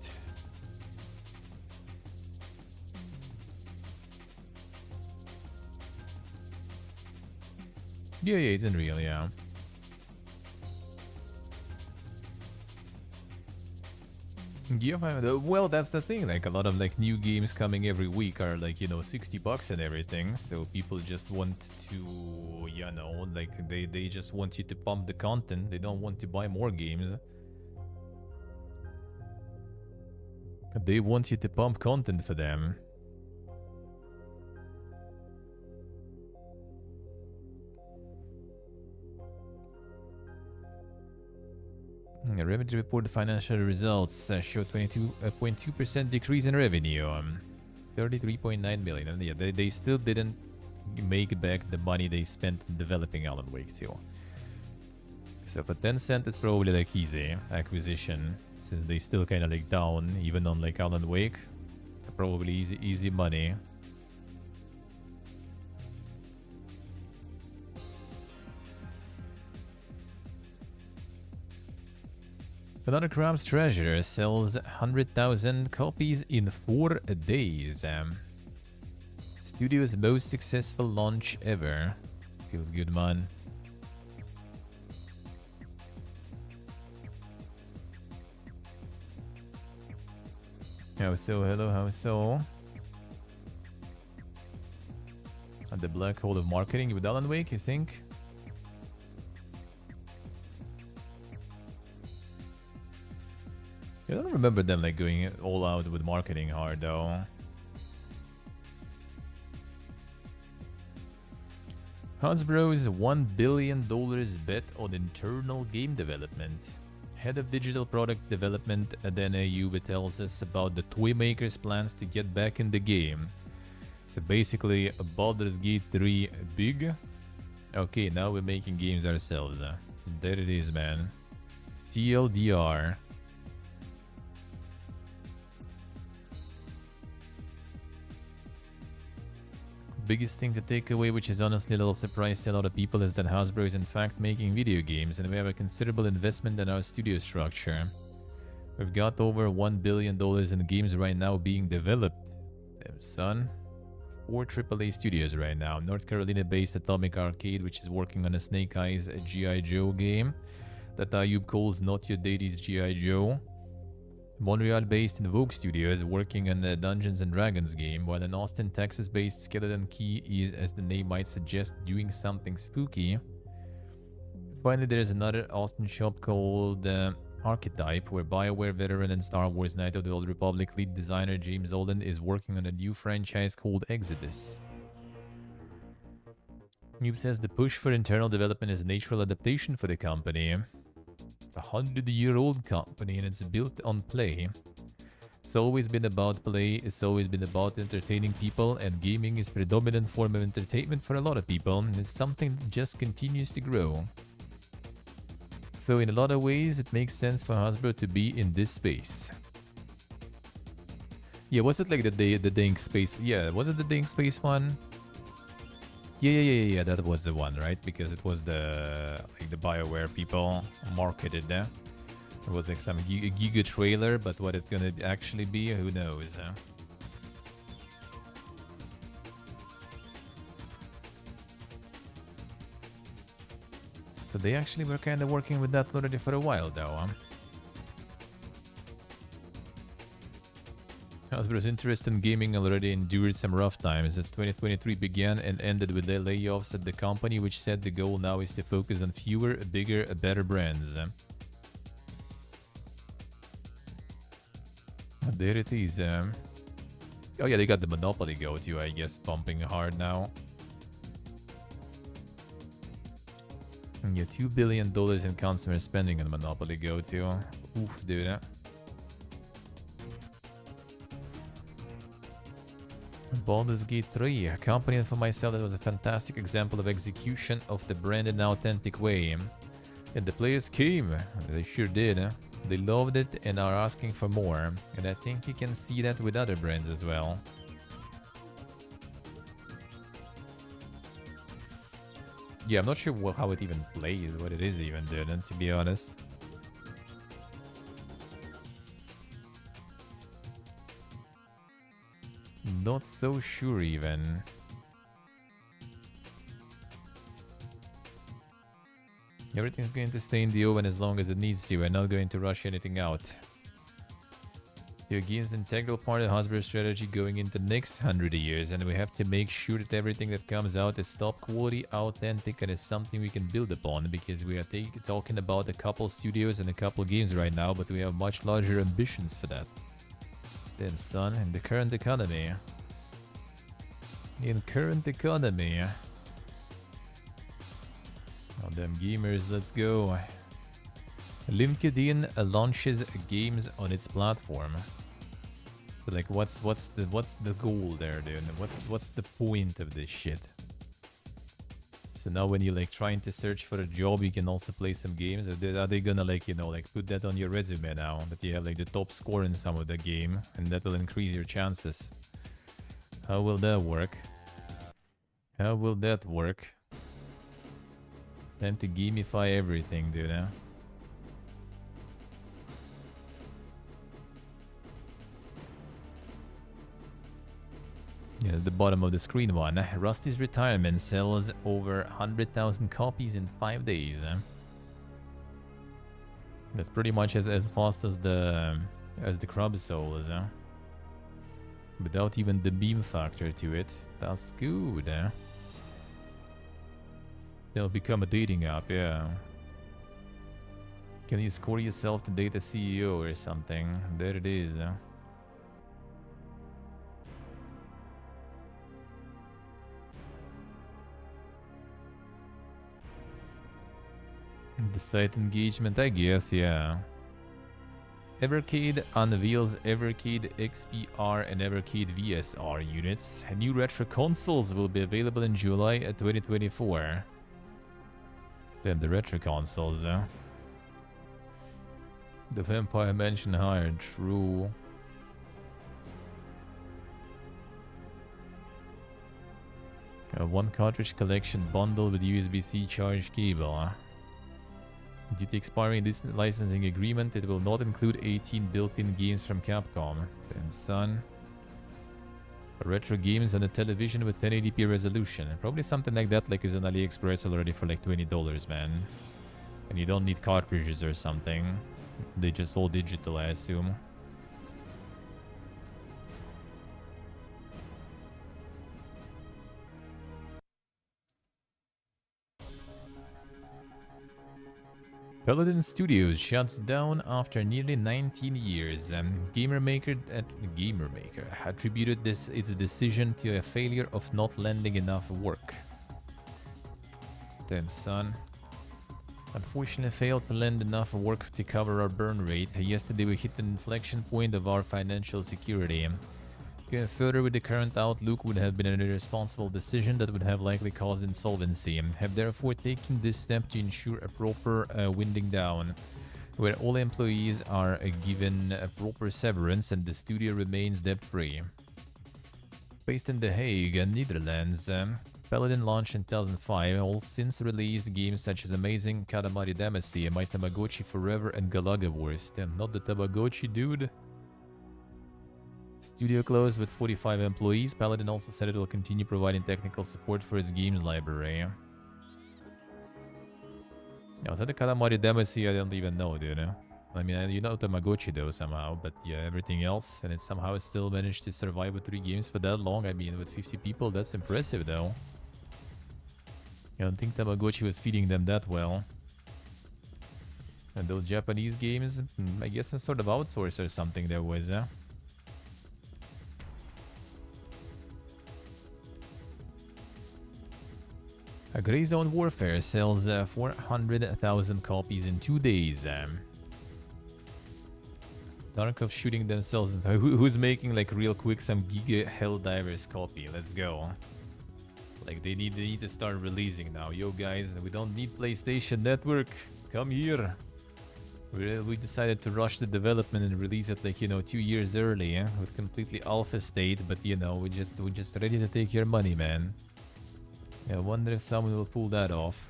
Yeah, it's Unreal, yeah. Yeah, well, that's the thing. Like, a lot of like new games coming every week are like, you know, $60 and everything. So people just want to, you know, like they just want you to pump the content. They don't want to buy more games. They want you to pump content for them. Remedy reported financial results show 22.2% decrease in revenue, 33.9 million, and yeah, they still didn't make back the money they spent developing Alan Wake 2. So for Tencent, it's probably like easy acquisition, since they still kind of like down even on like Alan Wake. Probably easy money. Another Crab's Treasure sells 100,000 copies in 4 days. Studio's most successful launch ever. Feels good, man. How so? Hello, how so? At the black hole of marketing with Alan Wake, you think? I don't remember them like going all out with marketing hard though. Hasbro's $1 billion bet on internal game development. Head of digital product development Adena Ayuba tells us about the toy maker's plans to get back in the game. So basically, Baldur's Gate 3 big. Okay, now we're making games ourselves. There it is, man. TLDR. Biggest thing to take away, which is honestly a little surprise to a lot of people, is that Hasbro is in fact making video games, and we have a considerable investment in our studio structure. We've got over $1 billion in games right now being developed. Damn, son. 4 AAA studios right now. North Carolina-based Atomic Arcade, which is working on a Snake Eyes G.I. Joe game that Ayub calls Not Your Daddy's G.I. Joe. Montreal-based Invoke Studios working on the Dungeons & Dragons game, while an Austin, Texas-based Skeleton Key is, as the name might suggest, doing something spooky. Finally, there's another Austin shop called Archetype, where BioWare veteran and Star Wars Knight of the Old Republic lead designer James Olden is working on a new franchise called Exodus. Noob says the push for internal development is a natural adaptation for the company. A 100-year-old company, and it's built on play. It's always been about play, it's always been about entertaining people, and gaming is a predominant form of entertainment for a lot of people, and it's something that just continues to grow. So in a lot of ways, it makes sense for Hasbro to be in this space. Yeah, was it like the Dink Space? Yeah, was it the Dink Space one? Yeah, that was the one, right? Because it was the BioWare people marketed there. It was like some giga trailer, but what it's gonna actually be, who knows? So they actually were kind of working with that already for a while, though. Hasbro's interest in gaming already endured some rough times as 2023 began and ended with the layoffs at the company, which said the goal now is to focus on fewer, bigger, better brands. There it is. Oh yeah, they got the Monopoly Go too, I guess, pumping hard now. Yeah, $2 billion in consumer spending on Monopoly Go too. Oof, dude. Baldur's Gate 3, a company for myself that was a fantastic example of execution of the brand in an authentic way. And the players came, they sure did. They loved it and are asking for more, and I think you can see that with other brands as well. Yeah, I'm not sure how it even plays, what it is even, dude, to be honest. Not so sure even. Everything's going to stay in the oven as long as it needs to. We're not going to rush anything out. The game is an integral part of Hasbro's strategy going into the next 100 years, and we have to make sure that everything that comes out is top quality, authentic, and is something we can build upon, because we are talking about a couple studios and a couple games right now, but we have much larger ambitions for that. Damn, son, in the current economy. Oh, damn gamers, let's go. LinkedIn launches games on its platform. So like, what's the goal there, dude? What's the point of this shit? So now when you're like trying to search for a job, you can also play some games. Are they gonna like, you know, like put that on your resume now that you have like the top score in some of the game, and that will increase your chances? How will that work? How will that work? Time to gamify everything, dude, huh? Yeah, at the bottom of the screen one. Rusty's retirement sells over 100,000 copies in 5 days. That's pretty much as fast as the Crab Souls, without even the beam factor to it. That's good. They'll become a dating app, yeah. Can you score yourself to date a CEO or something? There it is. The site engagement, I guess, yeah. Evercade unveils Evercade XPR and Evercade VSR units. New retro consoles will be available in July 2024. Damn, the retro consoles, The Vampire Mansion higher, true. A 1 cartridge collection bundle with USB-C charge cable. Due to expiring this licensing agreement, it will not include 18 built-in games from Capcom. Damn, son. Retro games on a television with 1080p resolution. Probably something like that, like is on AliExpress already for like $20, man. And you don't need cartridges or something. They just all digital, I assume. Paladin Studios shuts down after nearly 19 years. Gamermaker attributed its decision to a failure of not lending enough work. Damn, son. Unfortunately failed to lend enough work to cover our burn rate. Yesterday we hit an inflection point of our financial security. Going further with the current outlook would have been an irresponsible decision that would have likely caused insolvency. Have therefore taken this step to ensure a proper winding down, where all employees are given a proper severance and the studio remains debt-free. Based in The Hague, Netherlands, Paladin launched in 2005, all since released games such as Amazing, Katamari Damacy, My Tamagotchi Forever, and Galaga Wars. Damn, not the Tamagotchi, dude. Studio closed with 45 employees. Paladin also said it will continue providing technical support for its games library. Now, is that the Katamari Damacy? I don't even know, dude. I mean, you know Tamagotchi though somehow, but yeah, everything else, and it somehow still managed to survive with 3 games for that long. I mean, with 50 people, that's impressive though. I don't think Tamagotchi was feeding them that well. And those Japanese games, I guess some sort of outsource or something there was, A Grey Zone Warfare sells 400,000 copies in 2 days. Tarkov shooting themselves. Who's making like real quick some Giga Helldivers copy? Let's go. Like they need to start releasing now. Yo guys, we don't need PlayStation Network. Come here. We decided to rush the development and release it like, you know, 2 years early, with completely alpha state, but you know, we're just ready to take your money, man. Yeah, I wonder if someone will pull that off.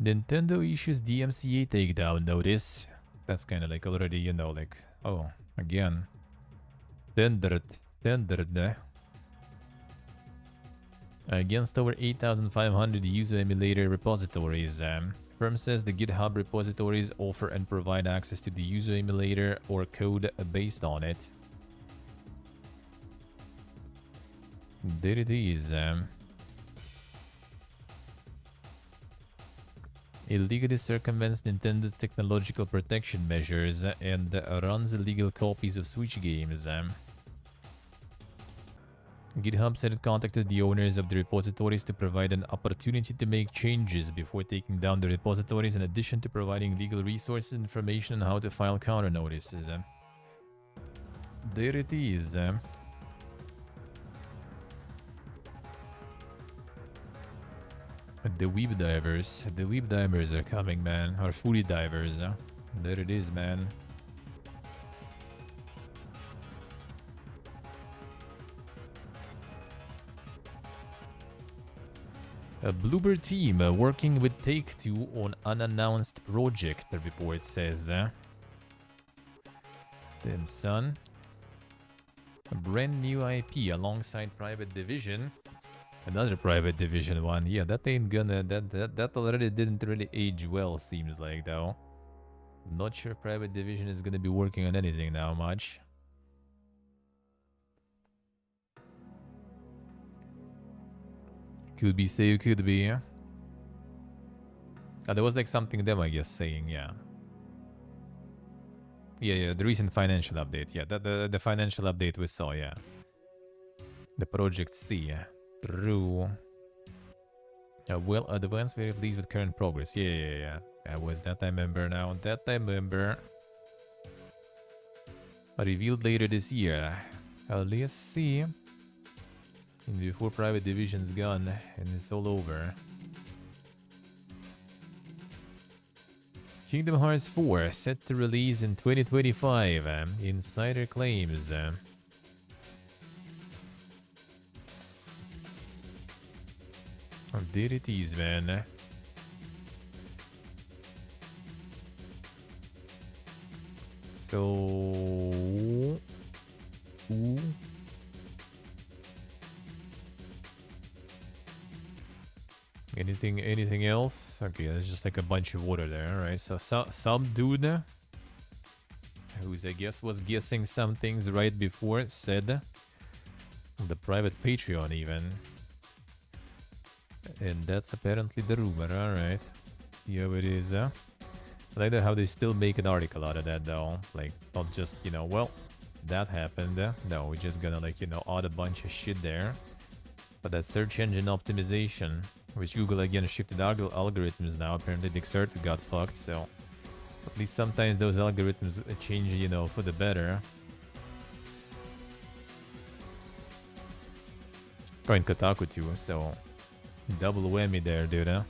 Nintendo issues DMCA takedown notice. That's kind of like already, you know, like, oh, again. Tendered. Against over 8,500 user emulator repositories. Firm says the GitHub repositories offer and provide access to the user emulator or code based on it. There it is. Illegally circumvents Nintendo's technological protection measures and runs illegal copies of Switch games. GitHub said it contacted the owners of the repositories to provide an opportunity to make changes before taking down the repositories, in addition to providing legal resources and information on how to file counter notices. There it is. The Weeb Divers. The Weeb Divers are coming, man. Or Foodie Divers. There it is, man. A Bloober team working with Take-Two on unannounced project, the report says. Damn, son. A brand new IP alongside Private Division. Another Private Division one. Yeah, that ain't gonna... That already didn't really age well, seems like, though. Not sure Private Division is gonna be working on anything now much. Could be, say you could be, yeah? There was like something them, I guess, saying, yeah. Yeah, the recent financial update, yeah. The financial update we saw, yeah. The Project C, true. Well, advanced, very pleased with current progress. Yeah. That I remember now. That I remember. Revealed later this year. Let's see. Before Private Division's gone and it's all over. Kingdom Hearts 4 set to release in 2025. Insider claims. Oh, there it is, man. So... Ooh. Anything else? Okay, there's just like a bunch of water there. Alright, so some dude who's, I guess, was guessing some things right before said the private Patreon even. And that's apparently the rumor. Alright. Here it is. I like that how they still make an article out of that though. Like, not just, you know, well, that happened. No, we're just gonna like, you know, add a bunch of shit there. But that search engine optimization, which Google again shifted algorithms now, apparently Dexerto got fucked, so at least sometimes those algorithms change, you know, for the better. Oh, and Kotaku too, so double whammy there, dude, huh?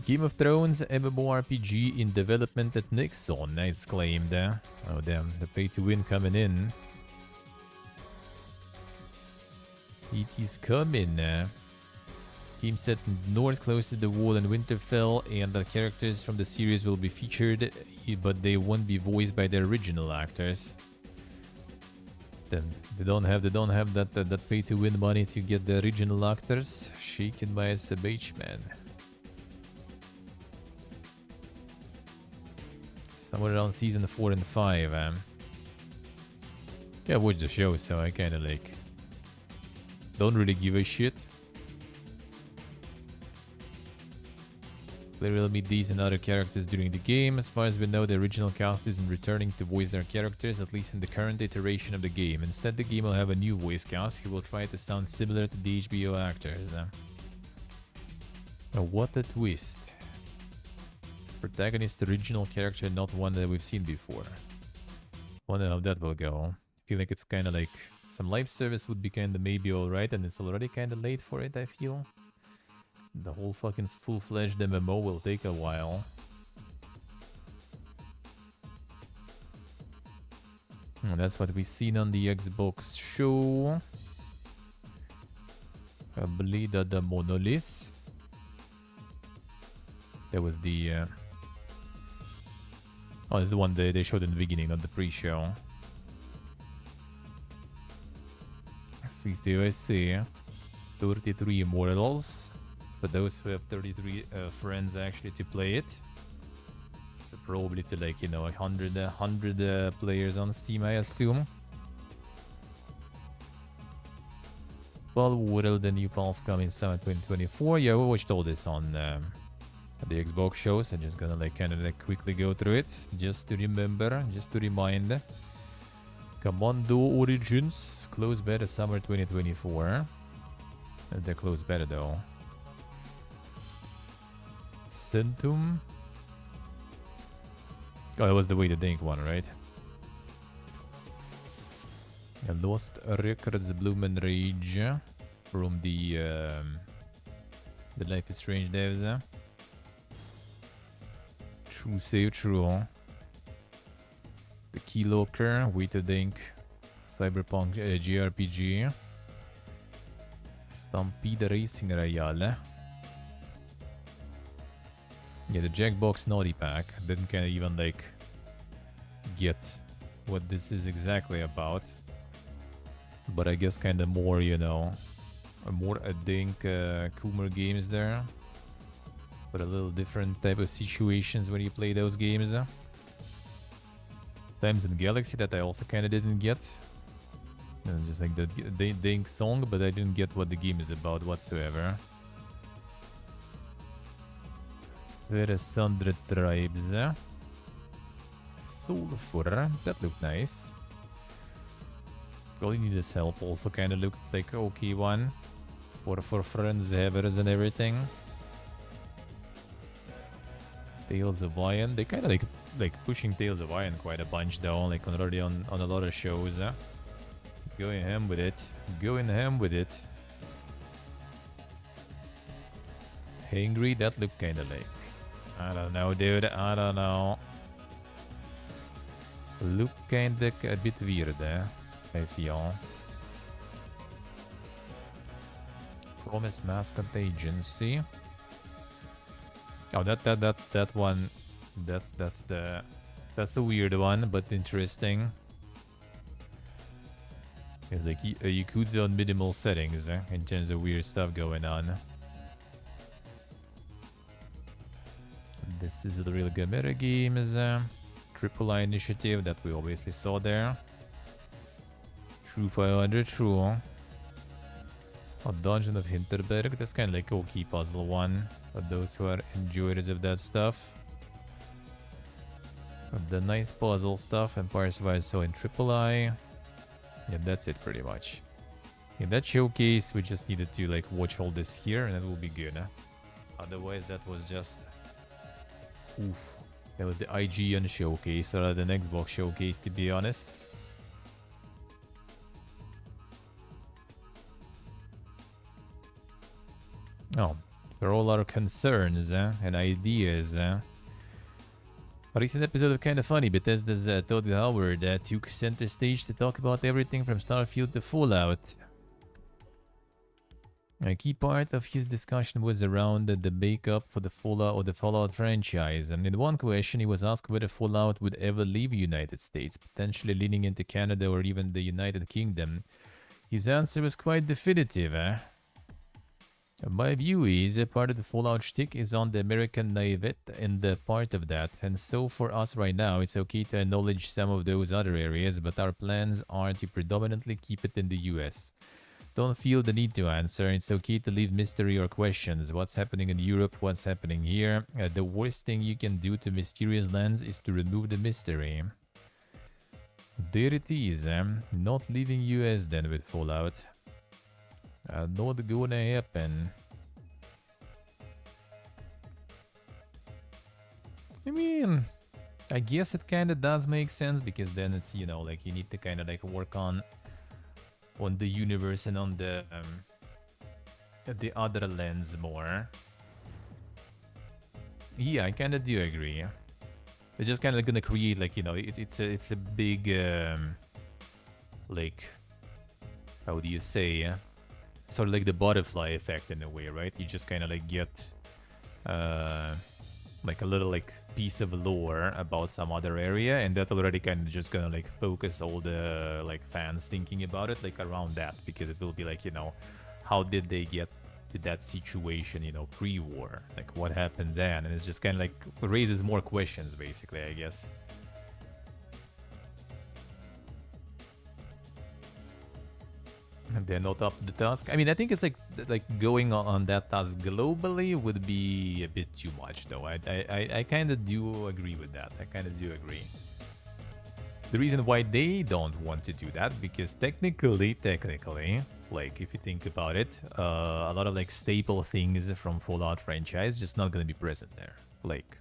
Game of Thrones MMORPG in development at Nixon, it's claimed. Oh damn, the pay to win coming in. It is coming. Game set north close to the wall in Winterfell, and the characters from the series will be featured, but they won't be voiced by the original actors. Then they don't have that pay to win money to get the original actors. Shaken by a SBH, man. Somewhere around season 4 and 5. Yeah, I watched the show, so I kind of like don't really give a shit. Player will meet these and other characters during the game. As far as we know, the original cast isn't returning to voice their characters, at least in the current iteration of the game. Instead, the game will have a new voice cast who will try to sound similar to the HBO actors. Oh, what a twist. Protagonist original character, not one that we've seen before. Wonder how that will go. Feel like it's kind of like some live service would be kind of maybe alright, and it's already kind of late for it, I feel. The whole fucking full-fledged MMO will take a while. And that's what we've seen on the Xbox show. I believe that the Monolith. That was the... Oh, this is the one they showed in the beginning, not the pre-show. I see. 33 Immortals. For those who have 33 friends actually to play it. So probably to like, you know, 100 players on Steam, I assume. Well, World, the new pulse coming summer 2024. Yeah, we watched all this on the Xbox shows. I'm just gonna like kind of like quickly go through it. Just to remember, just to remind. Commando Origins. Close beta summer 2024. They're close beta though. Centum. Oh, that was the Way to Think one, right? Lost Records Bloom and Rage from the Life is Strange devs. True save, true. The Keylocker, Way to Think, Cyberpunk JRPG, Stampede Racing Royale. Yeah, the Jackbox Naughty Pack. Didn't kind of even like get what this is exactly about. But I guess kind of more, you know, more I think Coomer games there. But a little different type of situations when you play those games. Times in Galaxy that I also kind of didn't get. Just like the Dink song, but I didn't get what the game is about whatsoever. There is Sundred Tribes. Sulfur, that looked nice. All you need is help also kind of looked like okay one. For friends, havers and everything. Tales of Iron. They kind of like pushing Tales of Iron quite a bunch though, like already on a lot of shows. Going ham with it. Going ham with it. Hangry, that looked kind of like... I don't know, dude. I don't know. Look kind of a bit weird, I feel. Promise Mascot Agency. Oh, that one. That's a weird one, but interesting. It's like a Yakuza on minimal settings, in terms of weird stuff going on. This is the real Gamera games. Triple I Initiative that we obviously saw there. True 500, true. Oh, Dungeon of Hinterberg. That's kind of like a key puzzle one. For those who are enjoyers of that stuff. The nice puzzle stuff, Empire Survivors so in Triple I. Yeah, that's it pretty much. In that showcase, we just needed to like watch all this here and it will be good. Otherwise, that was just... Oof. That was the IGN showcase rather than Xbox showcase, to be honest. Oh, there are all our concerns and ideas. A recent episode of Kinda Funny, Bethesda's Todd Howard took center stage to talk about everything from Starfield to Fallout. A key part of his discussion was around the makeup for the Fallout franchise, and in one question he was asked whether Fallout would ever leave the United States, potentially leaning into Canada or even the United Kingdom. His answer was quite definitive. My view is part of the Fallout shtick is on the American naivete and the part of that, and so for us right now it's okay to acknowledge some of those other areas, but our plans are to predominantly keep it in the US. Don't feel the need to answer. It's okay to leave mystery or questions. What's happening in Europe? What's happening here? The worst thing you can do to mysterious lands is to remove the mystery. There it is. Not leaving US then with Fallout. Not gonna happen. I mean, I guess it kind of does make sense because then it's, you know, like you need to kind of like work on the universe and on the other lands more. Yeah, I kind of do agree. It's just kind of gonna create like, you know, it's a big like, how do you say, sort of like the butterfly effect in a way, right? You just kind of like get like a little like piece of lore about some other area, and that already kind of just gonna like focus all the like fans thinking about it like around that, because it will be like, you know, how did they get to that situation, you know, pre-war, like what happened then, and it's just kind of like raises more questions basically, I guess. And they're not up to the task. I mean, I think it's like going on that task globally would be a bit too much, though. I kind of do agree with that. I kind of do agree. The reason why they don't want to do that, because technically, like if you think about it, a lot of like staple things from Fallout franchise just not gonna be present there. Like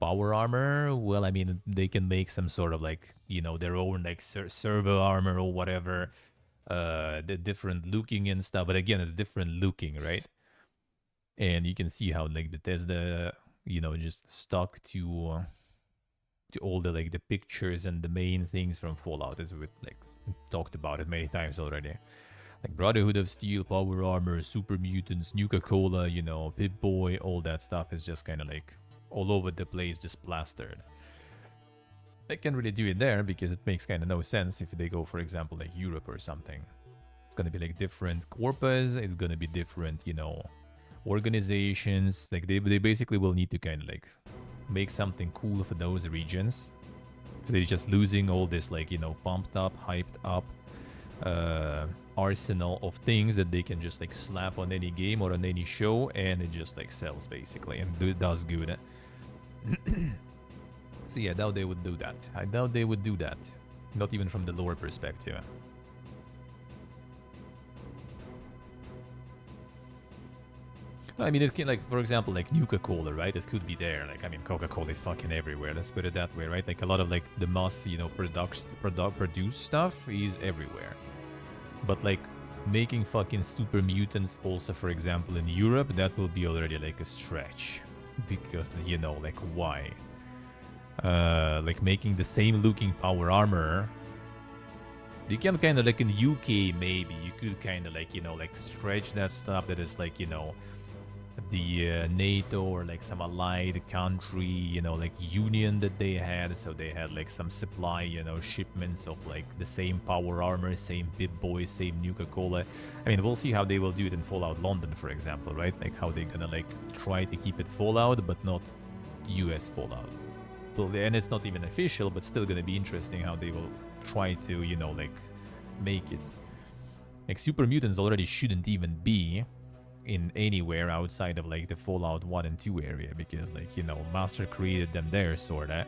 power armor, well, I mean, they can make some sort of like, you know, their own like servo armor or whatever. The different looking and stuff, but again, it's different looking, right? And you can see how like Bethesda, you know, just stuck to all the like the pictures and the main things from Fallout, as we like talked about it many times already. Like Brotherhood of Steel, power armor, super mutants, Nuka-Cola, you know, Pip-Boy, all that stuff is just kind of like all over the place, just plastered. They can't really do it there because it makes kind of no sense if they go, for example, like Europe or something. It's going to be like different corpus, it's going to be different, you know, organizations. Like they basically will need to kind of like make something cool for those regions. So they're just losing all this like, you know, pumped up, hyped up arsenal of things that they can just like slap on any game or on any show, and it just like sells basically and does good. So yeah, I doubt they would do that. I doubt they would do that. Not even from the lore perspective. I mean, it can, like, for example, like Nuka-Cola, right? It could be there. Like, I mean, Coca-Cola is fucking everywhere. Let's put it that way, right? Like, a lot of, like, the mass, you know, produced stuff is everywhere. But, like, making fucking super mutants also, for example, in Europe, that will be already, like, a stretch. Because, you know, like, why? Like making the same looking power armor, you can kind of like in UK maybe you could kind of like, you know, like stretch that stuff that is like, you know, the NATO or like some allied country, you know, like union that they had, so they had like some supply, you know, shipments of like the same power armor, same Pip-Boy, same Nuka-Cola. I mean, we'll see how they will do it in Fallout London, for example, right? Like how they're gonna like try to keep it Fallout but not US Fallout. And it's not even official, but still gonna be interesting how they will try to, you know, like make it. Like super mutants already shouldn't even be in anywhere outside of like the Fallout 1 and 2 area, because like, you know, Master created them there, sorta.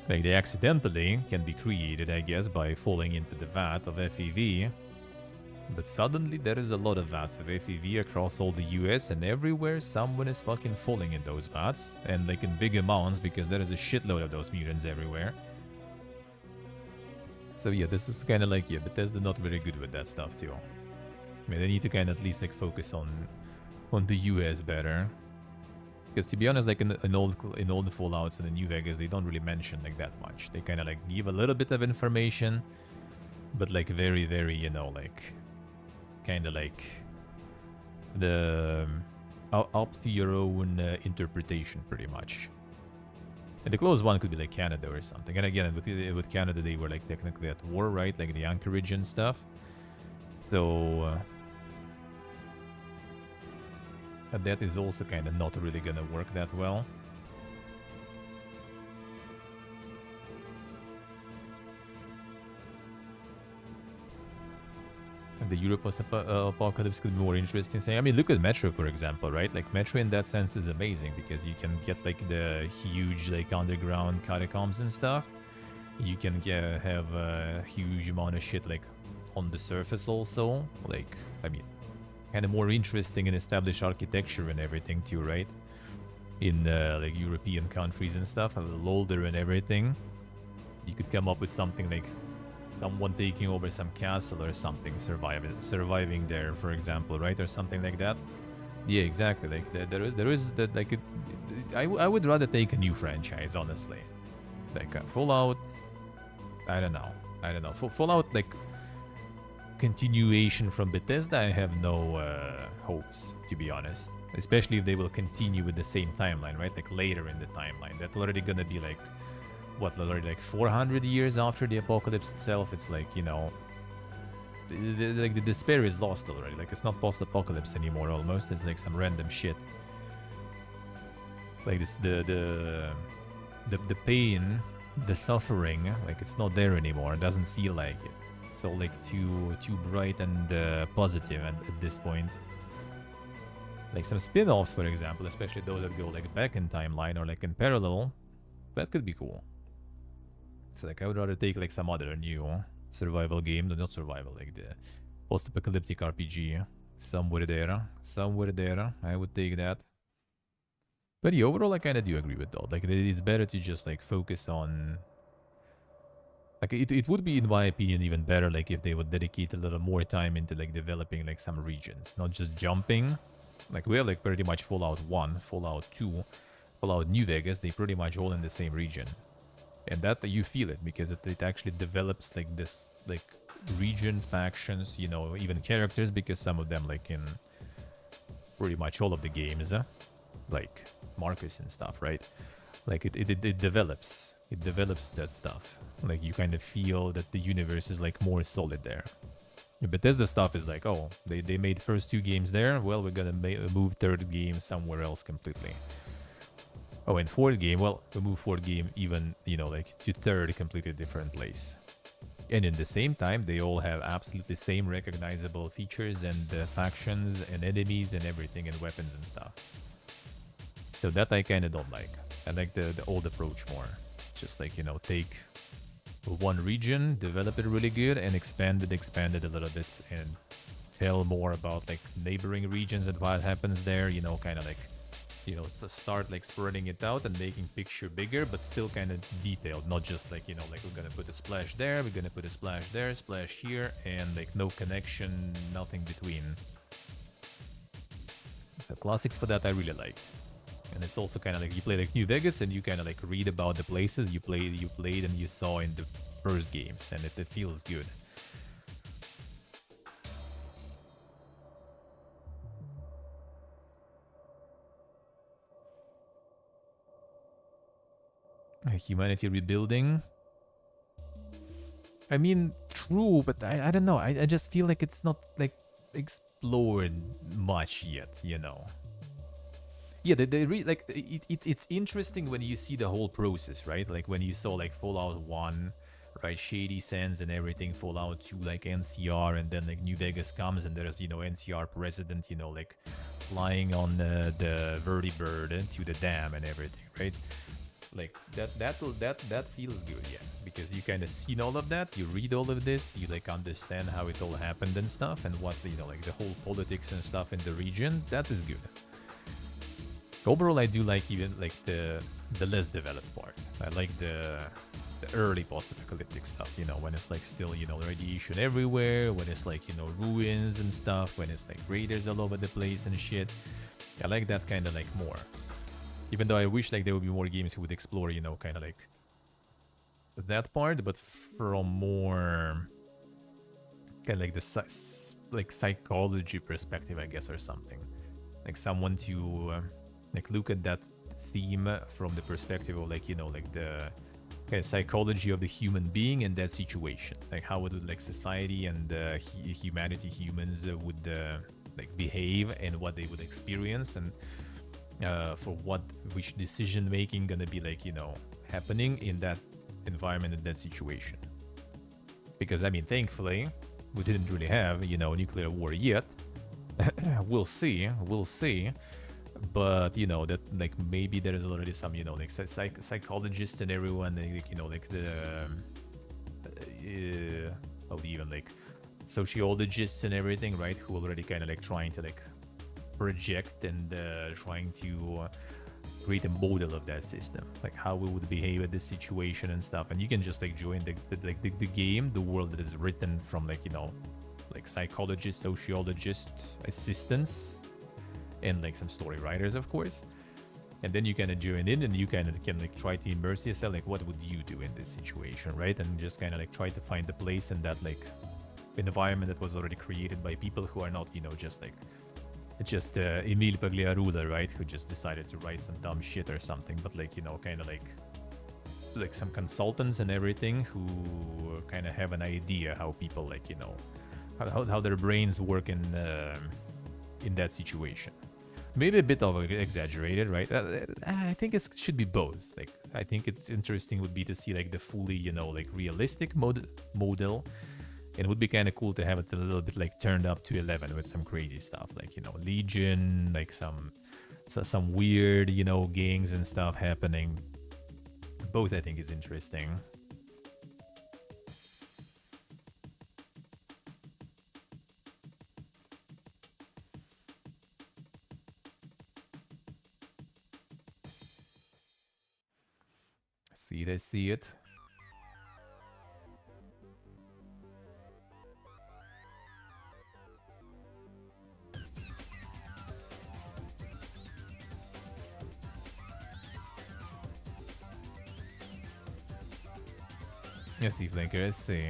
Like, they accidentally can be created, I guess, by falling into the vat of FEV. But suddenly there is a lot of vats of FEV across all the US, and everywhere someone is fucking falling in those vats. And like in big amounts, because there is a shitload of those mutants everywhere. So yeah, this is kind of like, yeah, Bethesda not very good with that stuff too. I mean, they need to kind of at least like focus on the US better. Because to be honest, like in old Fallouts and in New Vegas, they don't really mention like that much. They kind of like give a little bit of information, but like very, very, you know, like kind of like the up to your own interpretation, pretty much. And the close one could be like Canada or something. And again, with Canada, they were like technically at war, right? Like the Anchorage and stuff. So that is also kind of not really gonna work that well. And the Europe post-apocalypse could be more interesting. I mean, look at Metro, for example, right? Like, Metro in that sense is amazing because you can get, like, the huge, like, underground catacombs and stuff. You can have a huge amount of shit, like, on the surface also. Like, I mean, kind of more interesting and established architecture and everything too, right? In, like, European countries and stuff, a little older and everything. You could come up with something like someone taking over some castle or something, surviving there, for example, right, or something like that. Yeah, exactly. Like there is that, like, I would rather take a new franchise, honestly, like Fallout. I don't know. Fallout, like, continuation from Bethesda, I have no hopes, to be honest. Especially if they will continue with the same timeline, right? Like later in the timeline, that's already gonna be like, what, already like 400 years after the apocalypse itself. It's like, you know, like the despair is lost already. Like, it's not post-apocalypse anymore. Almost, it's like some random shit. Like this, the pain, the suffering, like, it's not there anymore. It doesn't feel like it. It's all like too bright and positive at this point. Like some spin-offs, for example, especially those that go like back in timeline or like in parallel, that could be cool. So like, I would rather take like some other new survival game, not survival, like the post-apocalyptic RPG. Somewhere there, I would take that. But yeah, overall, I kind of do agree with that. Like, it's better to just like focus on. Like, it would be, in my opinion, even better like if they would dedicate a little more time into like developing like some regions, not just jumping. Like, we have like pretty much Fallout 1, Fallout 2, Fallout New Vegas. They pretty much all in the same region. And that you feel it because it actually develops like this, like, region, factions, you know, even characters, because some of them, like in pretty much all of the games, like Marcus and stuff, right? Like it develops that stuff. Like, you kind of feel that the universe is like more solid there. Bethesda stuff is like, oh, they made first 2 games there, well, we're gonna move third game somewhere else completely. Oh, and fourth game, well, we move fourth game even, you know, like to third, completely different place. And in the same time, they all have absolutely same recognizable features and factions and enemies and everything and weapons and stuff. So that I kind of don't like. I like the old approach more. Just like, you know, take one region, develop it really good, and expand it a little bit, and tell more about like neighboring regions and what happens there, you know, kind of like, you know, so start like spreading it out and making picture bigger, but still kind of detailed, not just like, you know, like we're gonna put a splash there, we're gonna put a splash there, splash here, and like no connection, nothing between. So classics for that I really like. And it's also kind of like you play like New Vegas and you kind of like read about the places you played and you saw in the first games, and it feels good. Humanity rebuilding. I mean, true, but I don't know. I just feel like it's not like explored much yet, you know. Yeah, like it's interesting when you see the whole process, right? Like when you saw like Fallout 1, right, Shady Sands and everything, Fallout 2, like NCR, and then like New Vegas comes and there's, you know, NCR president, you know, like flying on the vertibird to the dam and everything, right? like that feels good, yeah, because you kind of seen all of that, you read all of this, you like understand how it all happened and stuff, and what, you know, like the whole politics and stuff in the region. That is good. Overall, I do like even like the less developed part. I like the early post-apocalyptic stuff, you know, when it's like still, you know, radiation everywhere, when it's like, you know, ruins and stuff, when it's like raiders all over the place and shit. I like that kind of like more. Even though I wish like there would be more games who would explore, you know, kind of like that part, but from more kind of like the like psychology perspective, I guess, or something. Like someone to like look at that theme from the perspective of like, you know, like the kind of psychology of the human being in that situation. Like how would like society and humanity, humans would like behave and what they would experience, and for what, which decision making gonna be like, you know, happening in that environment, in that situation. Because I mean, thankfully, we didn't really have, you know, nuclear war yet. We'll see, but you know that like maybe there is already some, you know, like psychologists and everyone, like, you know, like the how do you even like sociologists and everything, right, who already kind of like trying to like project and trying to create a model of that system, like how we would behave at this situation and stuff. And you can just like join the game, the world that is written from like, you know, like psychologists, sociologists, assistants, and like some story writers, of course. And then you kind of join in and you kind of can like try to immerse yourself, like what would you do in this situation, right? And just kind of like try to find the place in that like environment that was already created by people who are not, you know, just like Emile Pagliaruda, right, who just decided to write some dumb shit or something, but like, you know, kind of like some consultants and everything who kind of have an idea how people, like, you know, how their brains work in that situation. Maybe a bit of exaggerated, right? I think it should be both. Like, I think it's interesting would be to see like the fully, you know, like realistic model. And it would be kind of cool to have it a little bit like turned up to 11 with some crazy stuff, like, you know, Legion, like some weird, you know, gangs and stuff happening. Both, I think, is interesting. I see it. Let's see, Flanker, let's see.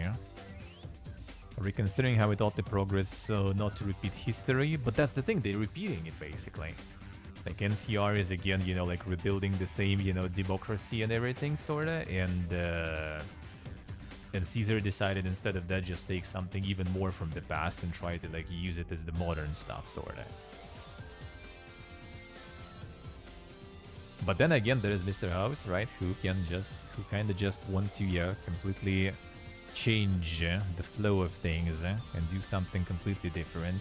Reconsidering how we thought the progress, so not to repeat history, but that's the thing, they're repeating it basically. Like NCR is again, you know, like rebuilding the same, you know, democracy and everything, sorta, and Caesar decided instead of that just take something even more from the past and try to like use it as the modern stuff, sorta. But then again, there is Mr. House, right, who kind of just want to completely change the flow of things and do something completely different.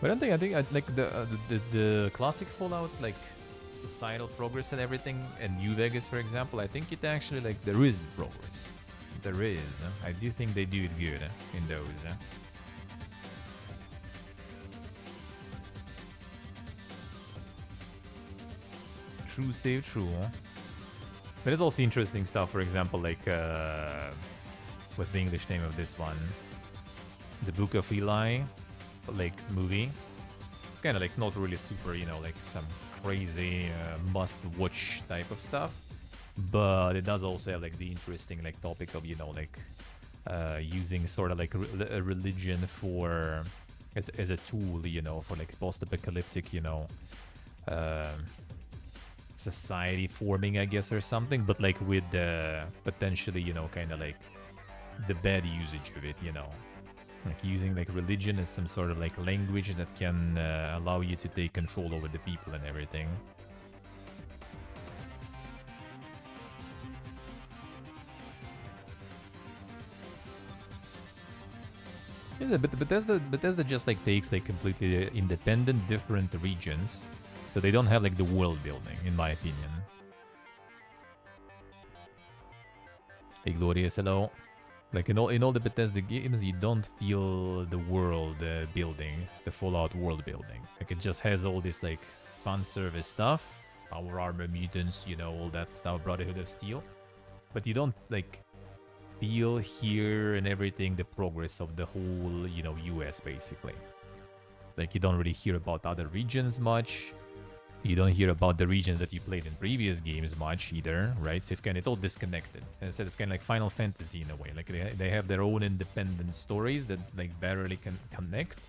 But I think like the classic Fallout, like societal progress and everything, and New Vegas, for example, I think it actually like there is progress. There is. I do think they do it good in those. True, stay true. But it's also interesting stuff. For example, like what's the English name of this one? The Book of Eli, like movie. It's kind of like not really super, you know, like some crazy must-watch type of stuff. But it does also have like the interesting like topic of, you know, like using sort of like a religion for as a tool, you know, for like post-apocalyptic, you know, society forming, I guess, or something, but like with potentially, you know, kind of like the bad usage of it, you know, like using like religion as some sort of like language that can allow you to take control over the people and everything. Yeah, but Bethesda just like takes like completely independent, different regions, so they don't have like the world building, in my opinion. Hey, Glorious, hello. Like in all the Bethesda games, you don't feel the world building, the Fallout world building. Like it just has all this like fan service stuff, power armor, mutants, you know, all that stuff, Brotherhood of Steel. But you don't like feel, hear, and everything the progress of the whole, you know, US basically. Like you don't really hear about other regions much. You don't hear about the regions that you played in previous games much either, right? So it's all disconnected. And so it's kind of like Final Fantasy in a way. Like they have their own independent stories that like barely can connect.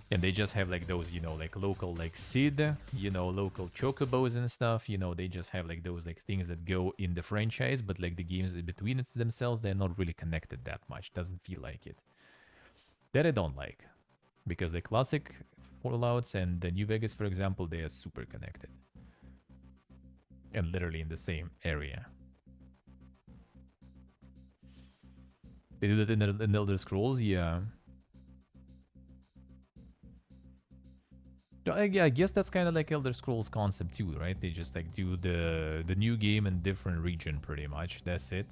And they just have like those, you know, like local like Sid, you know, local chocobos and stuff. You know, they just have like those like things that go in the franchise, but like the games between it's themselves, they're not really connected that much. Doesn't feel like it. That I don't like. Because the classic Fallouts and the New Vegas, for example, they are super connected. And literally in the same area. They do that in Elder Scrolls, yeah. Yeah, I guess that's kind of like Elder Scrolls concept too, right? They just like do the new game in different region pretty much. That's it.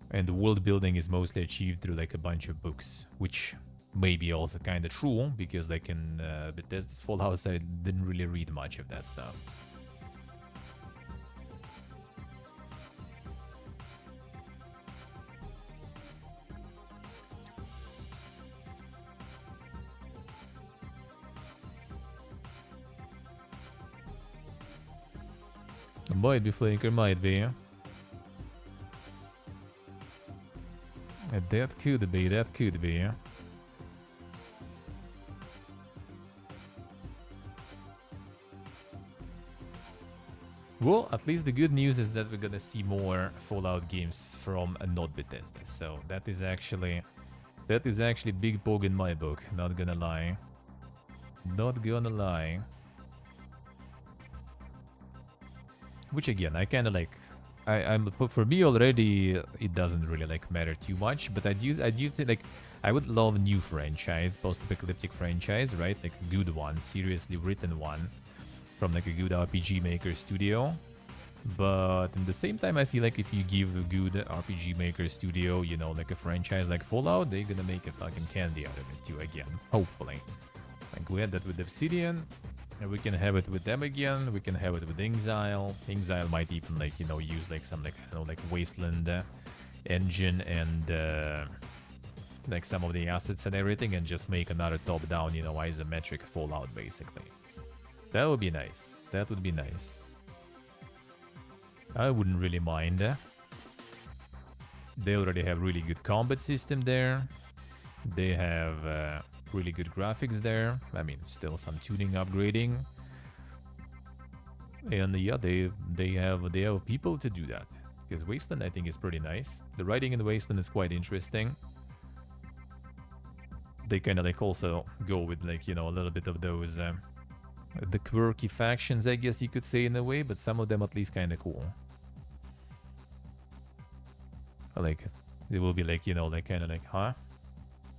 And the world building is mostly achieved through like a bunch of books, which may be also kind of true because like in Bethesda's Fallout, I didn't really read much of that stuff. Might be Flinker, might be. That could be, that could be. Well, at least the good news is that we're gonna see more Fallout games from not Bethesda. So that is actually big bog in my book. Not gonna lie. Not gonna lie. Which again, I kind of like. I'm for me already. It doesn't really like matter too much, but I do think like I would love a new franchise, post-apocalyptic franchise, right? Like a good one, seriously written one, from like a good RPG maker studio. But at the same time, I feel like if you give a good RPG maker studio, you know, like a franchise like Fallout, they're gonna make a fucking candy out of it too again. Hopefully, like we had that with Obsidian. And we can have it with them again. We can have it with Exile. Exile might even like, you know, use like some like, you know, like Wasteland engine and like some of the assets and everything and just make another top-down, you know, isometric Fallout basically. That would be nice. That would be nice. I wouldn't really mind. They already have really good combat system there. They have really good graphics there. I mean, still some tuning upgrading. And yeah, they have people to do that. Because Wasteland I think is pretty nice. The writing in Wasteland is quite interesting. They kind of like also go with like, you know, a little bit of those the quirky factions, I guess you could say in a way, but some of them at least kind of cool. Like it will be like, you know, like kind of like, huh?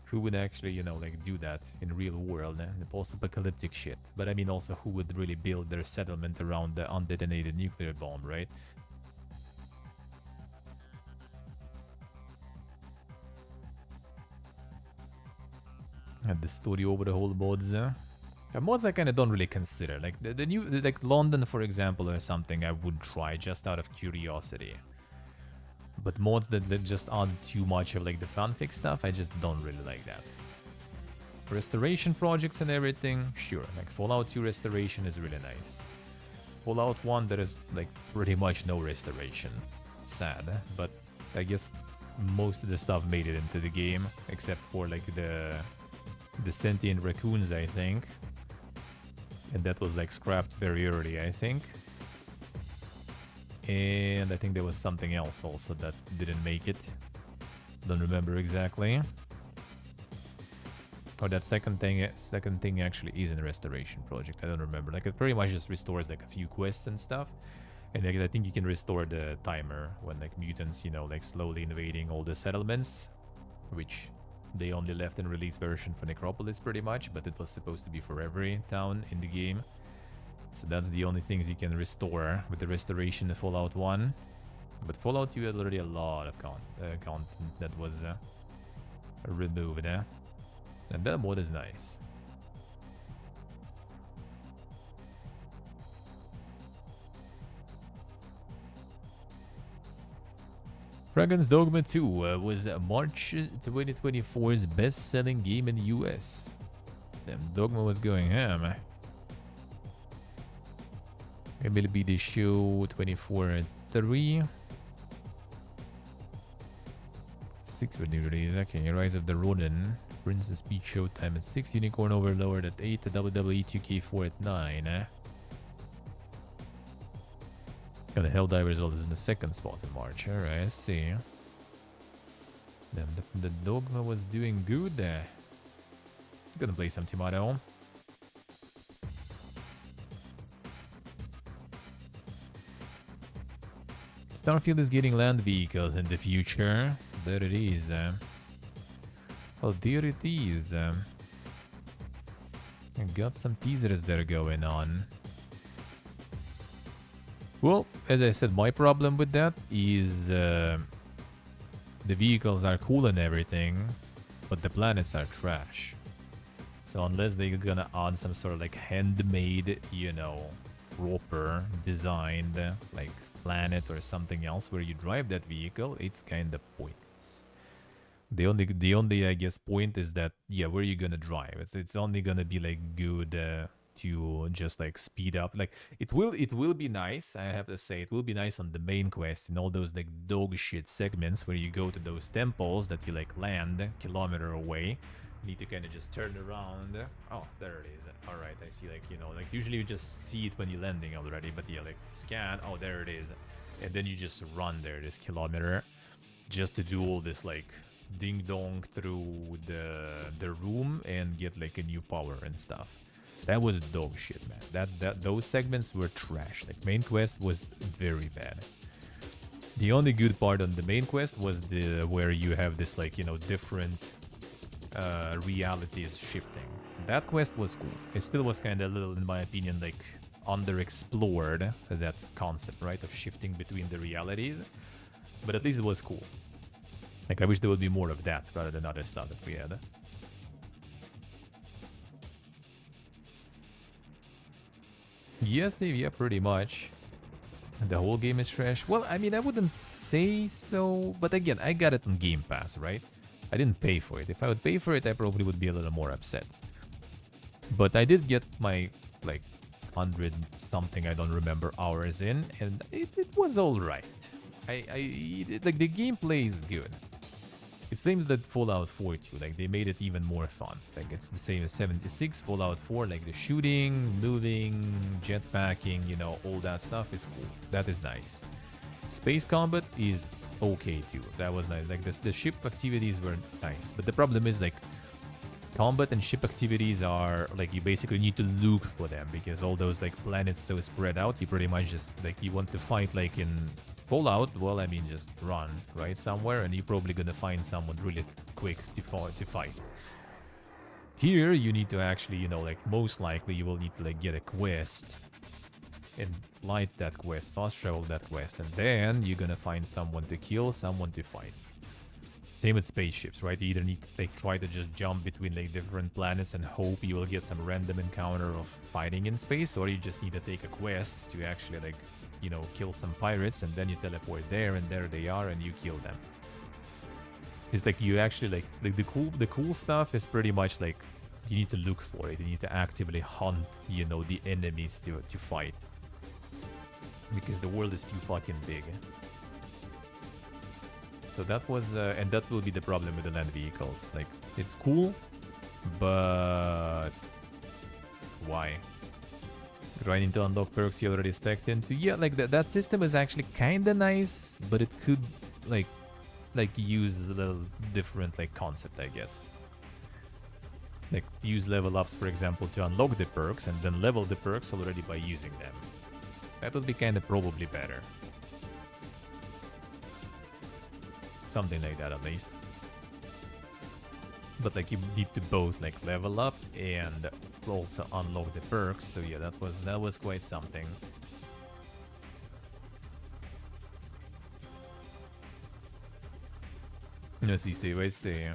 Who would actually, you know, like do that in real world, the post-apocalyptic shit. But I mean also who would really build their settlement around the undetonated nuclear bomb, right? And the story over the whole mods. Mods I kind of don't really consider. Like the new, like London, for example, or something I would try just out of curiosity. But mods that just add too much of like the fanfic stuff, I just don't really like that. Restoration projects and everything, sure. Like Fallout 2 restoration is really nice. Fallout 1, there is like pretty much no restoration. Sad, but I guess most of the stuff made it into the game, except for like the sentient raccoons, I think. And that was like scrapped very early, I think. And I think there was something else also that didn't make it. Don't remember exactly. Or that second thing actually is in a restoration project. I don't remember. Like it pretty much just restores like a few quests and stuff. And like, I think you can restore the timer when like mutants, you know, like slowly invading all the settlements. Which They only left in release version for Necropolis pretty much, but it was supposed to be for every town in the game. So that's the only things you can restore with the restoration of Fallout 1. But Fallout 2 had already a lot of content that was removed. And that mod is nice. Dragon's Dogma 2 was March 2024's best-selling game in the US. Damn, Dogma was going ham. MLB The Show 24-3. 6 with new release. Okay, Rise of the Ronin. Princess Peach Showtime at 6. Unicorn Overlord at 8. WWE 2K4 at 9. And the Helldivers is in the second spot in March. Alright, I see. Damn, the Dogma was doing good there. Gonna play some Tomato. Starfield is getting land vehicles in the future. There it is. Oh, there it is. I got some teasers there going on. Well, as I said, my problem with that is the vehicles are cool and everything, but the planets are trash. So unless they're gonna add some sort of like handmade, you know, proper designed like planet or something else where you drive that vehicle, it's kind of pointless. The only I guess point is that, yeah, where you gonna drive? It's only gonna be like good to just like speed up. Like it will be nice, I have to say, it will be nice on the main quest in all those like dog shit segments where you go to those temples that you like land a kilometer away. You need to kind of just turn around. Oh, there it is. All right, I see, like, you know, like usually you just see it when you're landing already, but yeah, like scan, oh, there it is. And then you just run there this kilometer just to do all this like ding dong through the room and get like a new power and stuff. That was dog shit, man. Those segments were trash. Like main quest was very bad. The only good part on the main quest was the where you have this like, you know, different realities shifting. That quest was cool. It still was kind of a little, in my opinion, like underexplored, that concept, right, of shifting between the realities. But at least it was cool. Like I wish there would be more of that rather than other stuff that we had. Yes, Dave, yeah, pretty much. The whole game is trash. Well, I mean, I wouldn't say so, but again, I got it on Game Pass, right? I didn't pay for it. If I would pay for it, I probably would be a little more upset. But I did get my, like, 100 something, I don't remember, hours in, and it was alright. Like, the gameplay is good. It seems that Fallout 4 too, like, they made it even more fun. Like, it's the same as 76, Fallout 4, like, the shooting, moving, jetpacking, you know, all that stuff is cool. That is nice. Space combat is okay too. That was nice. Like, the ship activities were nice. But the problem is, like, combat and ship activities are, like, you basically need to look for them, because all those, like, planets so spread out, you pretty much just, like, you want to fight, like, in Fallout, well, I mean, just run, right, somewhere, and you're probably gonna find someone really quick to fight. Here, you need to actually, you know, like, most likely you will need to, like, get a quest and light that quest, fast travel that quest, and then you're gonna find someone to kill, someone to fight. Same with spaceships, right? You either need to, like, try to just jump between, like, different planets and hope you will get some random encounter of fighting in space, or you just need to take a quest to actually, like, you know, kill some pirates, and then you teleport there, and there they are, and you kill them. It's like you actually, like the cool stuff is pretty much like you need to look for it. You need to actively hunt, you know, the enemies to fight, because the world is too fucking big. So that was, and that will be the problem with the land vehicles. Like, it's cool, but why? Grinding to unlock perks you already spec'd into. Yeah, like that system is actually kinda nice, but it could like use a little different like concept, I guess. Like use level ups, for example, to unlock the perks and then level the perks already by using them. That would be kinda probably better. Something like that at least. But like you need to both like level up and also unlock the perks. So yeah, that was quite something. No, si I say.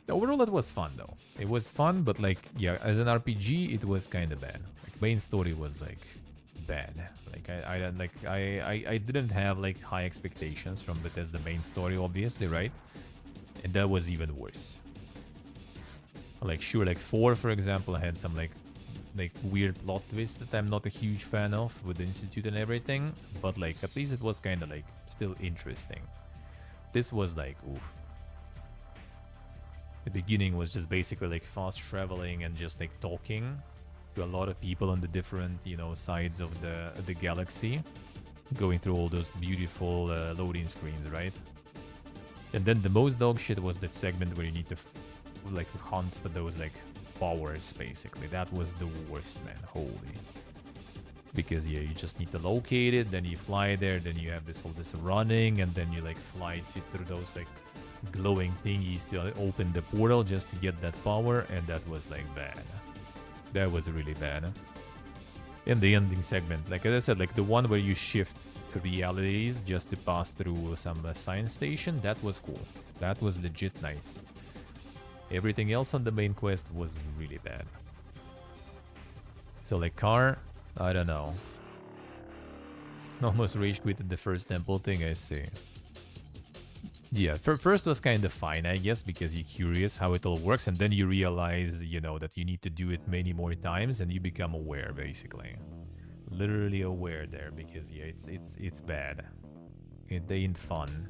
Overall, it was fun though. It was fun, but like yeah, as an RPG, it was kind of bad. Like main story was like bad. Like I didn't have like high expectations from Bethesda main story, obviously, right? And that was even worse. Like sure, like 4, for example, had some like weird plot twists that I'm not a huge fan of with the Institute and everything, but like at least it was kind of like still interesting. This was like oof. The beginning was just basically like fast traveling and just like talking to a lot of people on the different, you know, sides of the galaxy, going through all those beautiful loading screens, right? And then the most dog shit was that segment where you need to like hunt for those like powers, basically. That was the worst, man. Holy. Because yeah, you just need to locate it, then you fly there, then you have this running, and then you like fly through those like glowing thingies to open the portal just to get that power, and that was like bad. That was really bad. In the ending segment, like as I said, like the one where you shift realities just to pass through some science station, that was cool. That was legit nice. Everything else on the main quest was really bad. So like car, I don't know. Almost rage quitted the first temple thing, I see. Yeah, first was kind of fine, I guess, because you're curious how it all works, and then you realize, you know, that you need to do it many more times, and you become aware, basically. Literally aware there, because yeah, it's bad. It ain't fun.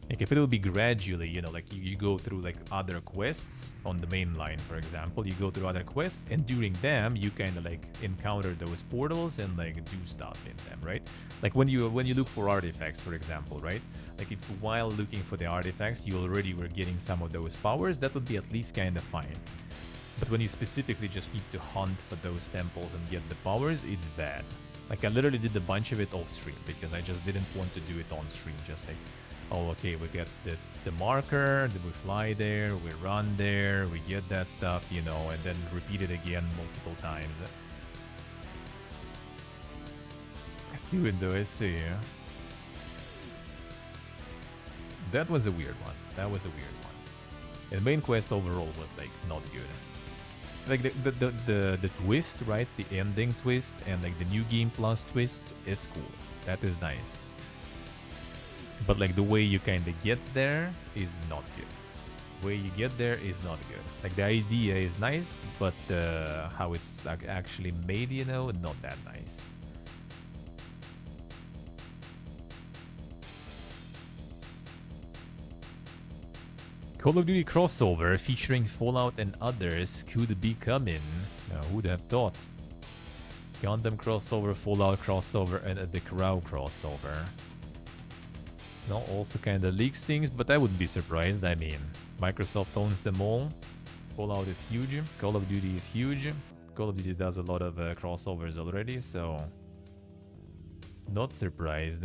Like if it will be gradually, you know, like you go through like other quests on the main line, for example, you go through other quests, and during them you kind of like encounter those portals and like do stuff in them, right? Like when you look for artifacts, for example, right? Like if while looking for the artifacts you already were getting some of those powers, that would be at least kind of fine. But when you specifically just need to hunt for those temples and get the powers, it's bad. Like I literally did a bunch of it off stream because I just didn't want to do it on stream, just like, oh, okay, we get the marker, then we fly there, we run there, we get that stuff, you know, and then repeat it again multiple times. I see window, I see. That was a weird one. That was a weird one. And the main quest overall was like not good. Like the twist, right? The ending twist and like the new game plus twist, it's cool. That is nice. But like the way you kind of get there is not good. The way you get there is not good. Like the idea is nice, but how it's actually made, you know, not that nice. Call of Duty crossover featuring Fallout and others could be coming. Now, who'd have thought? Gundam crossover, Fallout crossover, and The Crow crossover. No, also kind of leaks things, but I wouldn't be surprised. I mean, Microsoft owns them all. Fallout is huge. Call of Duty is huge. Call of Duty does a lot of crossovers already, so not surprised.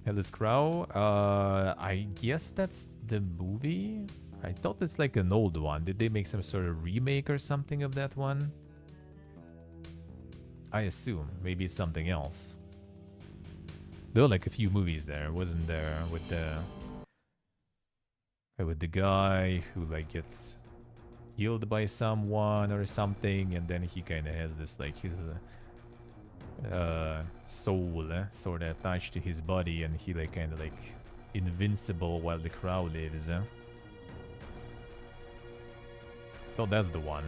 Hellas Crow, I guess that's the movie. I thought it's like an old one. Did they make some sort of remake or something of that one? I assume. Maybe it's something else. There were like a few movies there, wasn't there? With the guy who like gets killed by someone or something, and then he kind of has this like his soul sort of attached to his body, and he like kind of like invincible while the Crow lives. Oh, that's the one.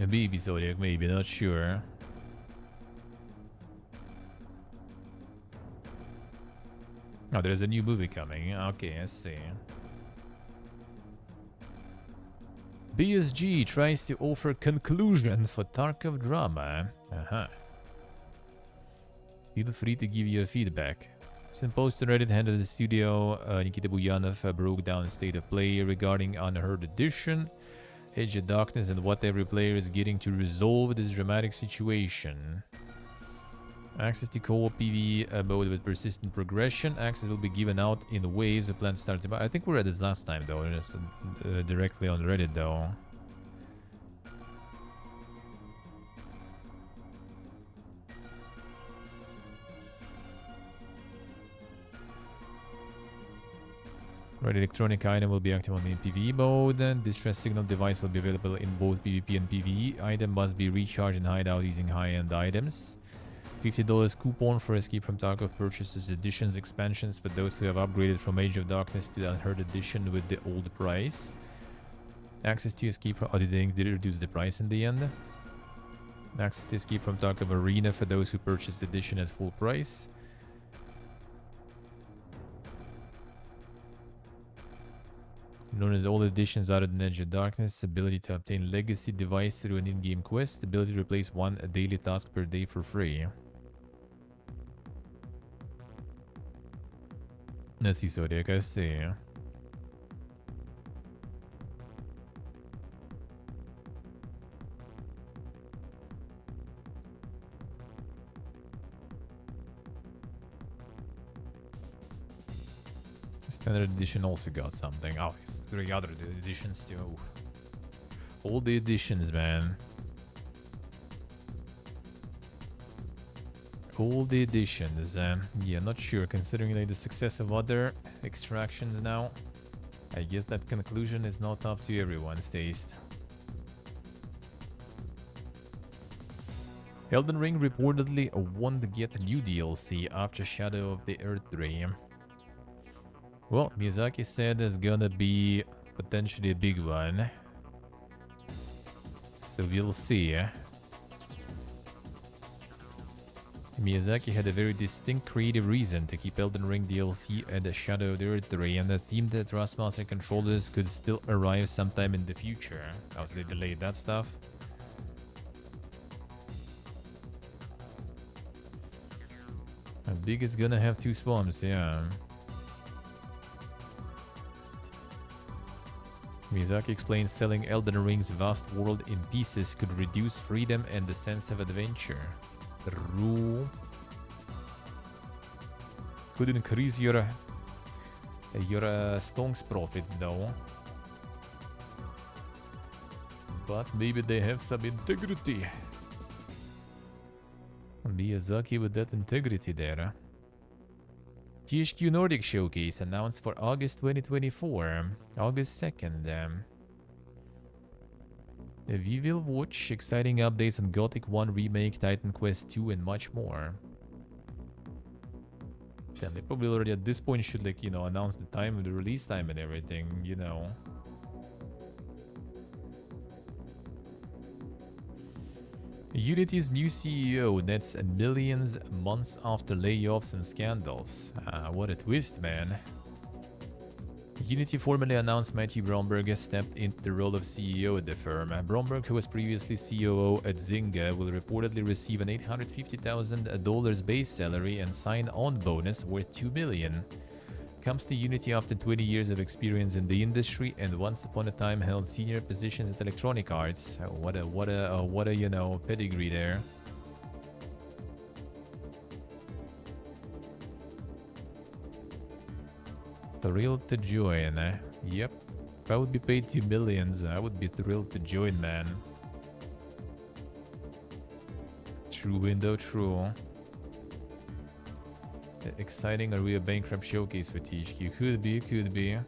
A baby Zodiac, maybe, not sure. Oh, there's a new movie coming. Okay, I see. BSG tries to offer conclusion for Tarkov drama. Feel free to give your feedback. Some post on Reddit handed the studio. Nikita Buyanov broke down state of play regarding Unheard Edition. Edge of Darkness and what every player is getting to resolve this dramatic situation. Access to co-op PvE mode with persistent progression. Access will be given out in waves of plans starting. I think we read this last time though, just directly on Reddit though. Right, electronic item will be active on the PvE mode. And distress signal device will be available in both PvP and PvE. Item must be recharged in hideout using high-end items. $50 coupon for Escape from Tarkov purchases, additions, expansions for those who have upgraded from Age of Darkness to the Unheard Edition with the old price. Access to Escape from... Oh, did they reduce the price in the end? Access to Escape from Tarkov Arena for those who purchased the edition at full price. Known as all editions other than Edge of Darkness, ability to obtain legacy device through an in-game quest, ability to replace one daily task per day for free. Sì, Zodiac, I see. Standard edition also got something. Oh, it's 3 other editions too. All the editions, man. All the editions. Yeah, not sure. Considering like the success of other extractions now, I guess that conclusion is not up to everyone's taste. Elden Ring reportedly won't get new DLC after Shadow of the Earth 3. Well, Miyazaki said there's gonna be potentially a big one. So we'll see. Miyazaki had a very distinct creative reason to keep Elden Ring DLC and the Shadow of the Earth 3, and the theme that Thrustmaster controllers could still arrive sometime in the future. Obviously, they delayed that stuff. How big is gonna have 2 swamps, yeah. Miyazaki explains selling Elden Ring's vast world in pieces could reduce freedom and the sense of adventure. True. Could increase your Stonks profits though. But maybe they have some integrity. Miyazaki with that integrity there. THQ Nordic Showcase announced for August 2024, August 2nd. We will watch exciting updates on Gothic 1 Remake, Titan Quest 2 and much more. Damn, they probably already at this point should like, you know, announce the time of the release time and everything, you know. Unity's new CEO nets millions months after layoffs and scandals. What a twist, man. Unity formally announced Matthew Bromberg has stepped into the role of CEO at the firm. Bromberg, who was previously COO at Zynga, will reportedly receive an $850,000 base salary and sign-on bonus worth $2 million. Comes to Unity after 20 years of experience in the industry and once upon a time held senior positions at Electronic Arts. What a you know, pedigree there. Thrilled to join. Yep. If I would be paid $2 million, I would be thrilled to join, man. True window, true. Exciting or we a bankrupt showcase for THQ? Could be, could be.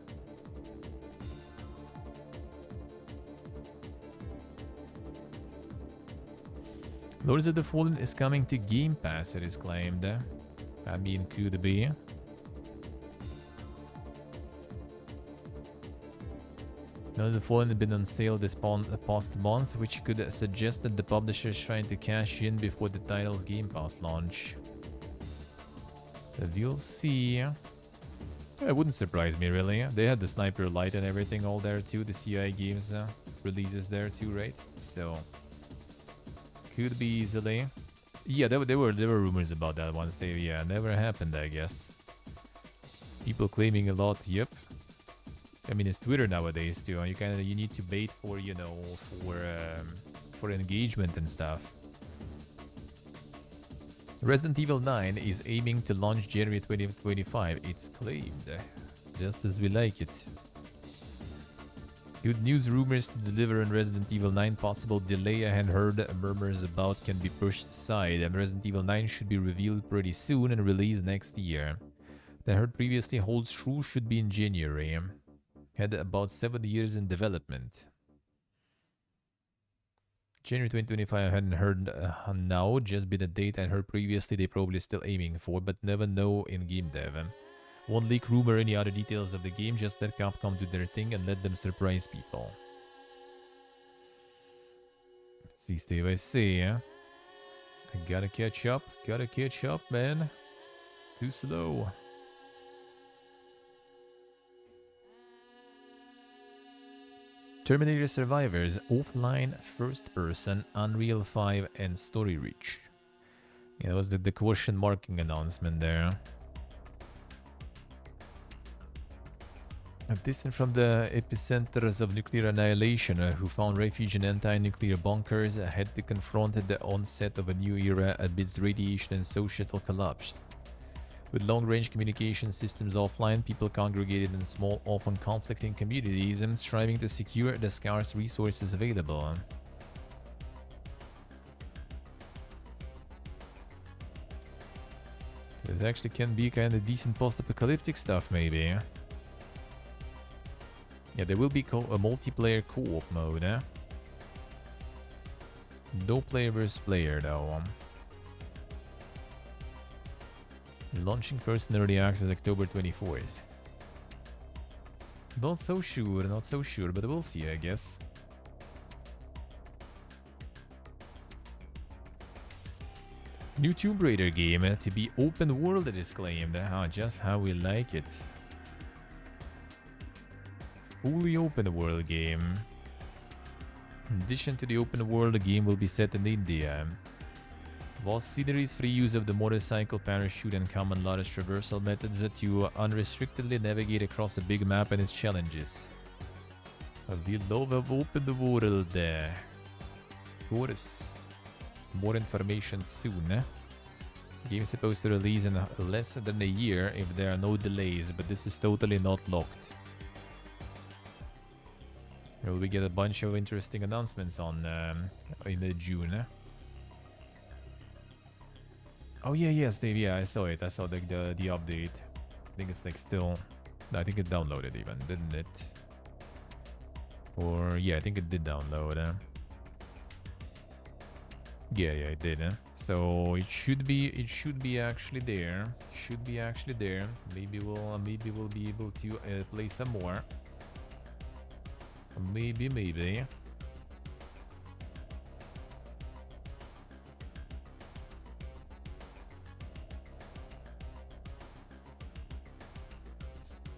Lords of the Fallen is coming to Game Pass, it is claimed. I mean, could be. Lords of the Fallen had been on sale this past month, which could suggest that the publisher is trying to cash in before the title's Game Pass launch. We'll see. It wouldn't surprise me, really. They had the Sniper Elite and everything all there too. The CI games releases there too, right? So could be easily. Yeah, there were rumors about that once. Never happened, I guess. People claiming a lot. Yep. I mean, it's Twitter nowadays too. You need to bait for for engagement and stuff. Resident Evil 9 is aiming to launch January 2025. It's claimed, just as we like it. Good news, rumors to deliver on Resident Evil 9 possible delay I had heard murmurs about can be pushed aside, and Resident Evil 9 should be revealed pretty soon and released next year. The heard previously holds true, should be in January. Had about 7 years in development. January 2025 I hadn't heard now, just be the date I heard previously they probably still aiming for, but never know in game dev. Won't leak rumor or any other details of the game, just let Capcom do their thing and let them surprise people. See, Steve, I see, I gotta catch up, man. Too slow. Terminator Survivors, offline, first person, Unreal 5 and Story Reach. Yeah, that was the question marking announcement there. Distant from the epicenters of nuclear annihilation, who found refuge in anti-nuclear bunkers, had to confront the onset of a new era amidst radiation and societal collapse. With long-range communication systems offline, people congregated in small, often conflicting communities, striving to secure the scarce resources available. This actually can be kind of decent post-apocalyptic stuff, maybe. Yeah, there will be a multiplayer co-op mode, eh? No player versus player, though. Launching first in early access October 24th. Not so sure, but we'll see, I guess. New Tomb Raider game to be open world, it is claimed. Just how we like it. Fully open world game. In addition to the open world, the game will be set in India. While sceneries, free use of the motorcycle, parachute, and common lattice traversal methods to unrestrictedly navigate across a big map and its challenges. We love open world there. Of course. More information soon. Game is supposed to release in less than a year if there are no delays, but this is totally not locked. We get a bunch of interesting announcements on in June. Oh yeah, yes, Dave. Yeah, I saw it. I saw the update. I think it's like still. I think it downloaded even, didn't it? Or yeah, I think it did download. Yeah, it did. So it should be actually there. Maybe we'll be able to play some more. Maybe.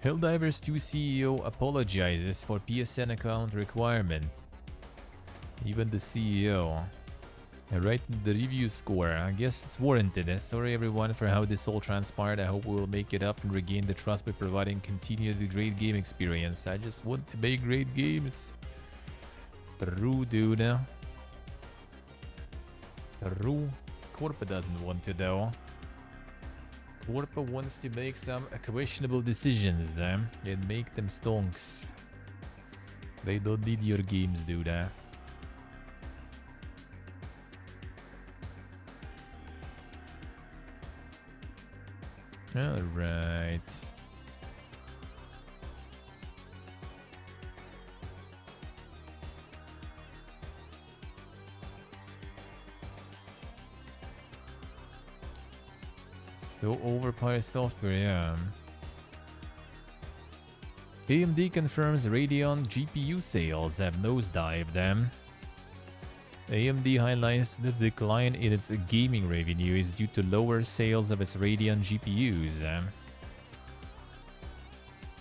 Helldivers 2 CEO apologizes for PSN account requirement. Even the CEO. Right, the review score. I guess it's warranted. Sorry everyone for how this all transpired. I hope we will make it up and regain the trust by providing continued great game experience. I just want to make great games. True, dude. True. Corpa doesn't want to though. Corpa wants to make some questionable decisions and make them stonks. They don't need your games, dude. Alright. So overpowered software, yeah. AMD confirms Radeon GPU sales have nosedived. AMD highlights the decline in its gaming revenue is due to lower sales of its Radeon GPUs.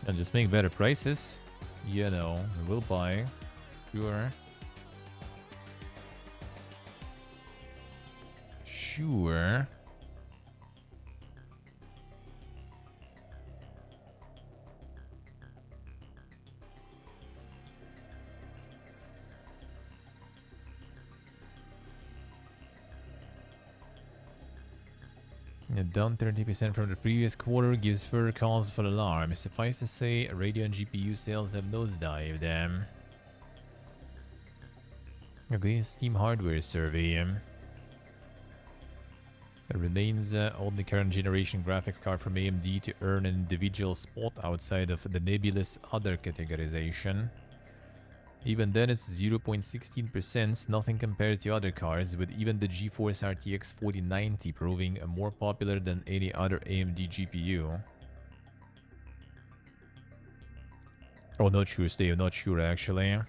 And just make better prices. You know, we'll buy. Sure. Sure. Down 30% from the previous quarter gives further cause for alarm. Suffice to say, radio and GPU sales have nosedived. Okay, Steam hardware survey. It remains only current generation graphics card from AMD to earn an individual spot outside of the nebulous other categorization. Even then, it's 0.16%, nothing compared to other cards, with even the GeForce RTX 4090 proving more popular than any other AMD GPU. Oh, not sure, Steve, not sure actually.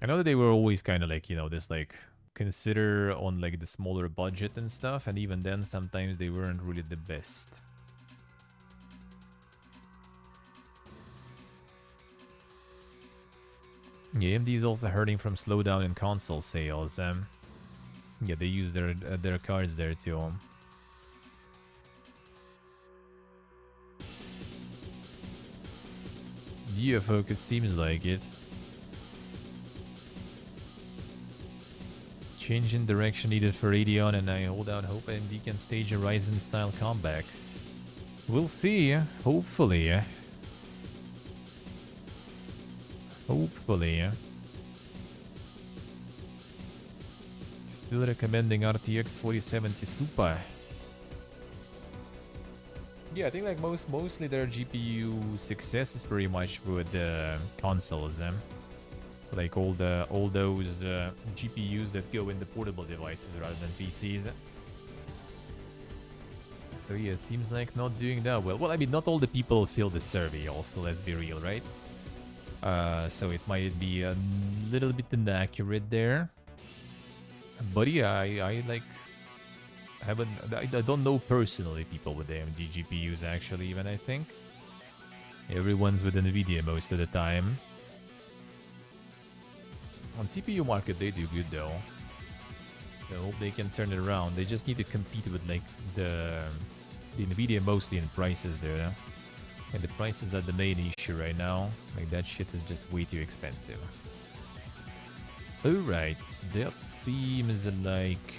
I know that they were always kind of like, you know, this like consider on like the smaller budget and stuff, and even then sometimes they weren't really the best. Yeah, AMD is also hurting from slowdown in console sales. Yeah, they use their cards there too. Yeah, focus seems like it. Change in direction needed for Radeon, and I hold out hope AMD can stage a Ryzen-style comeback. We'll see, hopefully. Hopefully. Still recommending RTX 4070 Super. Yeah, I think like mostly their GPU success is pretty much with consoles. Like all those GPUs that go in the portable devices rather than PCs. So yeah, it seems like not doing that well. Well, I mean, not all the people fill the survey also, let's be real, right? So it might be a little bit inaccurate there. But yeah, I don't know personally people with AMD GPUs actually, even I think. Everyone's with NVIDIA most of the time. On CPU market, they do good though. So I hope they can turn it around. They just need to compete with like the NVIDIA mostly in prices there. And the prices are the main issue right now. Like that shit is just way too expensive. Alright, that seems like